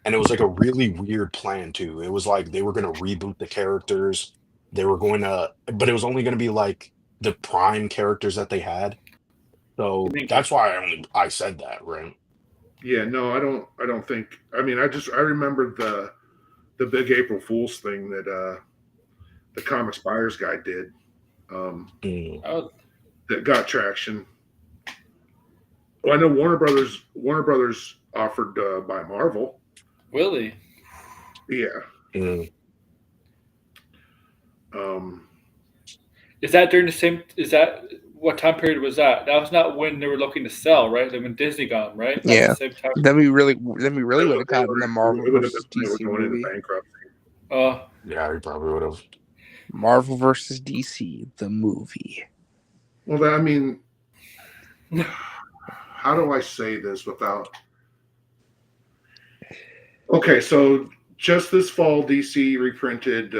Speaker 2: And it was like a really weird plan too. It was like they were going to reboot the characters. They were going to, but it was only going to be like the prime characters that they had. So that's why I said that, right?
Speaker 6: Yeah, no, I don't think. I mean, I remember the big April Fool's thing that the Comics Buyers Guy did. That got traction. Well, I know Warner Brothers offered by Marvel.
Speaker 1: Really?
Speaker 6: Yeah.
Speaker 1: Is that during the same? Is that what time period was that? That was not when they were looking to sell, right? Like when Disney got them, right? That's
Speaker 5: Yeah.
Speaker 1: the same time.
Speaker 5: Then we really would have gotten the Marvel
Speaker 6: It would have
Speaker 5: versus
Speaker 6: been
Speaker 5: DC
Speaker 6: going into
Speaker 5: movie.
Speaker 6: bankruptcy.
Speaker 2: Yeah, he probably would have.
Speaker 5: Marvel versus DC, the movie.
Speaker 6: Well, I mean, how do I say this without? Okay, so just this fall, DC reprinted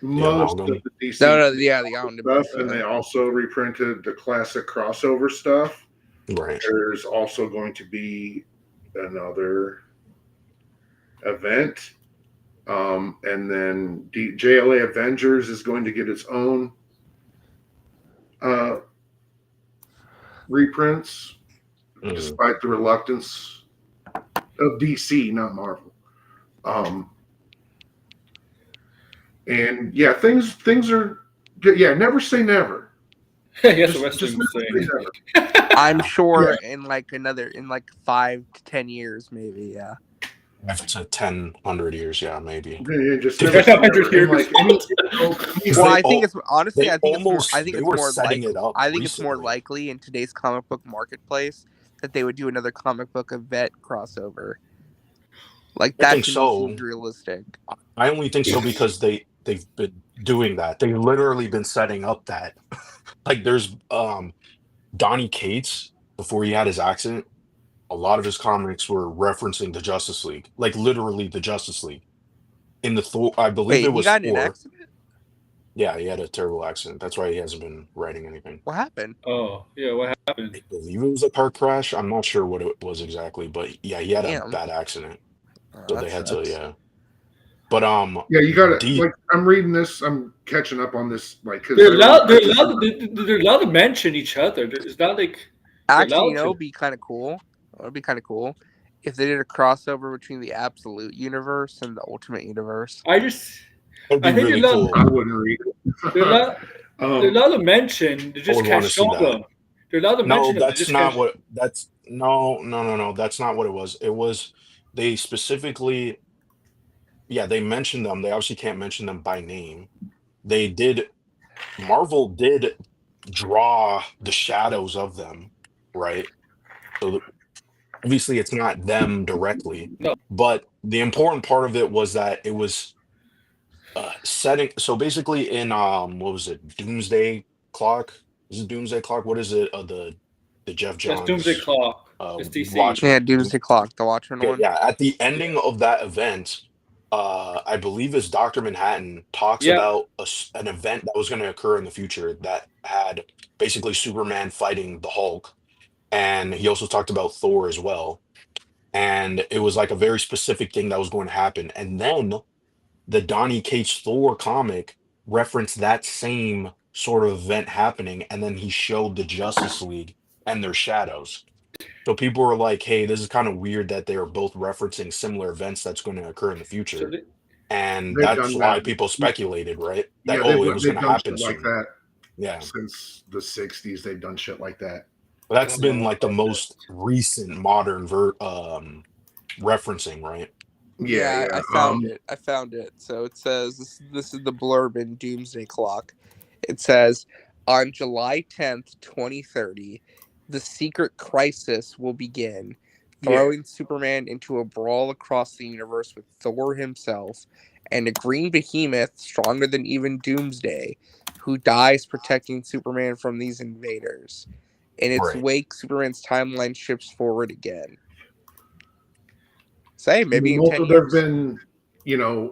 Speaker 6: most
Speaker 2: Amalgam.
Speaker 6: of the DC
Speaker 5: The omnibus
Speaker 6: stuff, and they also reprinted the classic crossover stuff.
Speaker 2: Right.
Speaker 6: There's also going to be another event, and then JLA Avengers is going to get its own reprints, despite the reluctance of DC, not Marvel. And yeah, things are never say never.
Speaker 1: Yes,
Speaker 6: Just
Speaker 1: wrestling
Speaker 6: never say
Speaker 1: thing.
Speaker 6: never.
Speaker 5: I'm sure in like 5 to 10 years, maybe. Yeah.
Speaker 2: If it's 100 years, yeah, maybe.
Speaker 6: Yeah, just
Speaker 1: If
Speaker 6: never
Speaker 1: it's
Speaker 6: say
Speaker 1: 100
Speaker 6: never.
Speaker 1: years.
Speaker 6: And like
Speaker 5: Well, I think it's honestly.
Speaker 2: they
Speaker 5: I think
Speaker 2: almost-
Speaker 5: it's
Speaker 2: they
Speaker 5: more.
Speaker 2: were setting it up
Speaker 5: I think it's more
Speaker 2: recently.
Speaker 5: likely in today's comic book marketplace that they would do another comic book event crossover. Like
Speaker 2: I
Speaker 5: that
Speaker 2: think
Speaker 5: to me
Speaker 2: so.
Speaker 5: seems realistic.
Speaker 2: I only think so because they've been doing that. They've literally been setting up that. Like there's Donny Cates, before he had his accident, a lot of his comics were referencing the Justice League. Like literally the Justice League. In the Thor, I believe
Speaker 5: Wait,
Speaker 2: it was
Speaker 5: he got in an
Speaker 2: Thor.
Speaker 5: accident?
Speaker 2: Yeah, he had a terrible accident. That's why he hasn't been writing anything.
Speaker 5: What happened?
Speaker 1: Oh, yeah, what happened?
Speaker 2: I believe it was a car crash. I'm not sure what it was exactly, but yeah, he had a
Speaker 5: Damn.
Speaker 2: bad accident.
Speaker 5: Oh,
Speaker 2: So
Speaker 5: that
Speaker 2: they had
Speaker 5: sucks.
Speaker 2: to, yeah. But
Speaker 6: Yeah, you got to
Speaker 2: D-
Speaker 6: like. I'm reading this. I'm catching up on this. Like, because
Speaker 1: They're allowed to mention each other. It's not like
Speaker 5: Actually,
Speaker 1: allowed to.
Speaker 5: it'd be kind of cool. It would be kind of cool if they did a crossover between the Absolute Universe and the Ultimate Universe.
Speaker 1: I just
Speaker 2: that'd be
Speaker 1: I think
Speaker 2: really
Speaker 1: they're
Speaker 2: cool.
Speaker 6: I wouldn't read it.
Speaker 1: they're allowed to mention. They just
Speaker 2: would
Speaker 1: can't
Speaker 2: wanna see
Speaker 1: show
Speaker 2: that.
Speaker 1: them. They're allowed to
Speaker 2: No,
Speaker 1: mention them. They
Speaker 2: that's
Speaker 1: just
Speaker 2: not
Speaker 1: can't-
Speaker 2: what. That's no. That's not what it was. It was they specifically. Yeah, they mentioned them. They obviously can't mention them by name. They did. Marvel did draw the shadows of them, right? So obviously, it's not them directly.
Speaker 1: No.
Speaker 2: But the important part of it was that it was setting. So basically, in what was it? Doomsday Clock. Is it Doomsday Clock? What is it? The Jeff Johns.
Speaker 1: That's Doomsday Clock. It's DC.
Speaker 2: Watchmen.
Speaker 5: Yeah, Doomsday Clock, the Watchmen
Speaker 2: Okay,
Speaker 5: one.
Speaker 2: yeah, at the ending of that event, I believe it's Dr. Manhattan talks
Speaker 1: Yeah.
Speaker 2: about an event that was going to occur in the future that had basically Superman fighting the Hulk. And he also talked about Thor as well. And it was like a very specific thing that was going to happen. And then the Donny Cates Thor comic referenced that same sort of event happening. And then he showed the Justice League and their shadows. So people were like, hey, this is kind of weird that they are both referencing similar events that's going to occur in the
Speaker 1: So
Speaker 2: future.
Speaker 1: they-
Speaker 2: And
Speaker 6: They've
Speaker 2: that's
Speaker 6: done
Speaker 2: why
Speaker 6: that.
Speaker 2: people speculated, right? That,
Speaker 6: Yeah,
Speaker 2: it was
Speaker 6: they've
Speaker 2: going to
Speaker 6: done
Speaker 2: happen
Speaker 6: shit like
Speaker 2: soon.
Speaker 6: that
Speaker 2: Yeah.
Speaker 6: since the '60s. They've done shit like that.
Speaker 2: That's been like the most recent modern referencing, right?
Speaker 6: Yeah,
Speaker 5: I found it. I found it. So it says this is the blurb in Doomsday Clock. It says on July 10th, 2030, the Secret Crisis will begin, throwing Superman into a brawl across the universe with Thor himself and a green behemoth stronger than even Doomsday, who dies protecting Superman from these invaders. In its
Speaker 2: Right.
Speaker 5: wake, Superman's timeline shifts forward again. Say maybe in 10
Speaker 6: There have
Speaker 5: years
Speaker 6: been,
Speaker 5: or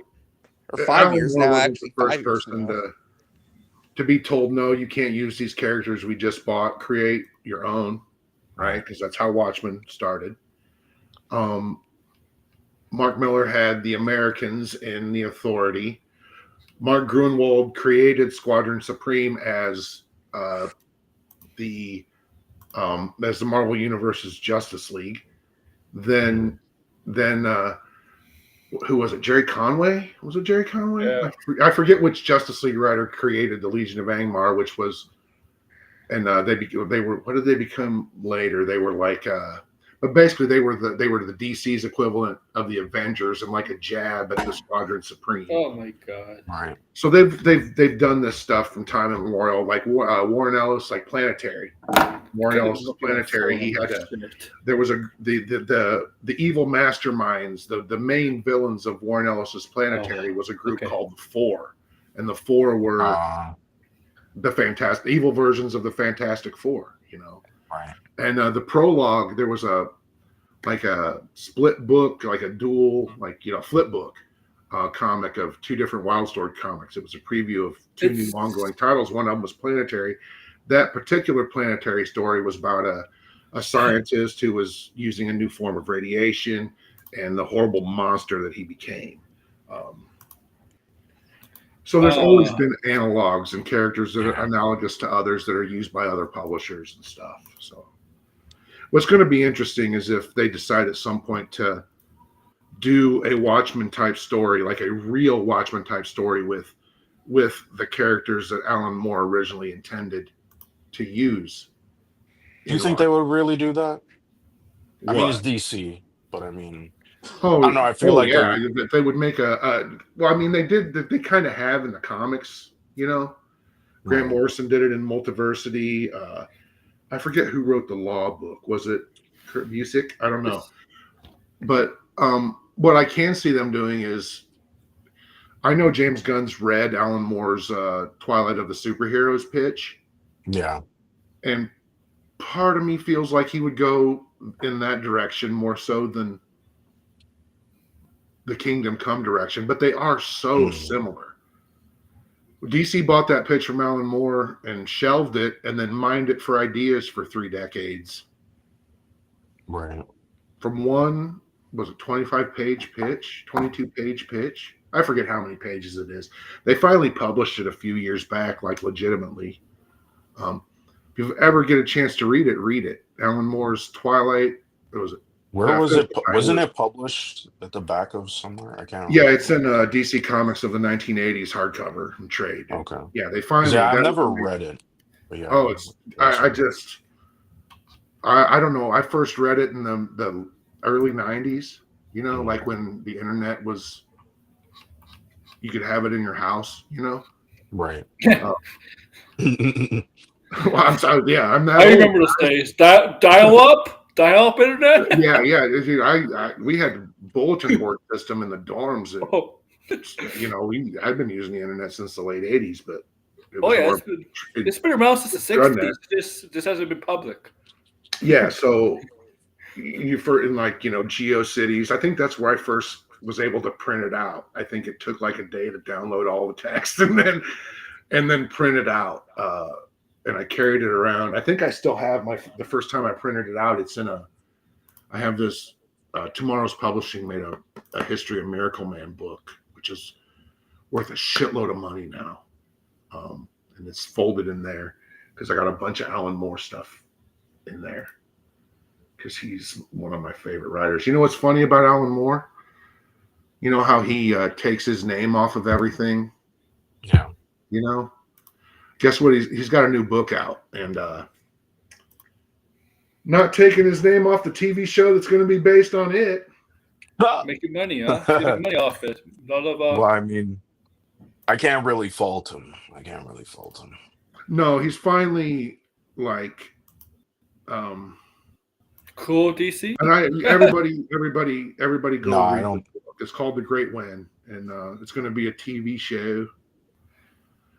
Speaker 5: 5
Speaker 6: Alan
Speaker 5: years
Speaker 6: Moore
Speaker 5: now.
Speaker 6: wasn't
Speaker 5: Actually,
Speaker 6: the
Speaker 5: 5
Speaker 6: first
Speaker 5: years
Speaker 6: person
Speaker 5: now.
Speaker 6: to be told, no, you can't use these characters we just bought. Create your own, right? Because that's how Watchmen started. Mark Miller had the Americans in the Authority. Mark Gruenwald created Squadron Supreme as the Marvel Universe's Justice League. Then who was it? Jerry Conway? Was it Jerry Conway?
Speaker 1: Yeah.
Speaker 6: I forget which Justice League writer created the Legion of Angmar, which was, and they were. What did they become later? They were like But basically, they were the DC's equivalent of the Avengers and like a jab at the Squadron Supreme.
Speaker 1: Oh my god!
Speaker 2: Right.
Speaker 6: So they've done this stuff from time immemorial, like Warren Ellis, like Planetary. Warren Ellis is Planetary. He had there was the evil masterminds, the main villains of Warren Ellis's Planetary was a group called the Four, and the Four were the evil versions of the Fantastic Four. You know.
Speaker 2: Right.
Speaker 6: And the prologue, there was a split book, like a dual, flip book comic of two different Wildstorm comics. It was a preview of two new ongoing titles. One of them was Planetary. That particular Planetary story was about a scientist who was using a new form of radiation and the horrible monster that he became. So there's always been analogs and characters that are analogous to others that are used by other publishers and stuff. So what's going to be interesting is if they decide at some point to do a Watchmen type story, like a real Watchmen type story with the characters that Alan Moore originally intended to use.
Speaker 2: Do you think they would really do that?
Speaker 6: What?
Speaker 2: I mean, it's DC, but I mean...
Speaker 6: Oh,
Speaker 2: I don't know. I feel like
Speaker 6: they would make well, I mean, they kind of have in the comics, you know. Grant Morrison did it in Multiversity. I forget who wrote the Law book. Was it Kurt Busiek? I don't know. But what I can see them doing is, I know James Gunn's read Alan Moore's Twilight of the Superheroes pitch.
Speaker 2: Yeah.
Speaker 6: And part of me feels like he would go in that direction more so than the Kingdom Come direction, but they are so similar. DC bought that pitch from Alan Moore and shelved it and then mined it for ideas for 3 decades.
Speaker 2: Right.
Speaker 6: From one, was it 25-page pitch, 22-page pitch? I forget how many pages it is. They finally published it a few years back, like legitimately. If you ever get a chance to read it. Alan Moore's Twilight.
Speaker 2: Where was it? Wasn't it published at the back of somewhere? I can't remember.
Speaker 6: Yeah, it's in DC Comics of the 1980s hardcover and trade.
Speaker 2: Okay.
Speaker 6: Yeah, they finally.
Speaker 2: Yeah, I've never read it. But yeah,
Speaker 6: I don't know. I first read it in the early 90s. You know, like when the internet was, you could have it in your house. You know.
Speaker 2: Right.
Speaker 6: Well, I'm sorry. Yeah, I'm not.
Speaker 1: I remember those days. Dial-up internet.
Speaker 6: Yeah. We had bulletin board system in the dorms. And, I've been using the internet since the late '80s, but
Speaker 1: it's been around since the '60s. This hasn't been public.
Speaker 6: Yeah, so in GeoCities, I think that's where I first was able to print it out. I think it took like a day to download all the text and then print it out. And I carried it around. I think I still have the first time I printed it out. It's in I have this, Tomorrow's Publishing made a History of Miracle Man book, which is worth a shitload of money now. And it's folded in there because I got a bunch of Alan Moore stuff in there because he's one of my favorite writers. You know what's funny about Alan Moore? You know how he takes his name off of everything?
Speaker 2: Yeah.
Speaker 6: You know? Guess what? He's got a new book out, and not taking his name off the TV show that's going to be based on it.
Speaker 1: Making money, huh? Making money off it.
Speaker 2: Well, I mean, I can't really fault him.
Speaker 6: No, he's finally like,
Speaker 1: cool DC.
Speaker 6: And everybody go
Speaker 2: No,
Speaker 6: read
Speaker 2: I don't.
Speaker 6: the book. It's called The Great Win, and it's going to be a TV show.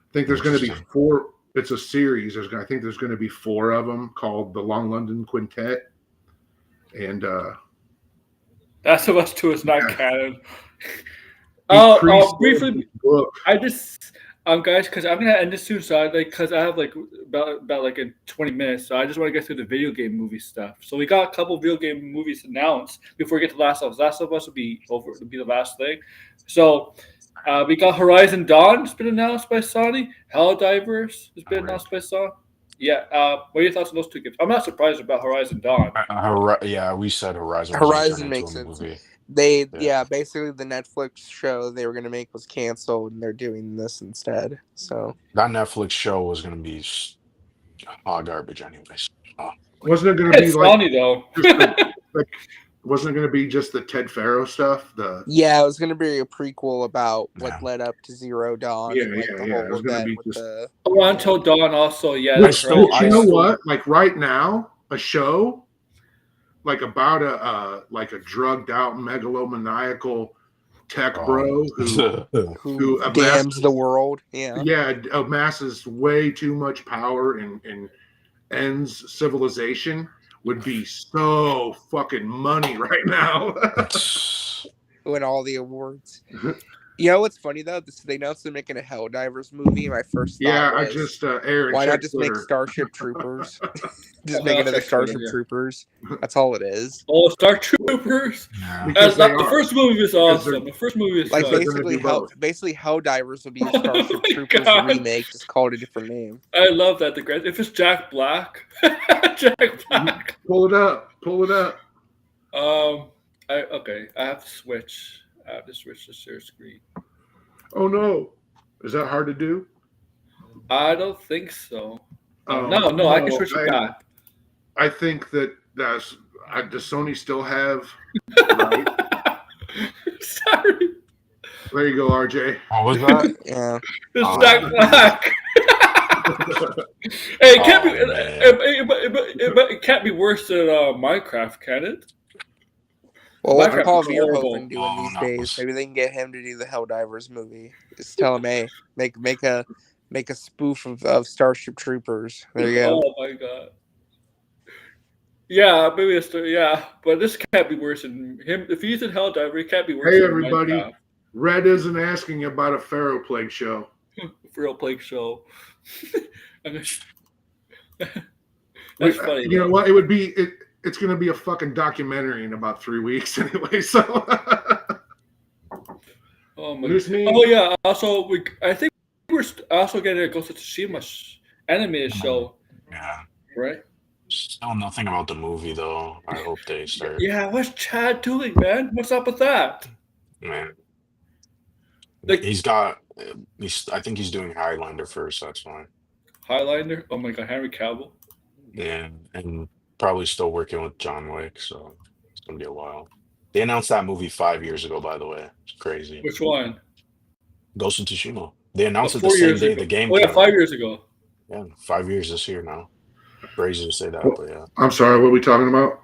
Speaker 6: I think there's going to be 4. It's a series. I think there's going to be 4 of them called the Long London Quintet. And
Speaker 1: Last of Us 2 is not canon. Briefly, guys, because I'm gonna end this soon, so because I have about in 20 minutes, so I just want to get through the video game movie stuff. So we got a couple video game movies announced before we get to Last of Us. Last of Us will be the last thing. So. We got Horizon Dawn has been announced by Sony. Helldivers has been announced by Sony. Yeah. What are your thoughts on those 2 games? I'm not surprised about Horizon Dawn.
Speaker 2: We said Horizon.
Speaker 5: Horizon makes sense. Basically the Netflix show they were going to make was canceled, and they're doing this instead. So
Speaker 2: that Netflix show was going to be hot garbage, anyways.
Speaker 6: Wasn't it going to be like
Speaker 1: Sony though?
Speaker 6: like, wasn't it going to be just the Ted Faro stuff?
Speaker 5: Yeah, it was going to be a prequel about what led up to Zero Dawn.
Speaker 6: Yeah,
Speaker 5: and, like, the
Speaker 6: yeah. It
Speaker 5: whole
Speaker 6: was going to
Speaker 5: event
Speaker 6: be
Speaker 5: with
Speaker 6: just.
Speaker 5: the.
Speaker 1: Until Dawn also, yeah.
Speaker 6: Which,
Speaker 1: That's right.
Speaker 6: you know what? Like right now, a show like about a drugged out megalomaniacal tech bro who
Speaker 5: damns the world.
Speaker 6: Yeah, amasses way too much power and ends civilization would be so fucking money right now.
Speaker 5: Win all the awards. You know what's funny though? They announced they're making a Helldivers movie. My first thought was,
Speaker 6: I just Aaron.
Speaker 5: Why not just make Starship Troopers? Just make another Starship Troopers. That's all it is.
Speaker 1: Oh, Star Troopers! The first movie was awesome. The first movie was
Speaker 5: like basically Helldivers would be a Starship Troopers remake, just called a different name.
Speaker 1: I love that. If it's Jack Black, Jack Black.
Speaker 6: Pull it up.
Speaker 1: I have to switch. I have to switch to share screen.
Speaker 6: Oh no, is that hard to do?
Speaker 1: I don't think so. No, I can switch it back.
Speaker 6: I think does Sony still have? Right?
Speaker 1: Sorry.
Speaker 6: There you go, RJ.
Speaker 2: What was that?
Speaker 5: Yeah.
Speaker 1: It's Jack Black. Hey, it can't be worse than Minecraft, can it?
Speaker 5: Well, what's Paul Verhoeven doing these days? Maybe they can get him to do the Helldivers movie. Just tell him, hey, make a spoof of Starship Troopers. There you go.
Speaker 1: Oh my god. Yeah, maybe but this can't be worse than him. If he's in Helldiver, it can't be worse.
Speaker 6: Hey,
Speaker 1: than
Speaker 6: everybody!
Speaker 1: Minecraft.
Speaker 6: Red isn't asking about a Pharaoh Plague show.
Speaker 1: Pharaoh Plague show. That's funny.
Speaker 6: You know what? It would be It's going to be a fucking documentary in about 3 weeks anyway. So.
Speaker 1: Oh my god! Oh yeah. Also, I think we're also getting a Ghost of Tsushima animated show.
Speaker 2: Yeah.
Speaker 1: Right.
Speaker 2: Still nothing about the movie though. I hope they start.
Speaker 1: Yeah, what's Chad doing, man? What's up with that?
Speaker 2: Man,
Speaker 1: like
Speaker 2: I think he's doing Highlander first. That's fine.
Speaker 1: Highlander? Oh my god, Henry Cavill.
Speaker 2: Yeah, and probably still working with John Wick, so it's gonna be a while. They announced that movie 5 years ago, by the way. It's crazy.
Speaker 1: Which one?
Speaker 2: Ghost of Tsushima. They announced it the same day the game.
Speaker 1: Oh yeah, 5 years ago.
Speaker 2: Yeah, 5 years this year now. Crazy to say that, but yeah.
Speaker 6: I'm sorry. What are we talking about?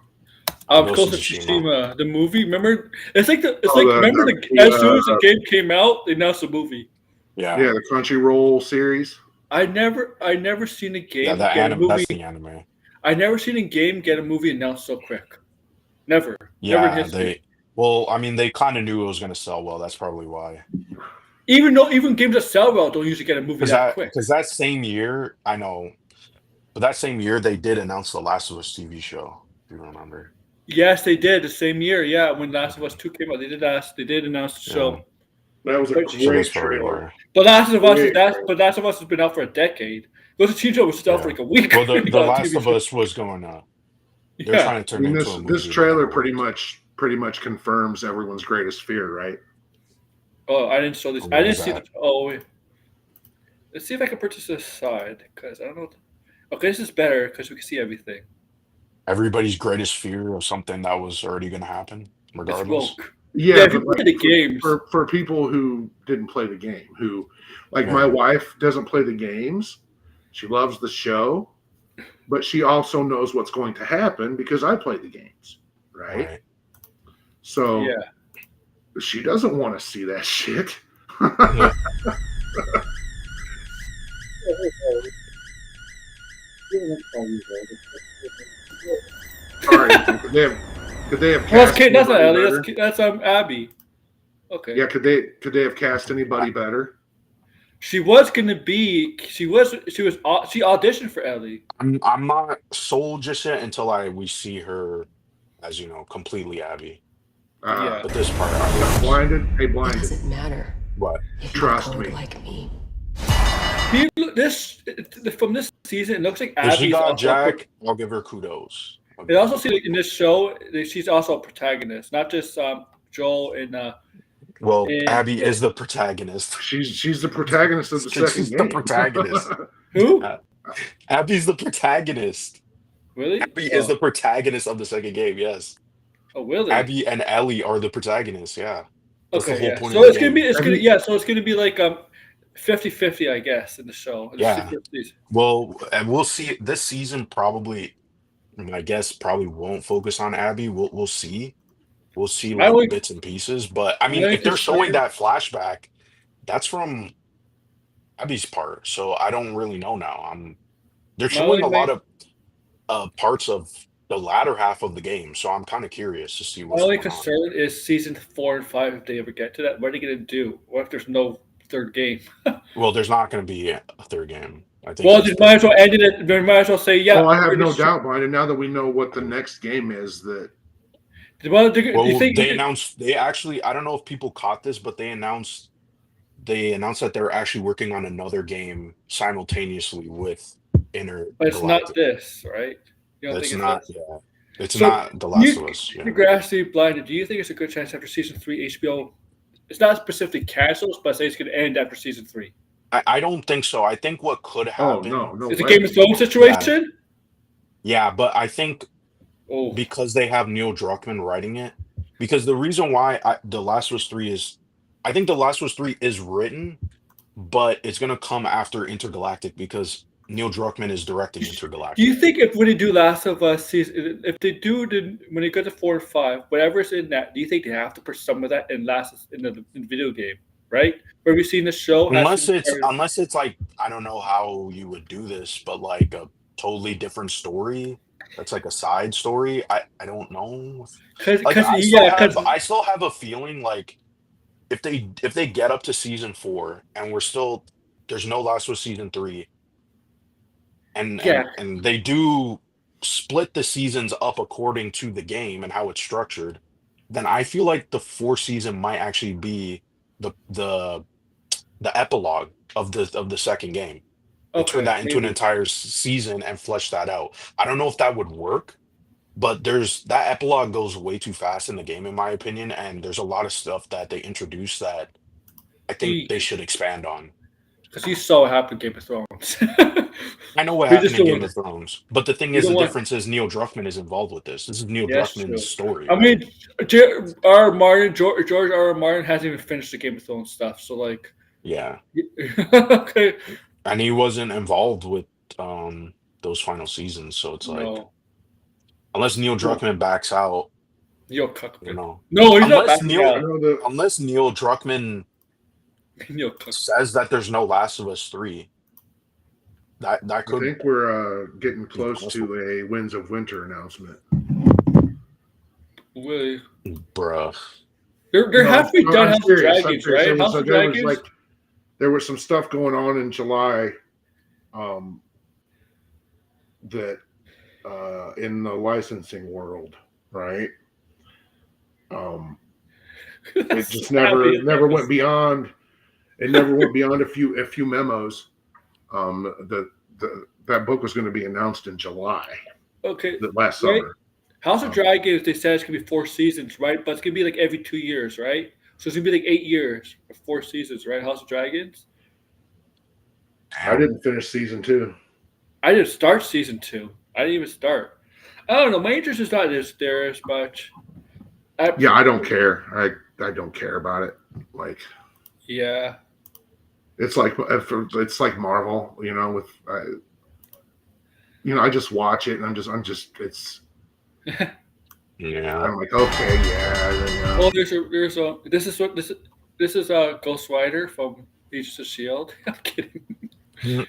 Speaker 1: Ghost of Tsushima, the movie. Remember, as soon as the game came out, they announced the movie.
Speaker 2: Yeah,
Speaker 6: the Crunchyroll series.
Speaker 1: I never seen a game.
Speaker 2: Yeah, that's the anime.
Speaker 1: I never seen a game get a movie announced so quick. Never.
Speaker 2: Yeah,
Speaker 1: never in history.
Speaker 2: They kind of knew it was going to sell well. That's probably why.
Speaker 1: Even games that sell well don't usually get a movie that quick.
Speaker 2: Because that same year, I know, but that same year they did announce the Last of Us TV show. If you remember.
Speaker 1: Yes, they did the same year. Yeah, when Last of Us 2 came out, they did announce the show.
Speaker 6: That was a great trailer.
Speaker 1: But Last of Us has been out for a decade. Ghost of Tsushima was still for like a week.
Speaker 2: Well, the Last of Us was going up. They're trying to turn into a movie.
Speaker 6: This trailer pretty much confirms everyone's greatest fear, right?
Speaker 1: Oh, I didn't show this. I didn't see the. Oh wait. Let's see if I can purchase this side because I don't know. Okay, this is better because we can see everything.
Speaker 2: Everybody's greatest fear of something that was already going to happen, regardless.
Speaker 6: Yeah,
Speaker 1: if you play the games.
Speaker 6: For people who didn't play the game, who like my wife doesn't play the games, she loves the show, but she also knows what's going to happen because I play the games, right? So she doesn't want to see that shit. Sorry, could they have cast
Speaker 1: that's not Ellie. That's Abby. Okay.
Speaker 6: Yeah, could they have cast anybody better?
Speaker 1: She was gonna be. She auditioned for Ellie.
Speaker 2: I'm not sold just yet until we see her as completely Abby. But this part,
Speaker 6: blinded. Hey, blinded.
Speaker 7: It doesn't matter.
Speaker 2: What?
Speaker 6: Trust me.
Speaker 7: Like me.
Speaker 1: From this season, it looks like
Speaker 2: Abby. If she got Jack, I'll give her kudos.
Speaker 1: It also seems like in this show, she's also a protagonist, not just Joel and.
Speaker 2: Abby is the protagonist.
Speaker 6: She's the protagonist of the second game.
Speaker 2: She's the protagonist.
Speaker 1: Who?
Speaker 2: Abby's the protagonist.
Speaker 1: Really?
Speaker 2: Abby is the protagonist of the second game. Yes.
Speaker 1: Oh, will they?
Speaker 2: Abby and Ellie are the protagonists. Yeah, that's the
Speaker 1: Okay,
Speaker 2: whole
Speaker 1: yeah.
Speaker 2: point
Speaker 1: So
Speaker 2: of the
Speaker 1: it's gonna
Speaker 2: game.
Speaker 1: be so it's gonna be like 50-50, I guess, in the show.
Speaker 2: Yeah. Well, and we'll see. This season probably, I guess, probably won't focus on Abby. We'll see. We'll see
Speaker 1: My
Speaker 2: like
Speaker 1: only-
Speaker 2: bits and pieces. But I
Speaker 1: my
Speaker 2: mean,
Speaker 1: only
Speaker 2: if they're showing
Speaker 1: concern-
Speaker 2: that flashback, that's from Abby's part. So I don't really know now. They're
Speaker 1: My
Speaker 2: showing a
Speaker 1: only
Speaker 2: lot of parts of the latter half of the game. So I'm kind of curious to see
Speaker 1: My
Speaker 2: what's
Speaker 1: only
Speaker 2: going on.
Speaker 1: concern is season 4 and 5. If they ever get to that, what are they gonna do? What if there's no third game?
Speaker 2: Well, there's not going to be a third game. I think.
Speaker 1: Well, just might as well end it. They might as well say, yeah.
Speaker 6: Well, I have
Speaker 1: we're
Speaker 6: no
Speaker 1: just-
Speaker 6: doubt behind it. Now that we know what the next game is, that
Speaker 1: Well, do you
Speaker 2: Well,
Speaker 1: think
Speaker 2: they announced. They actually. I don't know if people caught this, but they announced. They announced that they're actually working on another game simultaneously with Inner.
Speaker 1: but it's not this, right? You don't
Speaker 2: It's
Speaker 1: think
Speaker 2: not.
Speaker 1: this?
Speaker 2: Yeah, it's
Speaker 1: So,
Speaker 2: not The Last of Us. Yeah.
Speaker 1: Degrassi Blinded. Do you think it's a good chance after season 3 HBO? It's not specifically cancels, but say it's going to end after season 3.
Speaker 2: I don't think so. I think what could happen.
Speaker 6: no
Speaker 1: It's a
Speaker 6: way.
Speaker 1: Game of Thrones situation.
Speaker 2: Yeah, but I think
Speaker 1: Oh,
Speaker 2: because they have Neil Druckmann writing it. Because the reason why The Last of Us 3 is, I think The Last of Us 3 is written, but it's gonna come after Intergalactic because Neil Druckmann is directing Intergalactic.
Speaker 1: do you think if when they do Last of Us season, if they do when they go to 4 and 5, whatever's in that, do you think they have to put some of that in the video game, right? Where we've seen the show,
Speaker 2: Unless it's like, I don't know how you would do this, but like a totally different story. That's like a side story. I don't know. Like, I still have a feeling like if they get up to season 4 and there's no Last of Us season 3, and they do split the seasons up according to the game and how it's structured, then I feel like the 4th season might actually be the epilogue of the second game. Turn that into an entire season and flesh that out. I don't know if that would work, but that epilogue goes way too fast in the game, in my opinion, and there's a lot of stuff that they introduce that I think they should expand on.
Speaker 1: Because you saw what happened in Game of Thrones.
Speaker 2: I know what happened in Game of Thrones, but the thing is, the difference is Neil Druckmann is involved with this. This is Neil Druckmann's story.
Speaker 1: I mean, George R. R. Martin hasn't even finished the Game of Thrones stuff, so like,
Speaker 2: yeah,
Speaker 1: okay.
Speaker 2: And he wasn't involved with those final seasons, so it's like, unless Neil Druckmann backs out,
Speaker 1: Neil Druckmann.
Speaker 2: You know,
Speaker 1: no, he's not
Speaker 2: unless
Speaker 1: backing out.
Speaker 2: Unless Neil Druckmann says that there's no Last of Us 3. That could.
Speaker 6: I think we're getting close to a Winds of Winter announcement.
Speaker 1: Really?
Speaker 2: Bruh.
Speaker 1: They're halfway done House of Dragons, right? House of Dragons?
Speaker 6: There was some stuff going on in July that in the licensing world, right? It just never went beyond. It never went beyond a few memos. That book was going to be announced in July.
Speaker 1: Okay.
Speaker 6: Last summer.
Speaker 1: House of Dragons, they said it's going to be 4 seasons, right? But it's going to be like every 2 years, right? So it's going to be like 8 years or 4 seasons, right? House of Dragons.
Speaker 6: I didn't finish season 2.
Speaker 1: I didn't start season 2. I didn't even start. I don't know. My interest is not there as much.
Speaker 6: I don't care. I don't care about it. Like,
Speaker 1: yeah,
Speaker 6: it's like Marvel, you know. With I just watch it, and I'm just it's.
Speaker 2: Yeah.
Speaker 6: I'm like, okay, yeah.
Speaker 1: Well, this is Ghost Rider from Agents of S.H.I.E.L.D. I'm kidding.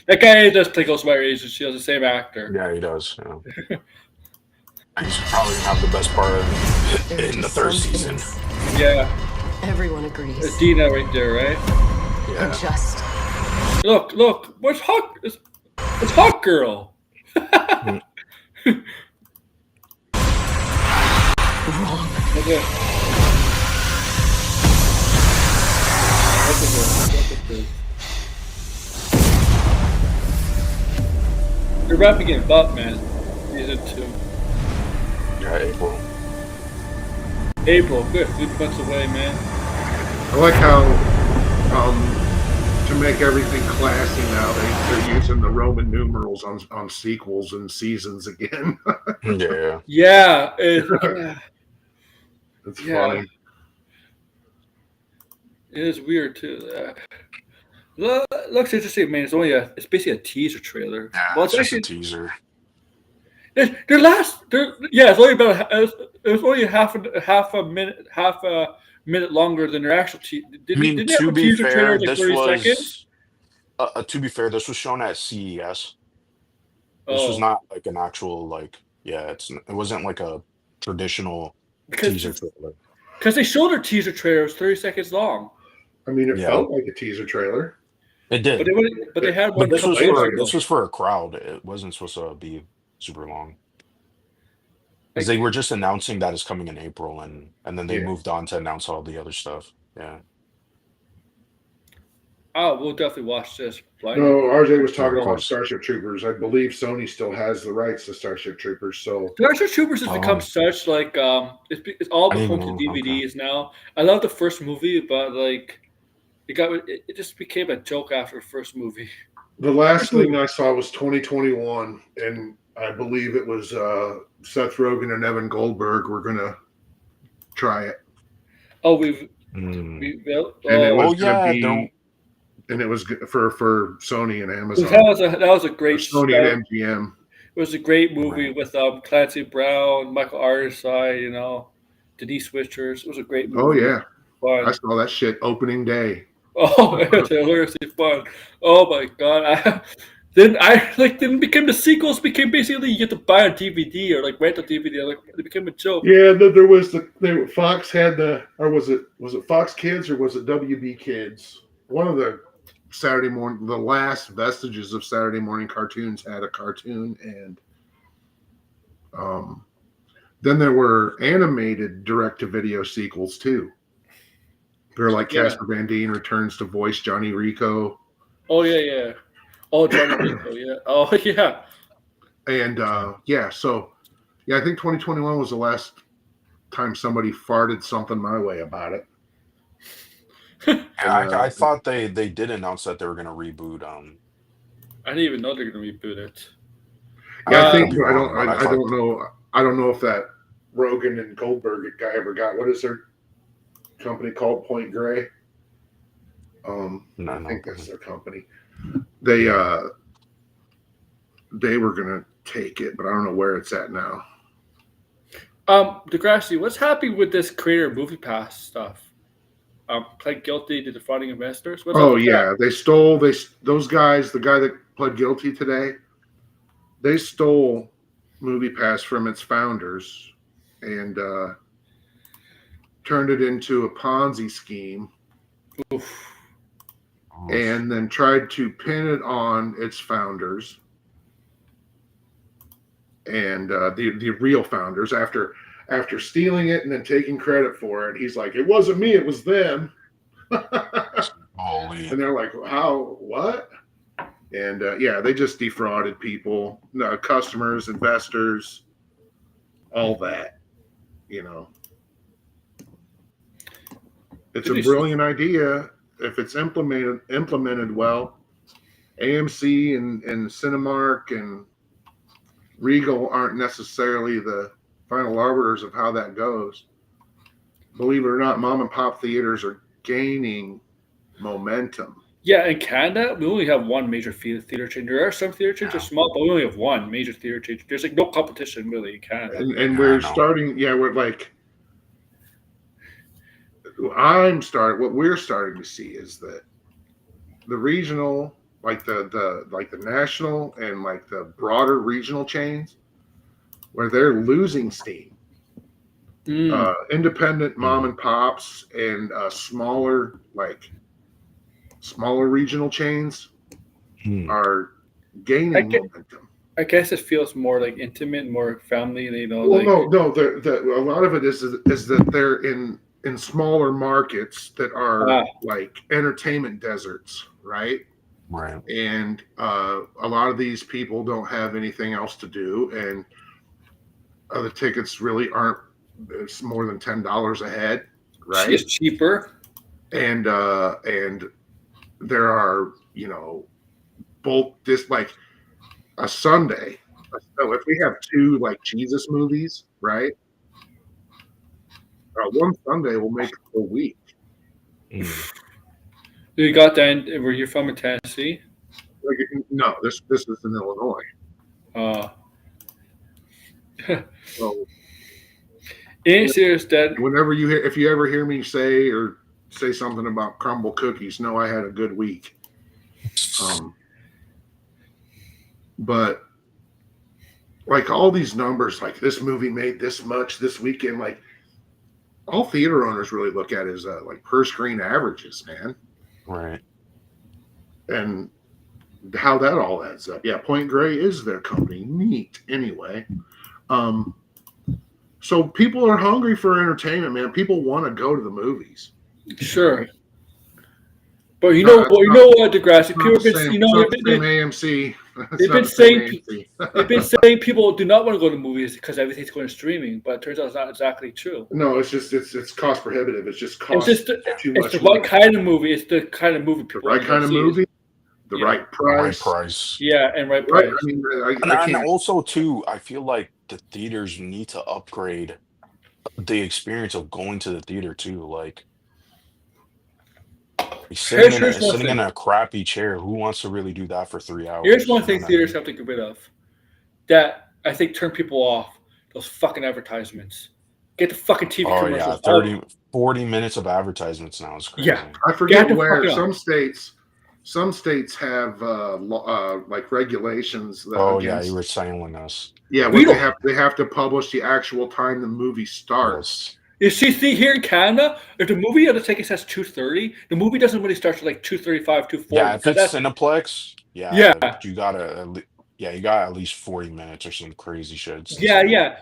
Speaker 1: That guy does play Ghost Rider Agents of S.H.I.E.L.D., the same actor.
Speaker 2: Yeah, he does. Yeah. He's probably have the best part in the 3rd season.
Speaker 1: Yeah.
Speaker 7: Everyone agrees.
Speaker 1: It's Dina right there, right?
Speaker 2: Yeah.
Speaker 7: And just
Speaker 1: Look. What's Hawk? It's Hawk Girl.
Speaker 7: wrong.
Speaker 1: Okay. You're wrapping it up, man. Season 2.
Speaker 2: Yeah,
Speaker 1: April, good. Good months away, man.
Speaker 6: I like how to make everything classy now they're using the Roman numerals on sequels and seasons again.
Speaker 2: Yeah.
Speaker 1: Yeah.
Speaker 6: It's
Speaker 1: Yeah.
Speaker 6: funny.
Speaker 1: It is weird too. Looks interesting, man. It's basically a teaser trailer.
Speaker 2: Yeah,
Speaker 1: Well,
Speaker 2: it's
Speaker 1: it's
Speaker 2: just a
Speaker 1: actually
Speaker 2: teaser.
Speaker 1: it's only about it was only half a minute longer than their actual
Speaker 2: I mean,
Speaker 1: didn't they have
Speaker 2: to
Speaker 1: a
Speaker 2: be
Speaker 1: teaser trailer
Speaker 2: fair,
Speaker 1: like
Speaker 2: this
Speaker 1: 30 seconds?
Speaker 2: was this was shown at CES. This was
Speaker 1: Oh,
Speaker 2: not like an actual it wasn't like a traditional teaser
Speaker 1: because
Speaker 2: trailer.
Speaker 1: they showed their teaser trailer was 30 seconds long,
Speaker 6: I mean, it
Speaker 2: Yeah,
Speaker 6: felt like a teaser trailer.
Speaker 2: it
Speaker 1: but
Speaker 2: did.
Speaker 1: they had
Speaker 2: But
Speaker 1: one a
Speaker 2: this
Speaker 1: couple
Speaker 2: was
Speaker 1: days
Speaker 2: for
Speaker 1: ago.
Speaker 2: a crowd. It wasn't supposed to be super long because they
Speaker 1: Like,
Speaker 2: were just announcing that it's coming in April, and then they
Speaker 6: Yeah.
Speaker 2: moved on to announce all the other stuff. Yeah.
Speaker 1: oh, we'll definitely watch this.
Speaker 6: No, RJ was
Speaker 2: Yeah,
Speaker 6: talking
Speaker 2: of
Speaker 6: about
Speaker 2: course.
Speaker 6: Starship Troopers. I believe Sony still has the rights to Starship Troopers. So
Speaker 1: Starship Troopers has become
Speaker 2: Oh,
Speaker 1: such like it's all
Speaker 2: I
Speaker 1: but
Speaker 2: didn't
Speaker 1: home
Speaker 2: even
Speaker 1: to
Speaker 2: know. Okay.
Speaker 1: DVDs now. I love the first movie, but like it just became a joke after the first movie.
Speaker 6: the last thing I saw was 2021, and I believe it was Seth Rogen and Evan Goldberg were gonna try it,
Speaker 1: Oh,
Speaker 2: Mm.
Speaker 1: we built.
Speaker 6: and it
Speaker 1: Oh,
Speaker 6: was
Speaker 2: Oh
Speaker 6: gonna
Speaker 2: yeah,
Speaker 6: be, and it was for Sony and Amazon,
Speaker 1: that was a
Speaker 6: or
Speaker 1: great
Speaker 6: Sony and MGM.
Speaker 1: it was a great movie
Speaker 2: Right.
Speaker 1: with Clancy Brown, Michael Ironside, Denise Richards. It was a great
Speaker 6: Oh
Speaker 1: movie.
Speaker 6: yeah, I
Speaker 1: Fun.
Speaker 6: saw that shit opening day.
Speaker 1: Oh, it's hilariously fun. Oh my god! Then became the sequels became basically you get to buy on DVD or like rent a DVD. Like it became a joke.
Speaker 6: Yeah, there was Fox had or was it Fox Kids or was it WB Kids? One of the the last vestiges of Saturday morning cartoons had a cartoon, and then there were animated direct-to-video sequels too. They're like
Speaker 1: Yeah.
Speaker 6: Casper Van Dien returns to voice Johnny Rico,
Speaker 1: Oh yeah. Oh Johnny Rico, yeah. Oh yeah.
Speaker 6: and so I think 2021 was the last time somebody farted something my way about it.
Speaker 2: Yeah,
Speaker 6: And,
Speaker 2: I thought they did announce that they were gonna reboot.
Speaker 1: I didn't even know they're gonna reboot it.
Speaker 6: Yeah, I
Speaker 2: could
Speaker 6: think
Speaker 2: be wrong, but
Speaker 6: I don't know. I don't know if that Rogan and Goldberg guy ever got, what is their company called? Point Grey.
Speaker 2: No,
Speaker 6: I
Speaker 2: no.
Speaker 6: think that's their company. They were gonna take it, but I don't know where it's at now.
Speaker 1: Degrassi, what's happening with this creator movie pass stuff? Pled guilty to defrauding investors. What's up with that?
Speaker 6: They stole those guys. The guy that pled guilty today, they stole MoviePass from its founders and turned it into a Ponzi scheme,
Speaker 1: Oof.
Speaker 6: and then tried to pin it on its founders and the real founders after stealing it and then taking credit for it. He's like, it wasn't me, it was them.
Speaker 2: Holy.
Speaker 6: And they're like, how, what? And they just defrauded people, customers, investors, all that. It's a brilliant idea if it's implemented well. AMC and Cinemark and Regal aren't necessarily the final arbiters of how that goes. Believe it or not, mom and pop theaters are gaining momentum.
Speaker 1: Yeah, in Canada, we only have one major theater chain. There are some theater chains that are small, but we only have one major theater chain. There's like no competition really in Canada.
Speaker 6: And we're starting, what we're starting to see is that the regional, like the national and like the broader regional chains, where they're losing steam. Independent mom and pops and smaller regional chains are gaining momentum.
Speaker 1: I guess it feels more like intimate, more family.
Speaker 6: No. A lot of it is that they're in smaller markets that are like entertainment deserts, right?
Speaker 2: Right.
Speaker 6: And a lot of these people don't have anything else to do, and the tickets really aren't. It's more than $10 a head, right?
Speaker 1: It's cheaper,
Speaker 6: and there are bulk this like a Sunday. So if we have two like Jesus movies, right? One Sunday will make a whole week.
Speaker 2: Mm.
Speaker 1: You got that where you're from in Tennessee?
Speaker 6: Like, no, this is in Illinois. So
Speaker 1: Ain't serious that
Speaker 6: whenever if you ever hear me say something about crumble cookies, know I had a good week. But like all these numbers, like this movie made this much this weekend, like all theater owners really look at is like per screen averages, man.
Speaker 2: Right.
Speaker 6: And how that all adds up. Yeah, Point Grey is their company. Neat. Anyway. So people are hungry for entertainment, man. People want to go to the movies.
Speaker 1: sure. But you know what, Degrassi? People have been,
Speaker 6: AMC.
Speaker 1: They've been saying people do not want to go to movies because everything's going to streaming, but it turns out it's not exactly true.
Speaker 6: No, it's just it's cost prohibitive. It's just
Speaker 1: It's just the right kind of movie. It's the kind of movie people.
Speaker 6: The right kind of movie, the right price.
Speaker 2: Right price.
Speaker 1: Yeah, and right price.
Speaker 6: I mean,
Speaker 2: And also too, I feel like the theaters need to upgrade the experience of going to the theater too. Like sitting in a crappy chair. Who wants to really do that for 3 hours?
Speaker 1: Here's one thing theaters have to get rid of that I think turn people off: those fucking advertisements. Get the fucking TV commercials.
Speaker 2: Oh yeah, 40 minutes of advertisements now is crazy.
Speaker 1: Yeah,
Speaker 6: I forget where some states have like regulations.
Speaker 2: Yeah, you were telling us.
Speaker 6: Yeah, they have to publish the actual time the movie starts.
Speaker 1: You see here in Canada, if the movie at the ticket says 2:30, the movie doesn't really start till like 2:35, 2:40.
Speaker 2: Yeah, if it's Cineplex, you got at least 40 minutes or some crazy shit.
Speaker 1: Yeah.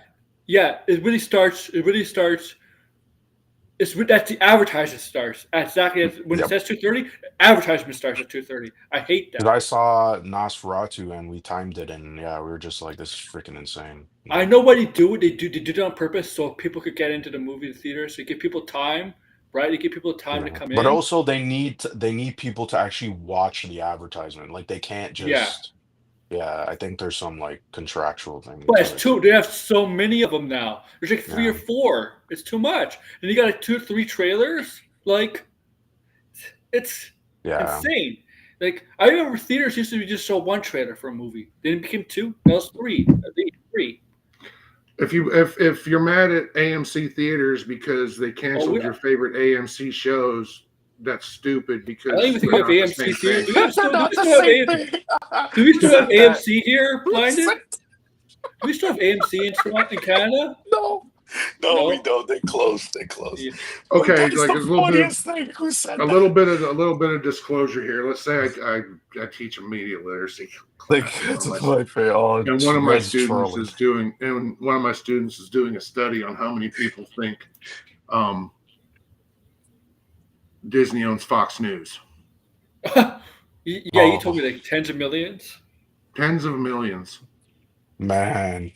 Speaker 1: It really starts. That's the advertisement starts exactly when it says 2:30. Advertisement starts at 2:30. I hate that.
Speaker 2: I saw Nosferatu and we timed it, and we were just like, "This is freaking insane."
Speaker 1: I know what they do. They do it on purpose so people could get into the movie theater. So you give people time, right? You give people time to come in.
Speaker 2: But also, they need people to actually watch the advertisement. Like they can't just. Yeah, I think there's some like contractual thing.
Speaker 1: But it's too. They have so many of them now. There's like 3 or 4. It's too much. And you got like 2 or 3 trailers. Like, it's insane. Like I remember theaters used to just show 1 trailer for a movie. Then it became 2. That was 3. At least 3.
Speaker 6: If you're mad at AMC theaters because they canceled your favorite AMC shows, that's stupid. Because
Speaker 1: I don't even think we have AMC here. Do we still have AMC here, Blinded? Do we still have AMC in Canada?
Speaker 2: No, we don't. They closed.
Speaker 1: Yeah.
Speaker 6: Okay, like a little bit of disclosure here. Let's say I teach media literacy.
Speaker 2: Like it's my favorite.
Speaker 6: And one of my students is doing a study on how many people think Disney owns Fox News.
Speaker 1: You told me like tens of millions.
Speaker 6: Tens of millions.
Speaker 2: Man.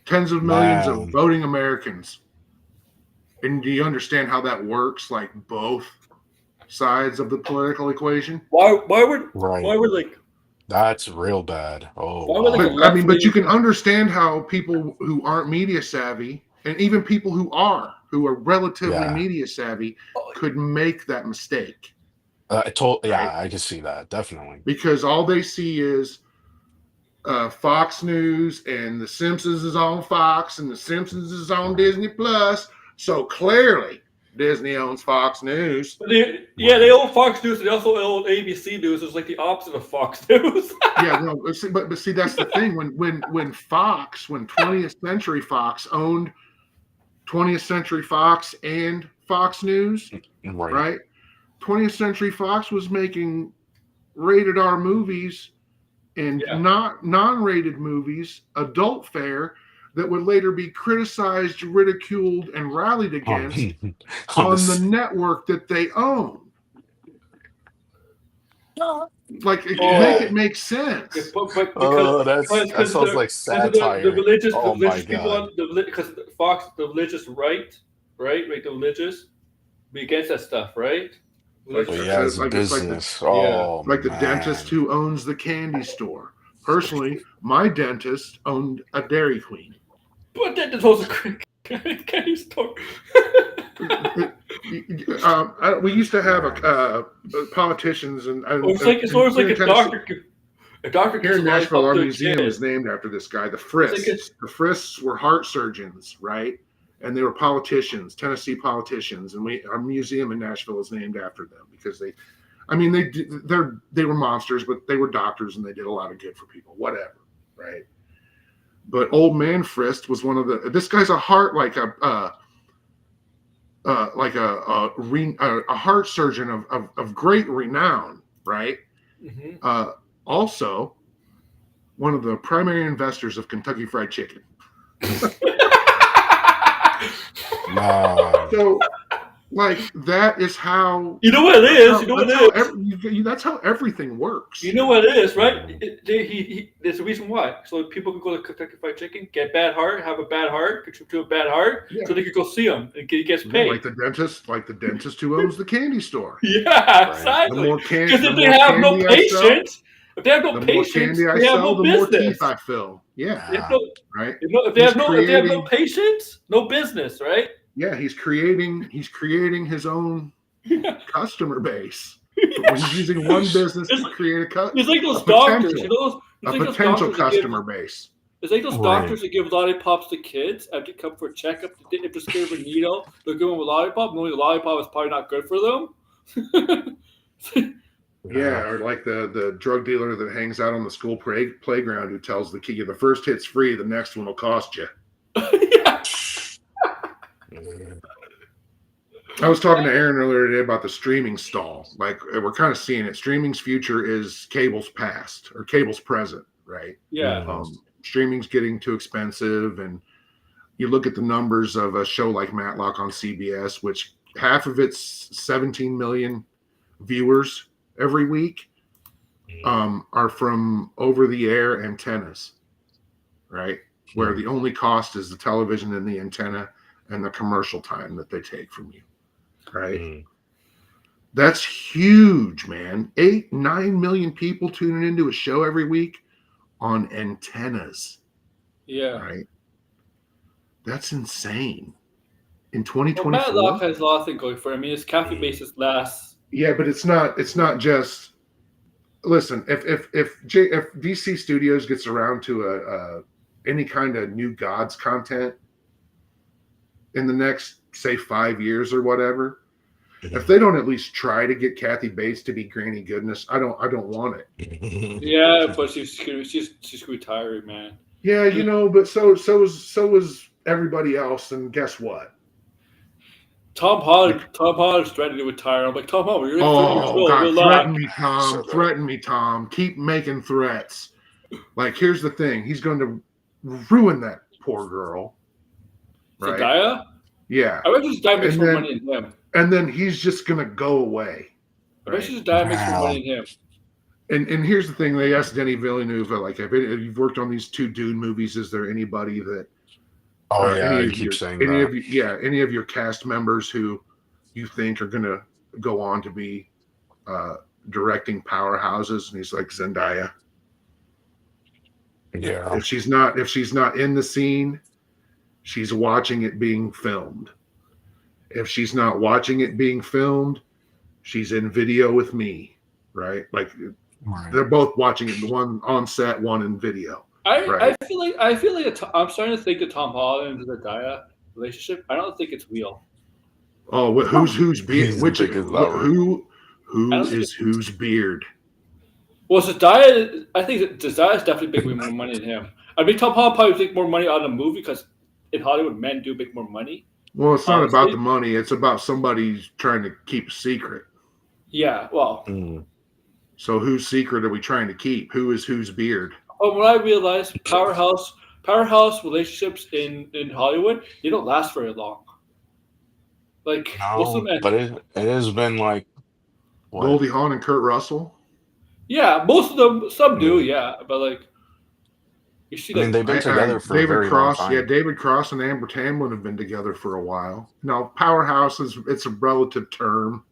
Speaker 6: Tens of millions of voting Americans. And do you understand how that works? Like both sides of the political equation?
Speaker 1: Why would like
Speaker 2: that's real bad.
Speaker 6: But you can understand how people who aren't media savvy and even people who are relatively media savvy could make that mistake.
Speaker 2: I can see that definitely.
Speaker 6: Because all they see is Fox News and The Simpsons is on Fox and The Simpsons is on Disney Plus. So clearly Disney owns Fox News.
Speaker 1: They own Fox News. They also own ABC News. It's like the opposite of Fox News.
Speaker 6: But see, that's the thing. When 20th Century Fox owned 20th Century Fox and Fox News, right? 20th Century Fox was making rated R movies and not non-rated movies, adult fare, that would later be criticized, ridiculed, and rallied against on the network that they own. Like, make it make sense.
Speaker 2: That sounds like satire.
Speaker 1: The religious
Speaker 2: people,
Speaker 1: because Fox, the religious right? Like the religious, be against that stuff, right?
Speaker 2: It's business.
Speaker 6: Like the dentist who owns the candy store. Personally, my dentist owned a Dairy Queen.
Speaker 1: But dentist owns Candy store.
Speaker 6: We used to have politicians and
Speaker 1: It's always like a doctor. A doctor
Speaker 6: here in Nashville. Our museum
Speaker 1: kid.
Speaker 6: is named after this guy, the Frists. The Frists were heart surgeons, right? And they were politicians, Tennessee politicians, and our museum in Nashville is named after them because they were monsters, but they were doctors and they did a lot of good for people. Whatever, right? But Old Man Frist was one of the. This guy's a heart like a heart surgeon of great renown, right?
Speaker 1: Mm-hmm.
Speaker 6: Also, one of the primary investors of Kentucky Fried Chicken.
Speaker 2: Wow.
Speaker 6: So, like, that is how.
Speaker 1: You know what it is.
Speaker 6: That's how everything works.
Speaker 1: You know what it is, right? There's a reason why. So people can go to Kentucky Fried Chicken, get bad heart, have a bad heart, contribute to a bad heart, so they could go see him and he gets paid.
Speaker 6: Like the dentist who owns the candy store.
Speaker 1: Yeah, exactly.
Speaker 6: The more candy,
Speaker 1: because if they have no patience, they have no
Speaker 6: more teeth I fill. Yeah, right.
Speaker 1: If they have no patience, no business, right?
Speaker 6: Yeah, he's creating his own customer base. He's using one business to create
Speaker 1: It's like those doctors,
Speaker 6: potential customer base.
Speaker 1: It's like those doctors that give lollipops to kids after they come for a checkup. If they're scared of a needle, they'll give them a lollipop, knowing the lollipop is probably not good for them.
Speaker 6: Yeah, or like the drug dealer that hangs out on the school playground who tells the kid, the first hit's free, the next one will cost you.
Speaker 1: Yeah.
Speaker 6: I was talking to Aaron earlier today about the streaming stall. Like, we're kind of seeing it. Streaming's future is cable's past or cable's present, right?
Speaker 1: Yeah.
Speaker 6: Streaming's getting too expensive, and you look at the numbers of a show like Matlock on CBS, which half of its 17 million viewers every week are from over-the-air antennas, right? Where the only cost is the television and the antenna and the commercial time that they take from you, right? That's huge, man. 8-9 million people tuning into a show every week on antennas.
Speaker 1: Yeah.
Speaker 6: Right? That's insane. In 2024.
Speaker 1: Well, Matlock has a lot of things going for it. I mean, his cafe basis lasts.
Speaker 6: Yeah, but it's not just. Listen, if DC Studios gets around to any kind of new Gods content in the next, say, 5 years or whatever, if they don't at least try to get Kathy Bates to be Granny Goodness, I don't want it.
Speaker 1: Yeah, but she's retiring, man.
Speaker 6: Yeah, but so was everybody else, and guess what?
Speaker 1: Tom Holland's threatening to retire. I'm like, Tom Holland, you're
Speaker 6: threaten me, Tom. Keep making threats. Like, here's the thing. He's going to ruin that poor girl. Right?
Speaker 1: Zendaya?
Speaker 6: Yeah.
Speaker 1: I bet Zendaya makes more money than him.
Speaker 6: And then he's just going to go away.
Speaker 1: I bet Zendaya makes more money than him.
Speaker 6: And here's the thing. They asked Denis Villeneuve, like, if you've worked on these 2 Dune movies, is there anybody that any of your cast members who you think are going to go on to be directing powerhouses? And he's like, Zendaya.
Speaker 2: Yeah.
Speaker 6: If she's not in the scene, she's watching it being filmed. If she's not watching it being filmed, she's in video with me, right? Like, they're both watching it, one on set, one in video.
Speaker 1: I feel like I'm starting to think the Tom Holland and Zendaya relationship. I don't think it's real.
Speaker 6: Oh, whose beard? Whose beard?
Speaker 1: Well, Zendaya, I think Zendaya's definitely making more money than him. I mean, Tom Holland probably make more money out of the movie because in Hollywood, men do make more money.
Speaker 6: Well, it's not about the money. It's about somebody trying to keep a secret.
Speaker 1: Yeah, well.
Speaker 6: So whose secret are we trying to keep? Who is whose beard?
Speaker 1: Oh, when I realized powerhouse relationships in Hollywood, they don't last very long. Like, most of them,
Speaker 2: but it has been like
Speaker 6: Goldie Hawn and Kurt Russell.
Speaker 1: Yeah, most of them. Some do, yeah, but like you see,
Speaker 2: they've been together for a very long time.
Speaker 6: Yeah, David Cross and Amber Tamblyn have been together for a while. Now, powerhouse it's a relative term,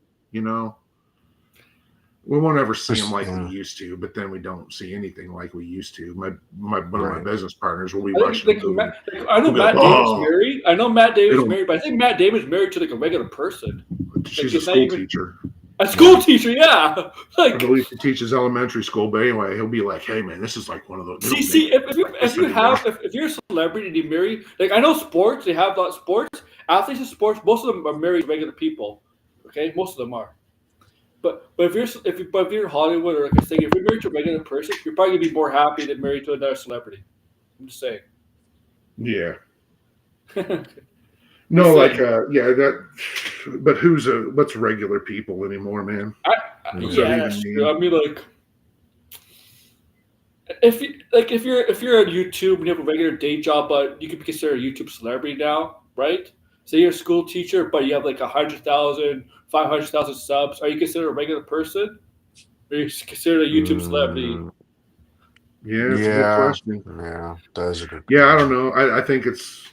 Speaker 6: We won't ever see
Speaker 2: Just-
Speaker 6: them like
Speaker 2: yeah.
Speaker 6: we used to, but then we don't see anything like we used to. One of my
Speaker 2: Right.
Speaker 6: business partners will be
Speaker 1: I think,
Speaker 6: rushing to
Speaker 1: like, I know
Speaker 6: We'll be
Speaker 1: Matt
Speaker 6: like,
Speaker 1: Damon's
Speaker 6: "Oh."
Speaker 1: married. I know Matt Damon's
Speaker 6: It'll-
Speaker 1: married, but I think Matt Damon's married to like a regular person,
Speaker 6: She's
Speaker 1: it's
Speaker 6: a
Speaker 1: not
Speaker 6: school
Speaker 1: even-
Speaker 6: teacher.
Speaker 1: a school teacher. Yeah,
Speaker 6: I
Speaker 1: like
Speaker 6: believe he teaches elementary school, but anyway, he'll be like, "Hey, man, this is like one of those."
Speaker 1: see if you're a celebrity and you marry, like I know sports, they have a lot of sports athletes in sports. Most of them are married to regular people. Okay, most of them are. But if you're in Hollywood or like I say, if you're married to a regular person, you're probably gonna be more happy than married to another celebrity. I'm just saying.
Speaker 6: Yeah. No, like that. But what's regular people anymore, man?
Speaker 1: Yeah, that's true. I mean, like, if you're on YouTube and you have a regular day job, but you could be considered a YouTube celebrity now, right? Say you're a school teacher, but you have like 100,000, 500,000 subs. Are you considered a regular person? Or are you considered a YouTube celebrity?
Speaker 6: Yeah, it's a good question.
Speaker 2: Yeah, that's a good.
Speaker 6: Yeah, I don't know. I think it's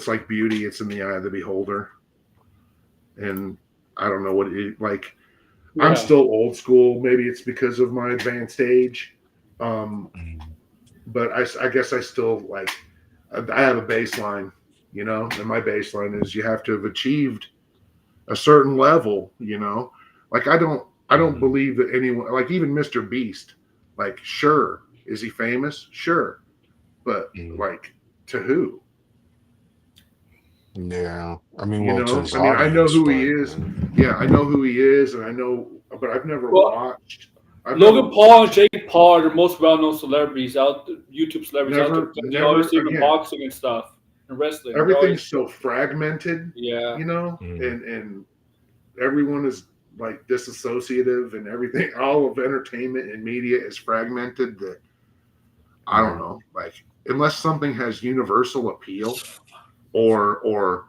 Speaker 6: like beauty. It's in the eye of the beholder. And I don't know what it like.
Speaker 1: Yeah.
Speaker 6: I'm still old school. Maybe it's because of my advanced age. But I guess I still like, I have a baseline, you know, and my baseline is you have to have achieved a certain level, you know, like I don't believe that anyone, like even Mr. Beast, like, sure, is he famous? Sure. But like, to who?
Speaker 2: Yeah, I mean,
Speaker 6: You
Speaker 2: well,
Speaker 6: know,
Speaker 2: to his
Speaker 6: I mean, I know
Speaker 2: audience,
Speaker 6: who
Speaker 2: but,
Speaker 6: he is. Yeah, I know who he is, and I know, but I've never
Speaker 1: Well,
Speaker 6: watched.
Speaker 1: Logan Paul and Jake Paul are the most well-known celebrities YouTube celebrities out there. You always see them in
Speaker 6: again.
Speaker 1: boxing and stuff and wrestling.
Speaker 6: Everything's so fragmented,
Speaker 1: Yeah.
Speaker 6: you know, and everyone is like disassociative, and everything. All of entertainment and media is fragmented. That I don't know, like unless something has universal appeal, or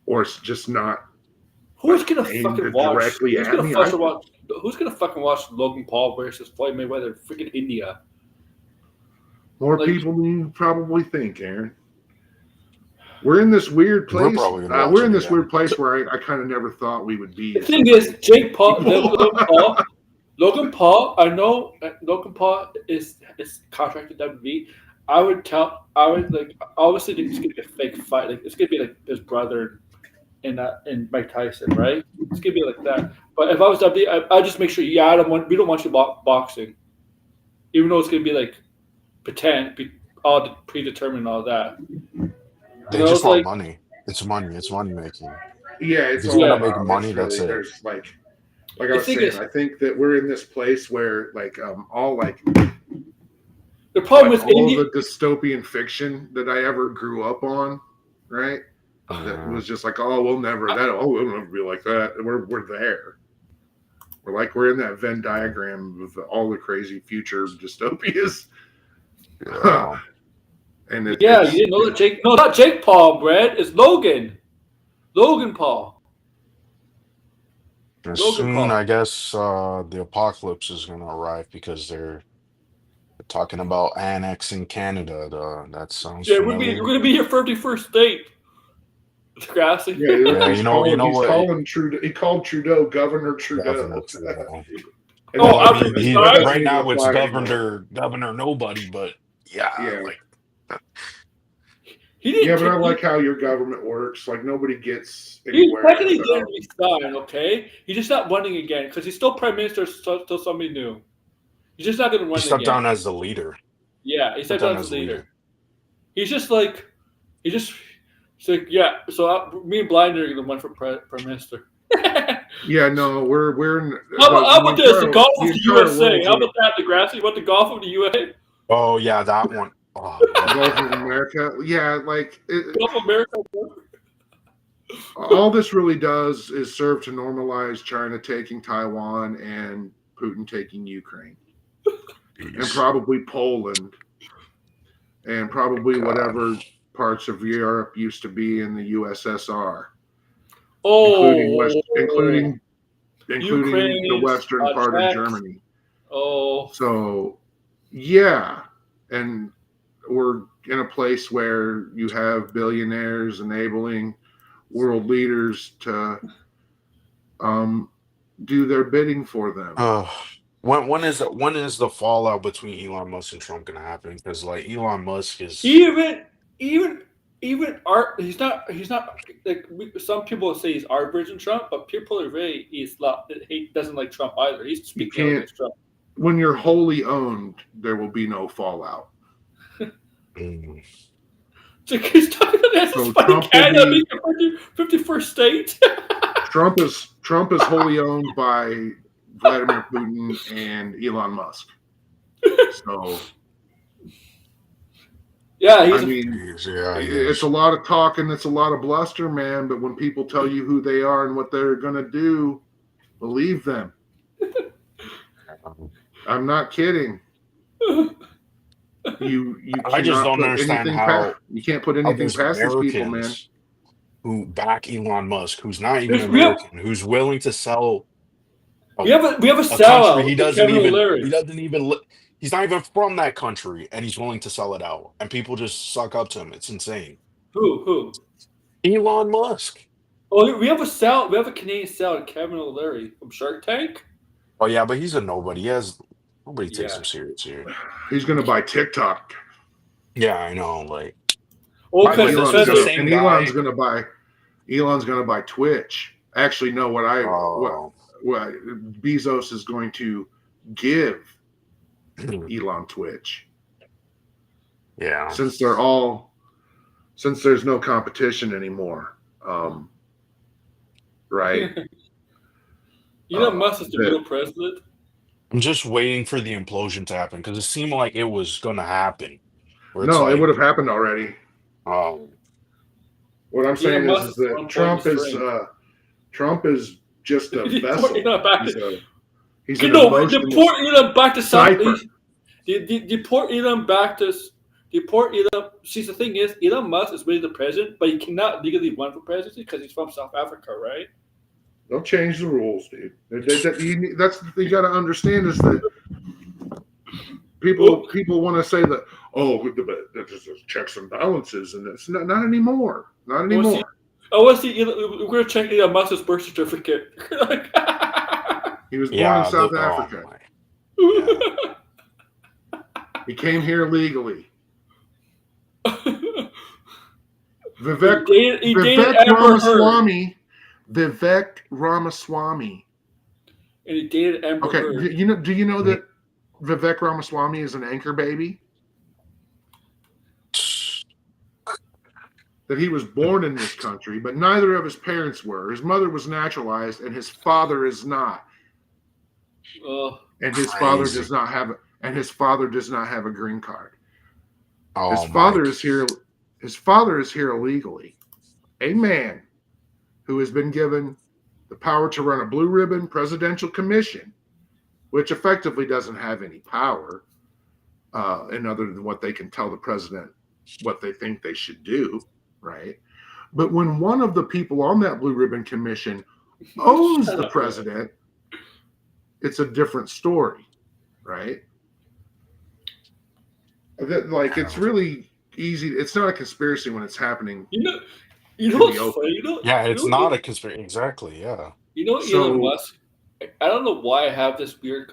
Speaker 6: it's just not.
Speaker 1: Who's gonna
Speaker 6: aimed
Speaker 1: fucking watch?
Speaker 6: directly
Speaker 1: Who's
Speaker 6: at
Speaker 1: gonna
Speaker 6: me?
Speaker 1: Who's gonna fucking watch Logan Paul versus Floyd Mayweather? Freaking India.
Speaker 6: More
Speaker 1: Like-
Speaker 6: people than you probably think, Aaron. We're in this weird
Speaker 2: We're
Speaker 6: place.
Speaker 2: probably gonna watch
Speaker 6: We're in
Speaker 2: it,
Speaker 6: this
Speaker 2: yeah.
Speaker 6: weird place where I kind of never thought we would be.
Speaker 1: The thing is, Logan Paul. I know Logan Paul is contracted to WWE. I would like obviously it's gonna be a fake fight. Like it's gonna be like his brother in Mike Tyson, right? It's gonna be like that. But if I was WWE, I'd just make sure. Yeah, we don't want you boxing, even though it's gonna be like pretend, all predetermined, and all that.
Speaker 2: They
Speaker 1: You know,
Speaker 2: just
Speaker 1: it's
Speaker 2: want
Speaker 1: like-
Speaker 2: money. It's money. It's money making.
Speaker 6: Yeah, it's
Speaker 2: If
Speaker 6: all
Speaker 2: you're
Speaker 6: about
Speaker 2: not making money,
Speaker 6: it's
Speaker 2: that's it.
Speaker 6: There's like I
Speaker 1: The
Speaker 6: was
Speaker 1: thing
Speaker 6: saying,
Speaker 1: is-
Speaker 6: I think that we're in this place where like all like
Speaker 1: The problem
Speaker 6: like
Speaker 1: with
Speaker 6: all
Speaker 1: India,
Speaker 6: the dystopian fiction that I ever grew up on, right? That
Speaker 2: Uh,
Speaker 6: was just like, we'll never be like that. We're there. We're in that Venn diagram with all the crazy future dystopias.
Speaker 2: yeah.
Speaker 6: And
Speaker 1: you didn't know that Jake? No, not Jake Paul, Brad. It's Logan. Logan Paul.
Speaker 2: And
Speaker 1: Logan
Speaker 2: soon,
Speaker 1: Paul.
Speaker 2: I guess the apocalypse is going to arrive because they're talking about annexing Canada. That sounds
Speaker 1: Yeah,
Speaker 2: familiar.
Speaker 1: we're gonna be your 31st date. Grassy.
Speaker 2: Yeah, you know what?
Speaker 6: He called Trudeau Governor Trudeau.
Speaker 2: Governor Trudeau.
Speaker 6: And
Speaker 1: Oh,
Speaker 6: then
Speaker 1: I'm
Speaker 6: he-
Speaker 1: sorry.
Speaker 2: Right now it's
Speaker 6: Apply anymore.
Speaker 2: Governor nobody, but
Speaker 6: Yeah.
Speaker 2: like
Speaker 1: He didn't.
Speaker 6: Yeah, but I
Speaker 1: he-
Speaker 6: like how your government works. Like nobody gets
Speaker 1: He
Speaker 6: anywhere.
Speaker 1: technically
Speaker 6: without-
Speaker 1: didn't resign, okay? He's just not running again because he's still prime minister till somebody new. He's just not going to run
Speaker 2: he stepped
Speaker 1: again.
Speaker 2: down as the leader.
Speaker 1: Yeah, he stepped down as leader. He's just like, he's like, yeah. So me and Blinder are going to run for prime minister.
Speaker 6: Yeah, no, we're in.
Speaker 1: How about this? The golf of the
Speaker 6: entire
Speaker 1: USA.
Speaker 6: world's
Speaker 1: How about that, Degrassi? You want the golf of the USA?
Speaker 2: Oh yeah, that one. Oh,
Speaker 6: Gulf of America. Yeah, like
Speaker 1: Golf of America.
Speaker 6: all this really does is serve to normalize China taking Taiwan and Putin taking Ukraine and probably Poland and probably
Speaker 2: God.
Speaker 6: whatever parts of Europe used to be in the USSR,
Speaker 1: Oh,
Speaker 6: including the
Speaker 1: Ukraine's
Speaker 6: western part of
Speaker 1: Czechs.
Speaker 6: Germany.
Speaker 1: Oh,
Speaker 6: So, yeah, and we're in a place where you have billionaires enabling world leaders to do their bidding for them.
Speaker 2: When is the fallout between Elon Musk and Trump gonna happen? Because like Elon Musk is
Speaker 1: even art. He's not like some people say he's our version of Trump, but people are really he doesn't like Trump either. He's speaking against Trump.
Speaker 6: When you're wholly owned, there will be no fallout.
Speaker 1: So he's talking about
Speaker 6: So
Speaker 1: Trump Canada being a 51st state.
Speaker 6: Trump is wholly owned by Vladimir Putin and Elon Musk. So
Speaker 1: yeah,
Speaker 6: it's a lot of talk and it's a lot of bluster, man. But when people tell you who they are and what they're gonna do, believe them. I'm not kidding.
Speaker 2: I just don't understand how
Speaker 6: you can't put anything past these people, man.
Speaker 2: Who back Elon Musk, who's not even American, who's willing to sell.
Speaker 1: We have a sellout.
Speaker 2: He doesn't even. He's not even from that country, and he's willing to sell it out, and people just suck up to him. It's insane.
Speaker 1: Who?
Speaker 2: Elon Musk.
Speaker 1: Oh, we have a Canadian seller, Kevin O'Leary from Shark Tank.
Speaker 2: Oh yeah, but he's a nobody. Nobody takes him serious here.
Speaker 6: He's gonna buy TikTok.
Speaker 2: Yeah, I know. Like,
Speaker 6: Elon's gonna buy Twitch. Actually, no. What Bezos is going to give Elon Twitch.
Speaker 2: Yeah.
Speaker 6: Since there's no competition anymore. Right.
Speaker 1: Elon Musk is the real president.
Speaker 2: I'm just waiting for the implosion to happen because it seemed like it was going to happen.
Speaker 6: No, it would have happened already. What I'm saying is that Trump is just a vessel. He's an
Speaker 1: deport Elon back to South. Deport Elon back to. Deport Elon. See, the thing is, Elon Musk is really the president, but he cannot legally run for presidency because he's from South Africa, right?
Speaker 6: Don't change the rules, dude. That's the thing you got to understand is that people want to say that there's checks and balances, and it's not anymore. Not anymore.
Speaker 1: We're gonna check Elon Musk's birth certificate.
Speaker 6: He was born in South Africa. He came here legally. Vivek Ramaswamy.
Speaker 1: And he dated Amber Heard.
Speaker 6: Okay, do you know that Vivek Ramaswamy is an anchor baby? That he was born in this country, but neither of his parents were. His mother was naturalized, and his father is not. And his father does not have a green card. His father is here. His father is here illegally. A man who has been given the power to run a blue ribbon presidential commission, which effectively doesn't have any power, in other than what they can tell the president what they think they should do, right? But when one of the people on that blue ribbon commission owns the president, it's a different story, right? It's really easy. It's not a conspiracy when it's happening.
Speaker 2: It's not a conspiracy. Exactly. Yeah.
Speaker 1: Elon Musk. I don't know why I have this weird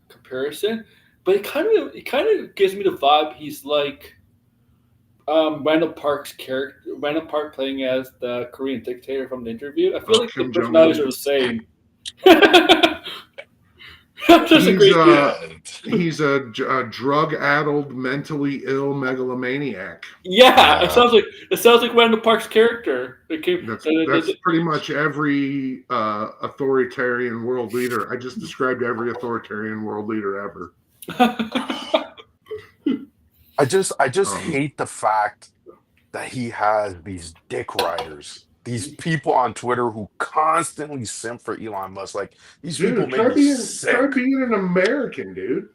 Speaker 1: comparison, but it kind of gives me the vibe he's like Randall Park's character, Randall Park playing as the Korean dictator from The Interview. I feel like the personalities are the same.
Speaker 6: He's a drug-addled, mentally ill megalomaniac.
Speaker 1: Yeah, it sounds like Randall Park's character.
Speaker 6: That's pretty much every authoritarian world leader. I just described every authoritarian world leader ever.
Speaker 2: I just hate the fact that he has these dick riders. These people on Twitter who constantly simp for Elon Musk. Like, these people make me sick.
Speaker 6: Try being an American, dude.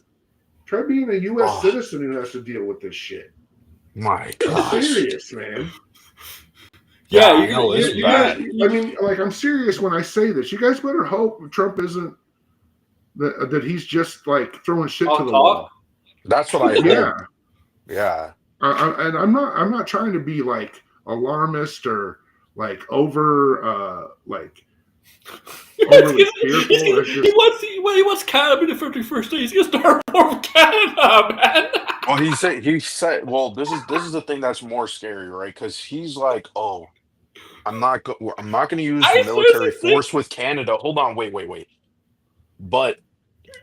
Speaker 6: Try being a U.S. citizen who has to deal with this shit.
Speaker 2: My God.
Speaker 6: I'm serious, man. I'm serious when I say this. You guys better hope Trump isn't that he's just like throwing shit to the wall.
Speaker 2: That's what I hope. Yeah.
Speaker 6: And I'm not trying to be like alarmist or like over overly fearful.
Speaker 1: He wants Canada to be the 51st state. He's gonna start a war with Canada, man.
Speaker 2: Well, he said. Well, this is the thing that's more scary, right? Because he's like, oh, I'm not going to use
Speaker 1: I
Speaker 2: military
Speaker 1: seriously think
Speaker 2: force with Canada. Hold on, wait. But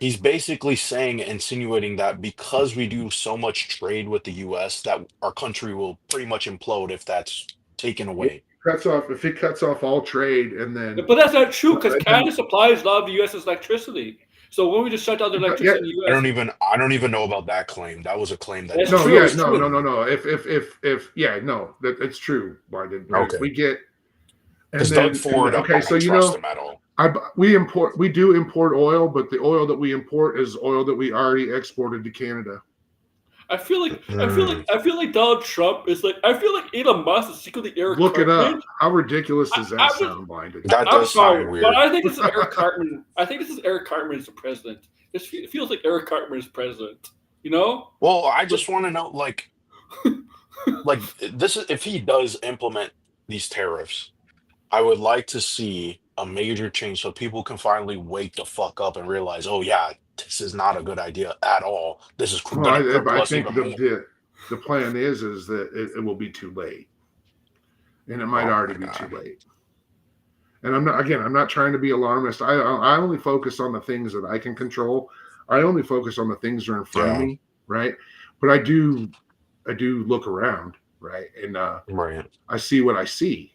Speaker 2: he's basically saying, insinuating that because we do so much trade with the U.S., that our country will pretty much implode if that's taken away.
Speaker 6: If it cuts off all trade, and then
Speaker 1: But that's not true because Canada supplies a lot of the U.S.'s electricity. So when we just shut down the electricity in the U.S.,
Speaker 2: I don't even know about that claim. That was a claim that
Speaker 1: That's
Speaker 6: no,
Speaker 1: true,
Speaker 6: yeah,
Speaker 1: it's
Speaker 6: no,
Speaker 1: true.
Speaker 6: no. No, that it's true, Biden.
Speaker 2: Okay.
Speaker 6: If we get, and
Speaker 2: Because
Speaker 6: then
Speaker 2: Doug Ford,
Speaker 6: okay,
Speaker 2: I
Speaker 6: so
Speaker 2: don't trust him at all.
Speaker 6: we do import oil, but the oil that we import is oil that we already exported to Canada.
Speaker 1: I feel like Donald Trump is like. I feel like Elon Musk is secretly Eric
Speaker 6: Look it
Speaker 1: Cartman.
Speaker 6: up. How ridiculous does that
Speaker 1: I would-
Speaker 6: sound, Blinded?
Speaker 2: That
Speaker 1: I'm
Speaker 2: does
Speaker 1: sorry,
Speaker 2: sound weird.
Speaker 1: but I think this is Eric Cartman. I think this is Eric Cartman as the president. It feels like Eric Cartman is president. You know?
Speaker 2: Well, I just want to know, like this is if he does implement these tariffs, I would like to see a major change so people can finally wake the fuck up and realize, oh yeah, this is not a good idea at all. This is going to
Speaker 6: Well, I
Speaker 2: cripple us
Speaker 6: think
Speaker 2: even more.
Speaker 6: the plan is that it will be too late, and it might
Speaker 2: Oh
Speaker 6: already
Speaker 2: my
Speaker 6: be too
Speaker 2: God.
Speaker 6: late. And I'm not trying to be alarmist. I only focus on the things that I can control. I only focus on the things that are in front of
Speaker 2: Yeah.
Speaker 6: me, right? But I do look around, right? And
Speaker 2: Right.
Speaker 6: I see what I see.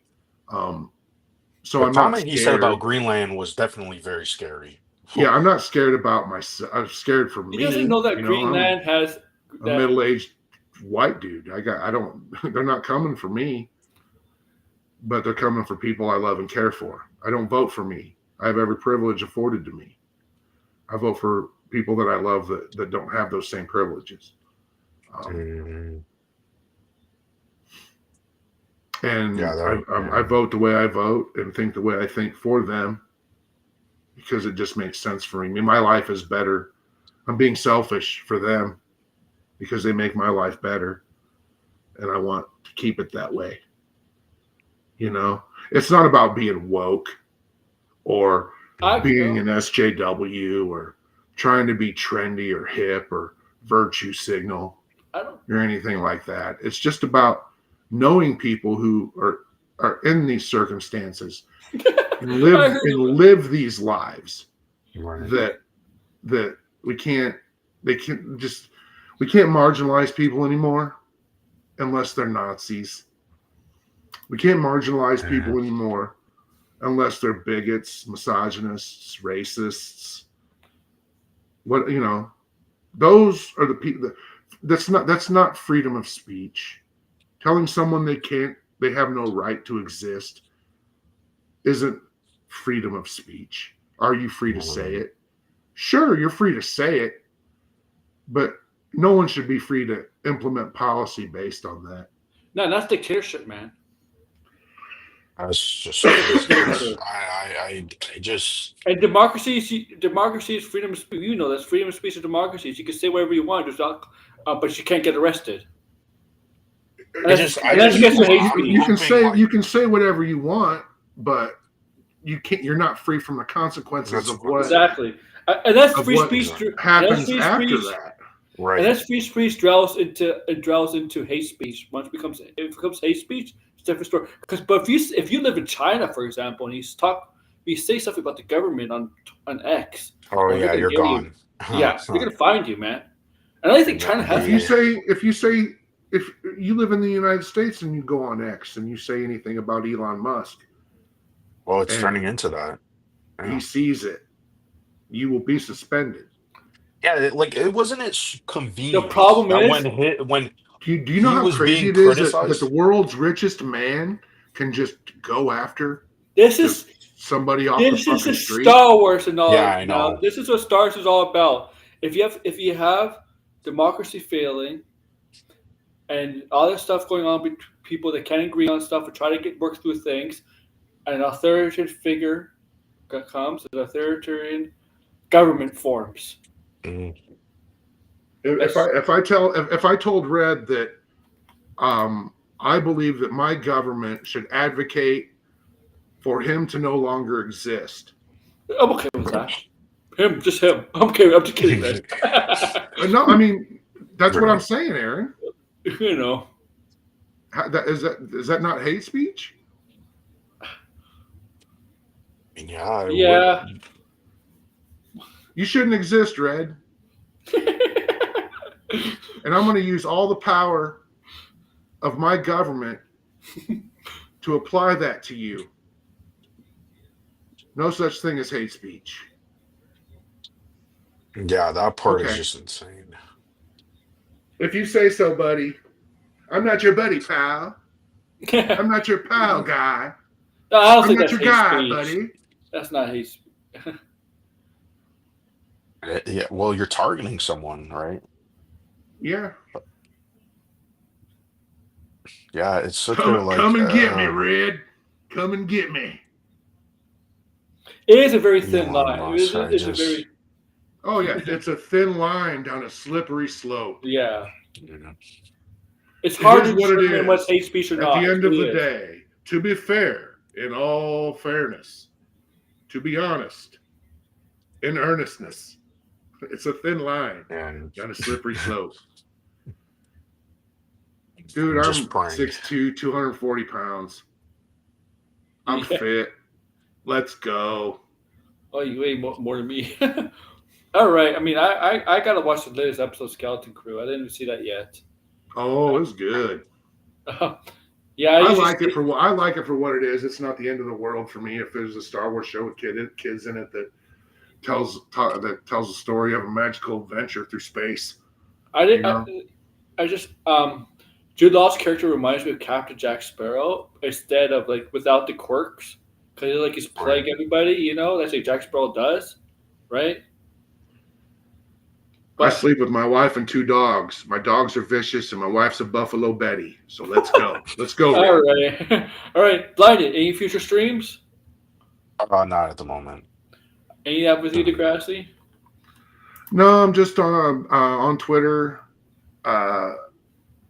Speaker 6: So
Speaker 2: The
Speaker 6: I'm not
Speaker 2: comment he said about
Speaker 6: scared.
Speaker 2: Greenland was definitely very scary.
Speaker 6: Yeah, I'm not scared about myself. I'm scared for me.
Speaker 1: He doesn't know that
Speaker 6: you
Speaker 1: Greenland has.
Speaker 6: I'm a middle-aged white dude. They're not coming for me, but they're coming for people I love and care for. I don't vote for me. I have every privilege afforded to me. I vote for people that I love that don't have those same privileges.
Speaker 2: Mhm.
Speaker 6: And
Speaker 2: Yeah,
Speaker 6: I vote the way I vote and think the way I think for them because it just makes sense for me. My life is better. I'm being selfish for them because they make my life better. And I want to keep it that way. You know, it's not about being woke or being an SJW or trying to be trendy or hip or virtue signal or anything like that. It's just about knowing people who are in these circumstances and live these lives
Speaker 2: Right.
Speaker 6: that we can't marginalize people anymore unless they're Nazis. We can't marginalize people anymore unless they're bigots, misogynists, racists. Those are the people that's not freedom of speech. Telling someone they have no right to exist isn't freedom of speech. Are you free to say it? Sure, you're free to say it, but no one should be free to implement policy based on that.
Speaker 1: No, that's dictatorship, man.
Speaker 2: That's just I just
Speaker 1: And democracy is freedom of speech. You know that's freedom of speech and democracy. You can say whatever you want, but you can't get arrested.
Speaker 6: You can say whatever you want, but you can't. You're not free from the consequences of what
Speaker 1: exactly. And that's free speech
Speaker 6: happens after that.
Speaker 2: Right.
Speaker 1: And that's free speech draws into hate speech. Once it becomes hate speech, it's a different story. But if you live in China, for example, and you say something about the government on X,
Speaker 2: oh yeah, you're gone.
Speaker 1: Yeah, they're gonna find you, man. And I think China has.
Speaker 6: If you live in the United States and you go on X and you say anything about Elon Musk,
Speaker 2: well, it's turning into that.
Speaker 6: Yeah. He sees it. You will be suspended.
Speaker 2: Yeah, it wasn't convenient.
Speaker 1: The problem is
Speaker 2: when
Speaker 6: do you know how crazy it is that the world's richest man can just go after somebody off the fucking street?
Speaker 1: This is Star Wars and all.
Speaker 2: Yeah, I know.
Speaker 1: This is what Star Wars is all about. If you have democracy failing and all this stuff going on between people that can't agree on stuff and try to work through things, and an authoritarian figure comes, an authoritarian government forms.
Speaker 2: Mm-hmm.
Speaker 6: If I told Red that I believe that my government should advocate for him to no longer exist.
Speaker 1: I'm okay with that. Just him. I'm just kidding, man.
Speaker 6: No, I mean that's what I'm saying, Aaron.
Speaker 1: You know,
Speaker 6: Is that not hate speech?
Speaker 2: Yeah.
Speaker 1: Yeah.
Speaker 6: You shouldn't exist, Red. And I'm going to use all the power of my government to apply that to you. No such thing as hate speech.
Speaker 2: Yeah, that part is
Speaker 6: Okay.
Speaker 2: just insane.
Speaker 6: If you say so, buddy. I'm not your buddy, pal. I'm not your pal, guy.
Speaker 1: No, I don't
Speaker 6: I'm
Speaker 1: think
Speaker 6: not
Speaker 1: that's
Speaker 6: your
Speaker 1: hate
Speaker 6: guy,
Speaker 1: speech.
Speaker 6: buddy.
Speaker 1: That's not hate speech.
Speaker 2: Yeah, well, you're targeting someone, right?
Speaker 6: Yeah.
Speaker 2: Yeah, it's such a like.
Speaker 6: Come and get me, Red. Come and get me.
Speaker 1: It is a very thin
Speaker 2: Yeah,
Speaker 1: line. It's a very
Speaker 6: Oh yeah, it's a thin line down a slippery slope.
Speaker 1: yeah.
Speaker 2: Yeah.
Speaker 1: It's hard
Speaker 6: is
Speaker 1: to
Speaker 6: what it
Speaker 1: determine
Speaker 6: is.
Speaker 1: what's hate speech or
Speaker 6: At
Speaker 1: not.
Speaker 6: the end of
Speaker 1: It
Speaker 6: the
Speaker 1: really is.
Speaker 6: day, to be fair, in all fairness, to be honest, in earnestness, it's a thin line
Speaker 2: And
Speaker 6: down a slippery slope. Dude,
Speaker 2: Just
Speaker 6: I'm
Speaker 2: praying.
Speaker 6: 6'2", 240 pounds. I'm
Speaker 1: Yeah.
Speaker 6: fit. Let's go.
Speaker 1: Oh, you weigh more than me. All right. I mean, I gotta watch the latest episode of Skeleton Crew. I didn't even see that yet.
Speaker 6: Oh, it's good.
Speaker 1: Yeah,
Speaker 6: I
Speaker 1: usually
Speaker 6: like it for what it is. It's not the end of the world for me. If there's a Star Wars show with kids in it that tells a story of a magical adventure through space.
Speaker 1: I did.
Speaker 6: You know?
Speaker 1: I just Jude Law's character reminds me of Captain Jack Sparrow instead of like without the quirks, because he's playing everybody. You know, that's what Jack Sparrow does, right?
Speaker 6: I sleep with my wife and 2 dogs. My dogs are vicious, and my wife's a Buffalo Betty. So let's go. Let's go.
Speaker 1: All
Speaker 6: Red.
Speaker 1: right, all right. Blinded. Any future streams?
Speaker 2: not at the moment.
Speaker 1: Any up with you, Degrassi?
Speaker 6: No, I'm just on Twitter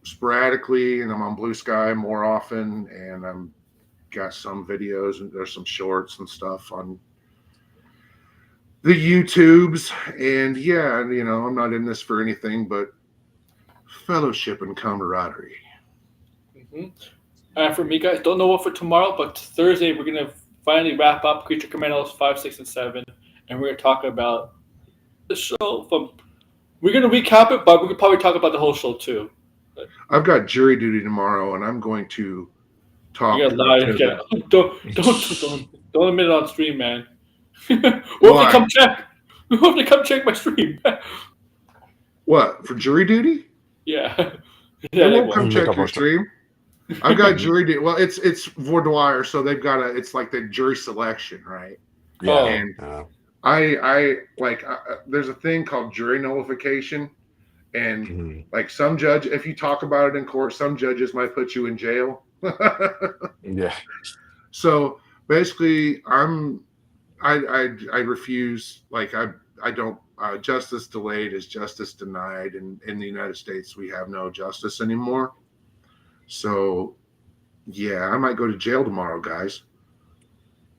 Speaker 6: sporadically, and I'm on Blue Sky more often, and I'm got some videos and there's some shorts and stuff on the YouTubes. And yeah, you know, I'm not in this for anything but fellowship and camaraderie.
Speaker 1: For me, guys, don't know what for tomorrow, but Thursday we're gonna finally wrap up Creature Commandos 5, 6, and 7, and we're gonna talk about the show. We're gonna recap it, but we could probably talk about the whole show too.
Speaker 6: I've got jury duty tomorrow, and I'm going to talk.
Speaker 1: You gotta lie
Speaker 6: to
Speaker 1: again. Don't admit it on stream, man. What if
Speaker 6: Why?
Speaker 1: they come check? What if they come check my stream?
Speaker 6: What, for jury duty?
Speaker 1: Yeah.
Speaker 6: They
Speaker 1: they
Speaker 6: won't come
Speaker 2: Make
Speaker 6: check
Speaker 2: up
Speaker 6: your
Speaker 2: our-
Speaker 6: stream. I've got jury duty. Well, it's Vaudoir, so they've got it's like the jury selection, right?
Speaker 2: Yeah.
Speaker 1: Oh.
Speaker 6: And
Speaker 2: Yeah.
Speaker 6: I there's a thing called jury nullification, and
Speaker 2: Mhm.
Speaker 6: like some judge, if you talk about it in court, some judges might put you in jail.
Speaker 2: Yeah.
Speaker 6: So basically, I refuse. Like I don't. Justice delayed is justice denied, and in the United States, we have no justice anymore. So, yeah, I might go to jail tomorrow, guys.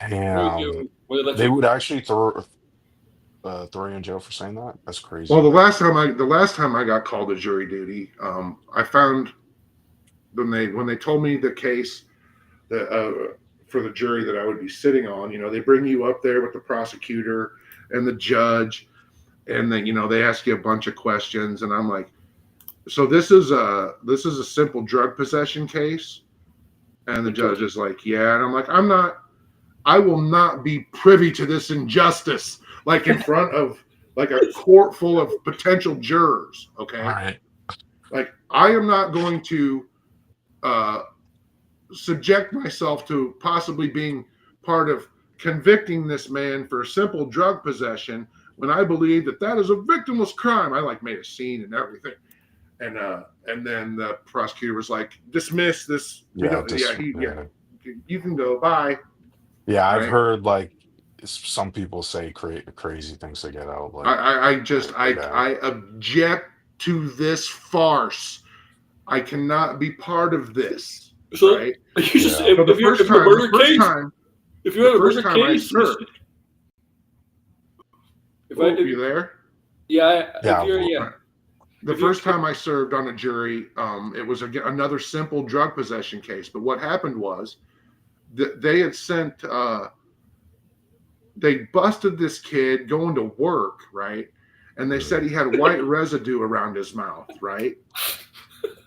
Speaker 2: And they would actually throw you in jail for saying that? That's crazy.
Speaker 6: Well, the last time I got called to jury duty, I found when they told me the case that for the jury that I would be sitting on, you know, they bring you up there with the prosecutor and the judge, and then, you know, they ask you a bunch of questions, and I'm like, so this is a simple drug possession case, and the judge is like, yeah, and I'm like, I will not be privy to this injustice, like in front of like a court full of potential jurors. Okay.
Speaker 2: All right.
Speaker 6: Like, I am not going to subject myself to possibly being part of convicting this man for simple drug possession when I believe that is a victimless crime. I like made a scene and everything. And then the prosecutor was like, dismiss this. You can go. Bye.
Speaker 2: Yeah, I've
Speaker 6: Right.
Speaker 2: heard like some people say crazy things to get out. Like,
Speaker 6: I object to this farce. I cannot be part of this.
Speaker 1: So
Speaker 6: right?
Speaker 1: you just
Speaker 2: Yeah.
Speaker 6: So the
Speaker 1: if you're
Speaker 6: first
Speaker 1: if you're a murder case,
Speaker 6: time,
Speaker 1: If you had a
Speaker 6: first
Speaker 1: murder
Speaker 6: time I
Speaker 1: case,
Speaker 6: served.
Speaker 1: if
Speaker 6: Oh, you there?
Speaker 1: yeah,
Speaker 2: Yeah,
Speaker 1: if you're,
Speaker 2: well,
Speaker 1: yeah.
Speaker 6: The
Speaker 1: If you-
Speaker 6: first time I served on a jury, it was another simple drug possession case. But what happened was they had sent, they busted this kid going to work, right? And they said he had white residue around his mouth, right?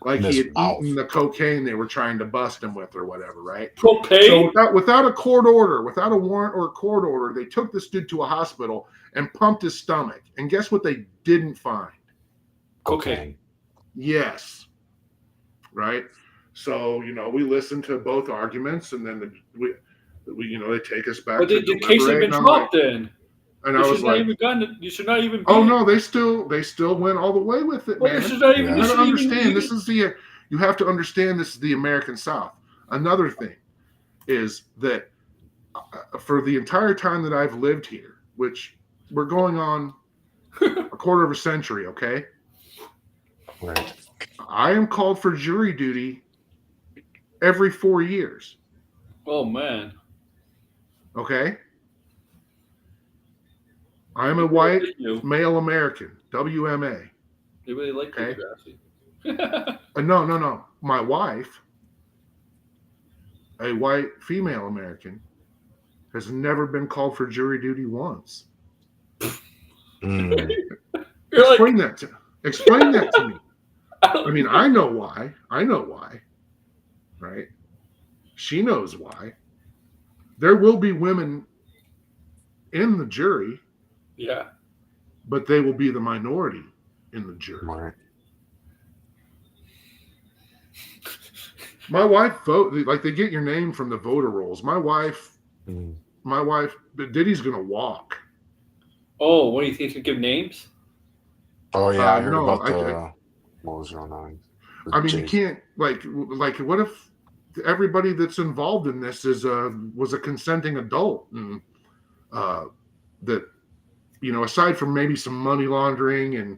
Speaker 6: Like
Speaker 2: In
Speaker 6: he
Speaker 2: his
Speaker 6: had
Speaker 2: mouth.
Speaker 6: eaten the cocaine they were trying to bust him with or whatever, right?
Speaker 1: Propane?
Speaker 6: So without a court order, without a warrant or a court order, they took this dude to a hospital and pumped his stomach. And guess what they didn't find?
Speaker 2: cocaine.
Speaker 6: Yes. Right. So, we listened to both arguments, and then we they take us back
Speaker 1: But
Speaker 6: to
Speaker 1: the case had
Speaker 6: deliberate,
Speaker 1: been
Speaker 6: and I'm
Speaker 1: dropped
Speaker 6: like,
Speaker 1: then.
Speaker 6: and I
Speaker 1: You
Speaker 6: was
Speaker 1: should not
Speaker 6: like,
Speaker 1: even gotten. You should not even. Be
Speaker 6: oh no, they still went all the way with it,
Speaker 1: Well,
Speaker 6: man.
Speaker 1: you should not even.
Speaker 2: Yeah.
Speaker 6: You
Speaker 1: You
Speaker 6: gotta
Speaker 1: should even.
Speaker 6: understand, this is you have to understand this is the American South. Another thing is that for the entire time that I've lived here, which we're going on a quarter of a century, okay?
Speaker 2: Right.
Speaker 6: I am called for jury duty every 4 years,
Speaker 1: Oh man.
Speaker 6: okay? I'm a white
Speaker 1: You.
Speaker 6: male American, WMA.
Speaker 1: They really like you,
Speaker 6: Okay.
Speaker 1: Degrassi.
Speaker 6: No. My wife, a white female American, has never been called for jury duty once.
Speaker 2: Mm.
Speaker 1: You're like,
Speaker 6: Explain that to me. I mean, I know why. Right? She knows why. There will be women in the jury,
Speaker 1: yeah.
Speaker 6: but they will be the minority in the jury.
Speaker 2: Right.
Speaker 6: My wife like they get your name from the voter rolls. My wife,
Speaker 2: Mm.
Speaker 6: Diddy's gonna walk.
Speaker 1: Oh, what do you think? You give names?
Speaker 2: Oh yeah, I heard
Speaker 6: no,
Speaker 2: about
Speaker 6: I-
Speaker 2: what was going on.
Speaker 6: I mean, you can't like what if everybody that's involved in this was a consenting adult, and that aside from maybe some money laundering and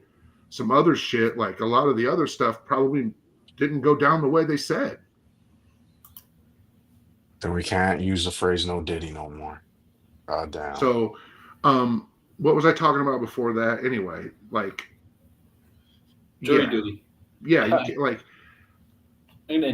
Speaker 6: some other shit, like a lot of the other stuff probably didn't go down the way they said.
Speaker 2: Then we can't use the phrase "no Diddy" no more. God damn.
Speaker 6: So, what was I talking about before that? Anyway, like,
Speaker 1: Jury
Speaker 6: yeah,
Speaker 1: duty.
Speaker 6: yeah, you, like
Speaker 1: And then